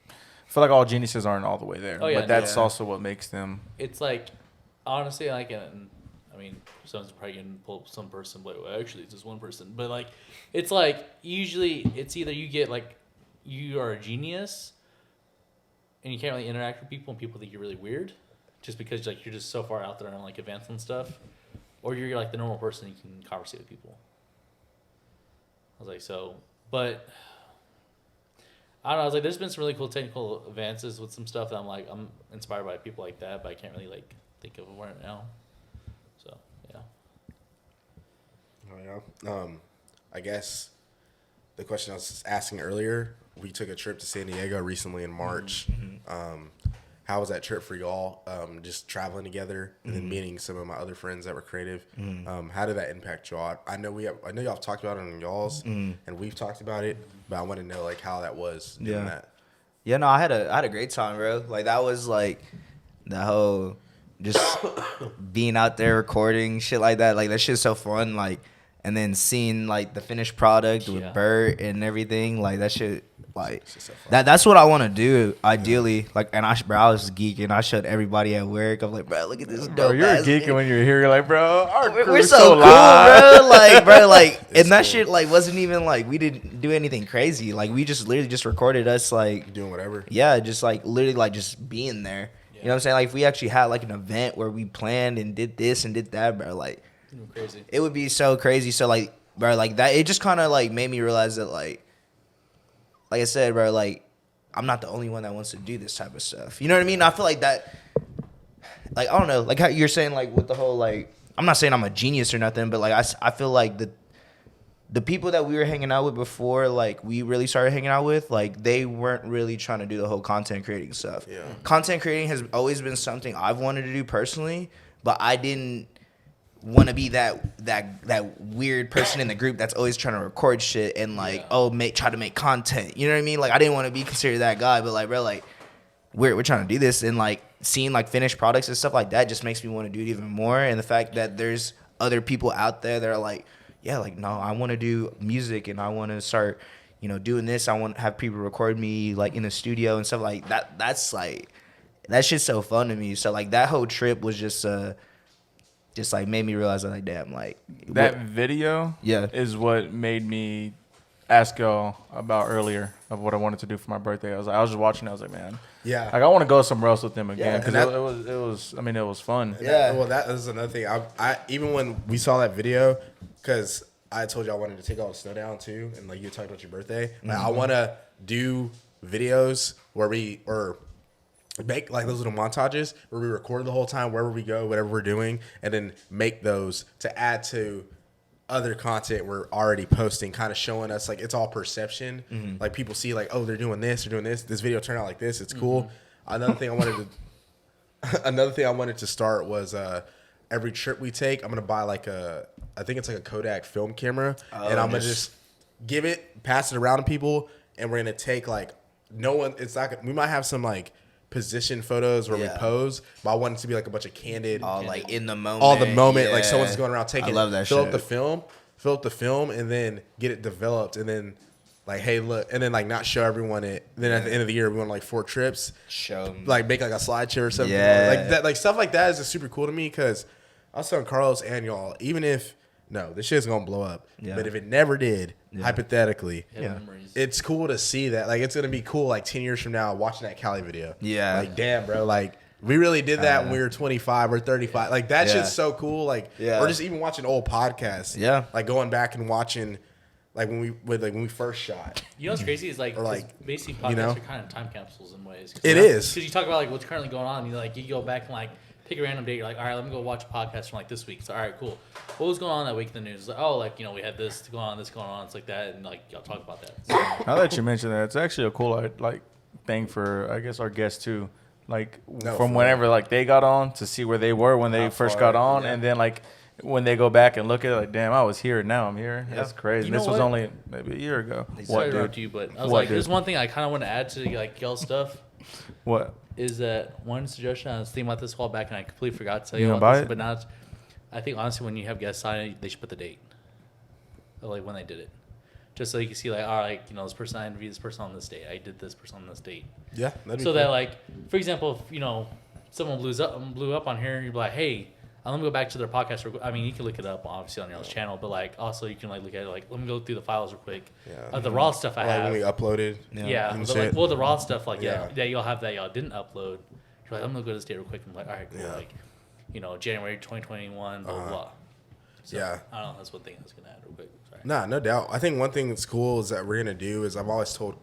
I feel like all geniuses aren't all the way there, Oh, yeah, but that's yeah. also what makes them. It's like honestly, like, and I mean, someone's probably gonna pull up some person, but well, actually, it's just one person. But like, it's like usually it's either you get like you are a genius and you can't really interact with people, and people think you're really weird, just because like you're just so far out there and like advanced and stuff, or you're like the normal person you can conversate with people. I was like, so, but I don't know. I was like, there's been some really cool technical advances with some stuff that I'm inspired by people like that, but I can't really like think of it right now. So yeah. Oh, yeah. I guess the question I was asking earlier, we took a trip to San Diego recently in March. how was that trip for y'all? Just traveling together and then meeting some of my other friends that were creative. How did that impact y'all? I know y'all have talked about it on y'all's, and we've talked about it, but I want to know like how that was doing that. Yeah, no, I had a great time, bro. Like that was like the whole just being out there recording shit like that. Like that shit's so fun. Like, and then seeing like the finished product with Bert and everything. Like that shit. Like so that's what I want to do ideally. Like, and I was geeking. I showed everybody at work. I'm like, bro, look at this dope. Bro, you're geeking when you're here. You're like, bro, we're so cool, bro. Like, bro, like, and that shit like wasn't even like we didn't do anything crazy. Like, we just literally just recorded us like doing whatever. Yeah, just like literally like just being there. You know what I'm saying? Like, if we actually had like an event where we planned and did this and did that, bro, like, crazy. It would be so crazy. So like, bro, like that, it just kind of like made me realize that like I said, bro, like I'm not the only one that wants to do this type of stuff. You know what I mean? I feel like that, like I don't know, like how you're saying, like with the whole like, I'm not saying I'm a genius or nothing, but like I feel like the people that we were hanging out with before, like we really started hanging out with, like they weren't really trying to do the whole content creating stuff. Yeah. Content creating has always been something I've wanted to do personally, but I didn't want to be that weird person in the group that's always trying to record shit and like try to make content. You know what I mean? Like I didn't want to be considered that guy, but like bro, like we're trying to do this, and like seeing like finished products and stuff like that just makes me want to do it even more. And the fact that there's other people out there that are like, yeah, like, no, I want to do music and I want to start, you know, doing this. I want to have people record me like in the studio and stuff like that. That's like, that shit's so fun to me. So like that whole trip was just like made me realize that like, damn, like that video is what made me ask y'all about earlier of what I wanted to do for my birthday. I was just watching it. I was like, man, like I want to go somewhere else with them again because it was fun. Yeah. Well, that is another thing. I even when we saw that video, because I told you I wanted to take all the snow down too, and like you talked about your birthday. Like, I want to do videos where we make like those little montages where we record the whole time wherever we go, whatever we're doing, and then make those to add to other content we're already posting, kind of showing us like it's all perception. Like people see like, oh, they're doing this. This video turned out like this. It's cool. Another thing I wanted to start was every trip we take, I'm gonna buy like I think it's like a Kodak film camera, and I'm gonna just pass it around to people, and we're gonna take like we might have some like position photos where we pose, but I want it to be like a bunch of candid, like in the moment, all the moment, like someone's going around taking. I love that fill shit. Fill up the film, and then get it developed, and then like, hey, look, and then like not show everyone it. Then at the end of the year, we want like 4 trips, show them. Like make like a slideshow or something, like that, like stuff like that is just super cool to me because I was telling Carlos and y'all, even if this shit's gonna blow up, but if it never did, hypothetically, it's cool to see that. Like it's gonna be cool like 10 years from now watching that Cali video. Yeah, like damn, bro, like we really did that when we were 25 or 35. Like that shit's so cool. Like or just even watching old podcasts. Yeah, like going back and watching. Like when we first shot. You know what's crazy is like basically podcasts are kind of time capsules in ways. It is because you talk about like what's currently going on. And you go back and like pick a random date. You're like, all right, let me go watch a podcast from like this week. So all right, cool. What was going on that week in the news? Like, oh, like we had this going on. It's like that, and like y'all talk about that. So. Now that you mention that, it's actually a cool like thing for I guess our guests too. Like from whenever like they got on to see where they were when they first got on, and then like. When they go back and look at it, like, damn, I was here, now I'm here. Yeah. That's crazy. This was only maybe a year ago. Sorry to interrupt you, but I was like, there's one thing I kind of want to add to like y'all's stuff. What? Is that one suggestion? I was thinking about this a while back, and I completely forgot to tell you about this. But now, I think honestly, when you have guests on, they should put the date, like when they did it, just so you can see like, all right, this person I interviewed this person on this date. I did this person on this date. Yeah. So that like, for example, if someone blew up on here, and you're like, hey. Let me go back to their podcast. I mean, you can look it up, obviously, on your channel, but, like, also you can, like, look at it, like, let me go through the files real quick. Yeah. The raw stuff I have. When we uploaded. Yeah. But, the raw stuff, like, you'll have that y'all didn't upload. You're like, I'm going to go to this date real quick. I'm like, all right, cool. Yeah. Like, January 2021, blah, blah, blah. So, I don't know. That's one thing I was going to add real quick. Sorry. Nah, no doubt. I think one thing that's cool is that we're going to do is I've always told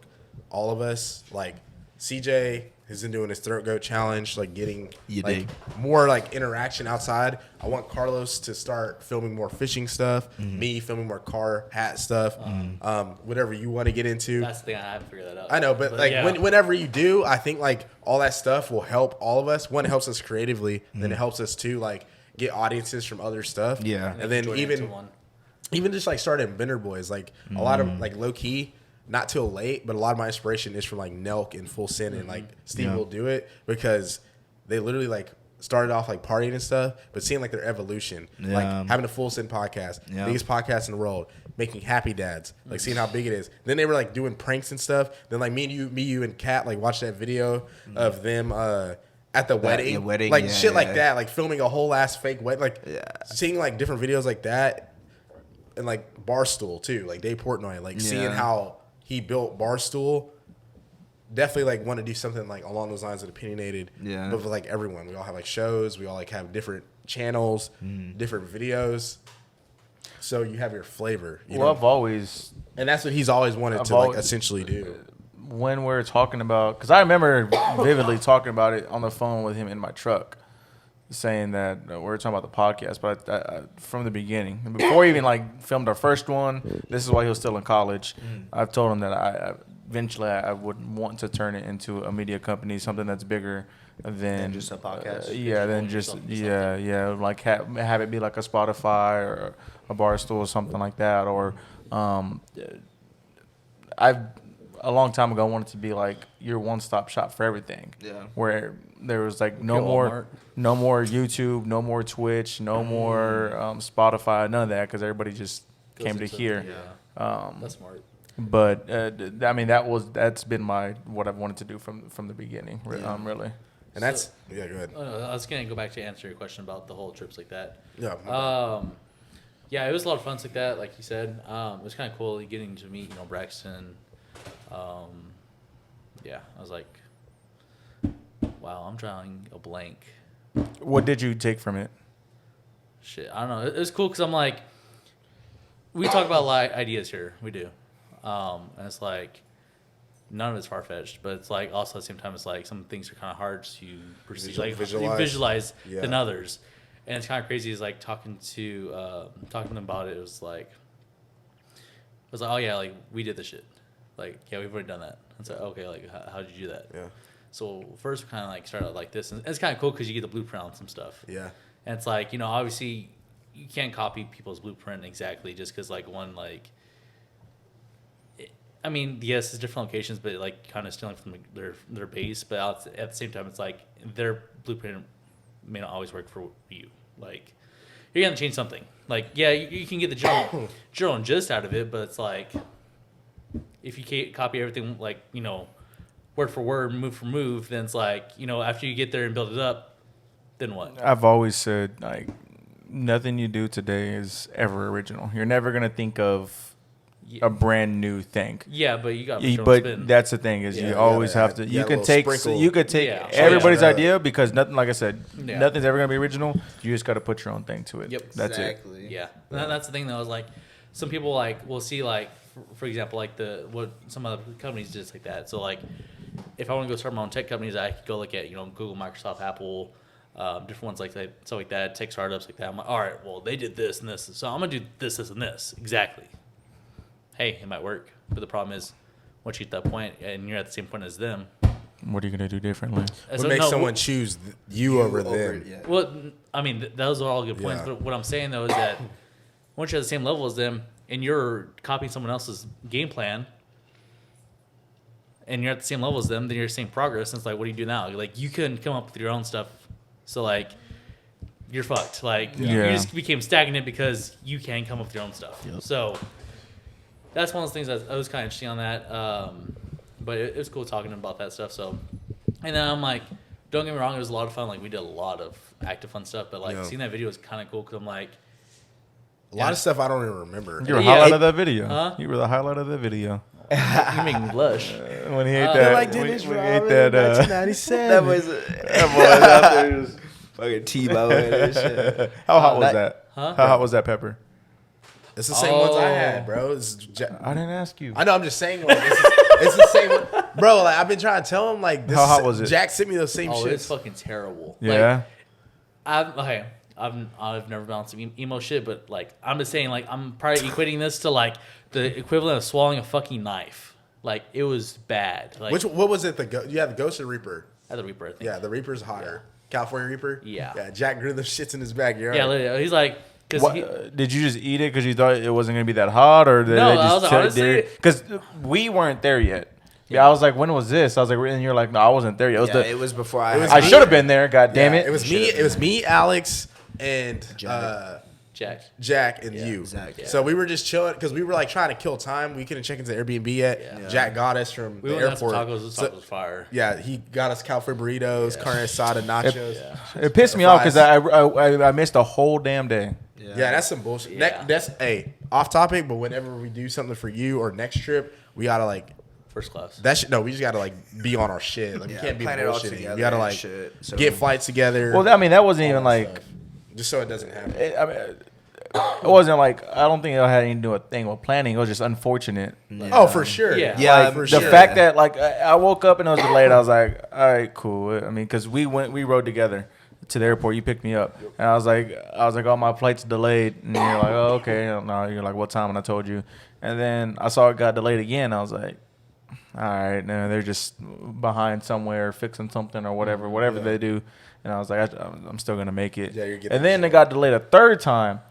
all of us, like, CJ has been doing his throat goat challenge, like getting You like dig. more like interaction outside. I want Carlos to start filming more fishing stuff, me filming more car hat stuff, whatever you want to get into. That's the thing. I haven't figured that out. I know, but like yeah. whenever you do, I think like all that stuff will help all of us. One, it helps us creatively, then it helps us too like get audiences from other stuff. Yeah. and then Join into even one. just like starting Bender Boys, like a lot of like low key, not till late, but a lot of my inspiration is from like Nelk and Full Sin and like Steve will do it because they literally like started off like partying and stuff, but seeing like their evolution, like having a Full Sin podcast, biggest podcast in the world, making Happy Dads, like seeing how big it is. Then they were like doing pranks and stuff. Then like me, you, and Kat like watched that video of them at the wedding, like shit like that, like filming a whole ass fake wedding, like seeing like different videos like that, and like Barstool too, like Dave Portnoy, like seeing how he built Barstool. Definitely like want to do something like along those lines of Opinionated, but with like everyone. We all have like shows, we all like have different channels, different videos. So you have your flavor. You know? I've always, and that's what he's always wanted to like essentially do. when we're talking about, because I remember vividly talking about it on the phone with him in my truck, saying that we were talking about the podcast, but I, from the beginning, before we even like filmed our first one, this is why he was still in college. I've told him that eventually I would want to turn it into a media company, something that's bigger than just a podcast. like have it be like a Spotify or a Barstool or something like that, or a long time ago, I wanted to be like your one-stop shop for everything. Yeah. Where there was like no more YouTube, no more Twitch, no more Spotify, none of that, because everybody just came to here. Yeah. That's smart. But I mean, that's been what I've wanted to do from the beginning. Really. And that's go ahead. I was gonna go back to answer your question about the whole trips like that. Yeah. Yeah, it was a lot of fun like that, like you said. It was kind of cool getting to meet Braxton. Yeah, I was like, wow, I'm drawing a blank. What did you take from it? Shit, I don't know. It was cool because I'm like, we talk about a lot of ideas here. We do. And it's like, none of it's far-fetched, but it's like also at the same time, it's like some things are kind of hard to perceive, like visualize than others. And it's kind of crazy. Is like talking to them about it. It was like, oh yeah, like we did this shit. Like, yeah, we've already done that. It's like, okay, like how did you do that? Yeah. So first we kind of like started like this, and it's kind of cool because you get the blueprint on some stuff. Yeah. And it's like, obviously you can't copy people's blueprint exactly just because like one like. I mean, yes, it's different locations, but like kind of stealing from their base. But at the same time, it's like their blueprint may not always work for you. Like, you're gonna change something. Like, yeah, you can get the general and gist out of it, but it's like if you can't copy everything like word for word, move for move, then it's like after you get there and build it up, then what? I've always said like nothing you do today is ever original. You're never gonna think of a brand new thing. Yeah, but you got. But that's the thing is you always have to. You could take everybody's idea because nothing. Like I said, nothing's ever gonna be original. You just got to put your own thing to it. Yep, that's exactly. Yeah, that's the thing though. Is like some people like will see like for example like what some other companies just like that. So like if I want to go start my own tech companies, I could go look at Google, Microsoft, Apple. Different ones like that, stuff like that, tech startups like that. I'm like, all right, well they did this and this, so I'm gonna do this, and this exactly. Hey, it might work, but the problem is, once you get to that point and you're at the same point as them, what are you gonna do differently? What makes someone choose you over them? Yeah. Well, I mean, those are all good points. But what I'm saying though is that once you're at the same level as them and you're copying someone else's game plan, and you're at the same level as them, then you're seeing progress. And it's like, what do you do now? Like, you couldn't come up with your own stuff, so like, you're fucked. Like, you just became stagnant because you can't come up with your own stuff. Yep. So. That's one of those things that I was kind of interesting on that. But it was cool talking about that stuff. So, and then I'm like, don't get me wrong, it was a lot of fun. Like, we did a lot of active fun stuff. But, like, seeing that video was kind of cool because I'm like... A lot of stuff I don't even remember. You were the highlight of that video. Huh? You were the highlight of the video. You make me blush. When he ate that... Like Dennis when he ate that... 1997. That boy's out there just fucking T-bowing and shit. How hot was that? Huh? How hot was that pepper? It's the same ones I had, bro. I didn't ask you. I know. I'm just saying, like, it's the same one, bro. Like, I've been trying to tell him, like, this How hot was it? Jack sent me those same Oh, shits. it's fucking terrible. Yeah. Like, I've never been on some emo shit, but like I'm just saying, like I'm probably equating this to like the equivalent of swallowing a fucking knife. Like it was bad. Like What was it? You had the Ghost or Reaper? I had the Reaper, I think. Yeah, the Reaper's hotter. California Reaper. Yeah. Yeah. Jack grew the shits in his backyard. Yeah, literally. He's like, because Did you just eat it because you thought it wasn't gonna be that hot, or did No, they I just was honestly- because we weren't there yet? Yeah, I was like, when was this? I was like, and you're like, no, I wasn't there yet. It was before I. was I me. should have been there. God damn it! It was me. It was me, Alex, and Jack and you. Zach, yeah. So we were just chilling because we were like trying to kill time. We couldn't check into the Airbnb yet. Yeah. Jack got us from we the went and got some airport. tacos. This taco was fire. Yeah, he got us California burritos, carne asada, nachos. It pissed me off because I missed a whole damn day. Yeah, that's some bullshit. Yeah. That's off topic, but whenever we do something for you or next trip, we gotta like First class. we just gotta like be on our shit. Like we can't be plan it all bullshitting. together We gotta and like shit, so- get flights together. Well, I mean, that wasn't even like. stuff, just so it doesn't happen. It wasn't like I don't think it had anything to do with thing with planning. It was just unfortunate. Oh, for sure. Yeah. Yeah, for The sure. fact that like I woke up and it was delayed, I was like, all right, cool. I mean, because we rode together to the airport. You picked me up, and I was like, oh, my flight's delayed, and you're like, oh, okay. No, you're like, what time? And I told you, and then I saw it got delayed again. I was like, all right, no, they're just behind somewhere fixing something or whatever they do. And I was like, I'm still gonna make it. Yeah, you're getting and then the it got delayed a third time,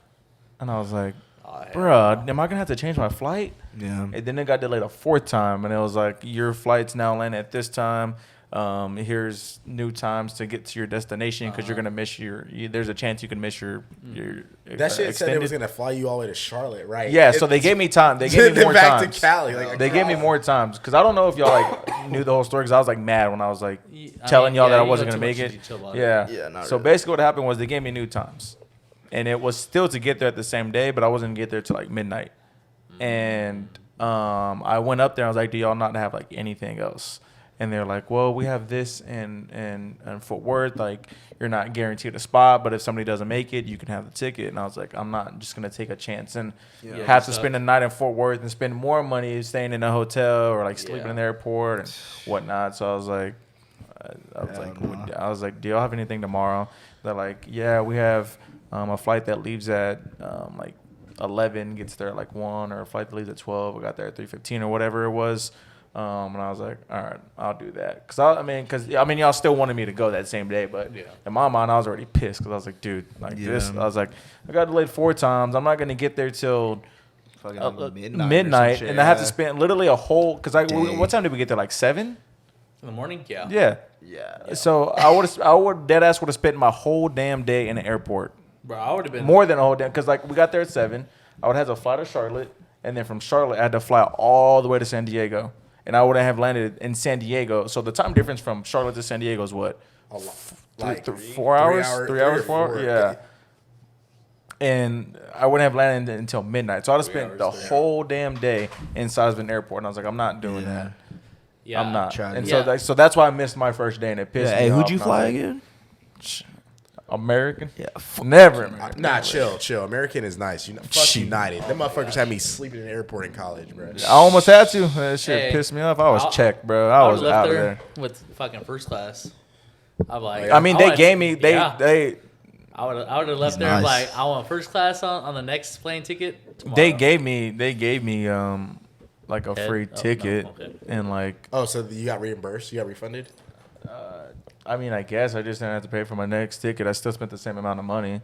and I was like, Oh, yeah. bruh, am I gonna have to change my flight? Yeah. And then it got delayed a fourth time, and it was like, your flight's now landing at this time. Here's new times to get to your destination because you're gonna miss there's a chance you can miss your That shit said it was extended. gonna fly you all the way to Charlotte, right? Yeah, so they gave me time. They gave me then more back times. to Cali. Like, They gave me more times because I don't know if y'all like knew the whole story because I was like mad when I was like I telling mean, y'all yeah, that I you wasn't go gonna too make much it. into detail about it. Yeah. Yeah, not So really. basically, what happened was they gave me new times, and it was still to get there at the same day, but I wasn't gonna get there till like midnight. And I went up there. I was like, "Do y'all not have like anything else?" And they're like, "Well, we have this and Fort Worth. Like, you're not guaranteed a spot, but if somebody doesn't make it, you can have the ticket." And I was like, "I'm not just gonna take a chance and have to spend a night in Fort Worth and spend more money staying in a hotel or like sleeping in the airport and whatnot." So I was like, "Do y'all have anything tomorrow?" They're like, "Yeah, we have a flight that leaves at like 11, gets there at like 1, or a flight that leaves at 12. We got there at 3:15 or whatever it was." And I was like, all right, I'll do that. Because y'all still wanted me to go that same day. But in my mind, I was already pissed because I was like, dude, this. I was like, I got delayed 4 times. I'm not going to get there till Fucking midnight. And I have to spend literally a whole, because what time did we get there? Like 7? In the morning? Yeah. Yeah. So I would dead ass would have spent my whole damn day in the airport. Bro, I would have been More than a whole damn, because like we got there at 7. I would have to fly to Charlotte. And then from Charlotte, I had to fly all the way to San Diego. And I wouldn't have landed in San Diego. So the time difference from Charlotte to San Diego is what? a lot. Like 4 hours? 3 hours, 4 4 hours? Yeah. And I wouldn't have landed until midnight. So I'd have 3 spent hours, the 3 hours. whole damn day inside of an airport. And I was like, I'm not doing that. Yeah. I'm not. Trying And to- so that's why I missed my first day and it pissed me Hey, off. who'd you And I was fly like, again? American? Yeah. Never American. Nah, chill. American is nice. Fuck United. Them motherfuckers had me sleeping in the airport in college, bro. I almost had to. That shit Hey, pissed me off. I was I'll- checked, bro. I was would've out left of there. with fucking first class. I'm like, I mean, they wanna- gave me yeah. they I would have left there nice. like I want first class on the next plane ticket. Tomorrow. they gave me like a Head? free Oh, no, ticket okay. and like Oh, so you got reimbursed? You got refunded? I mean, I guess I just didn't have to pay for my next ticket. I still spent the same amount of money.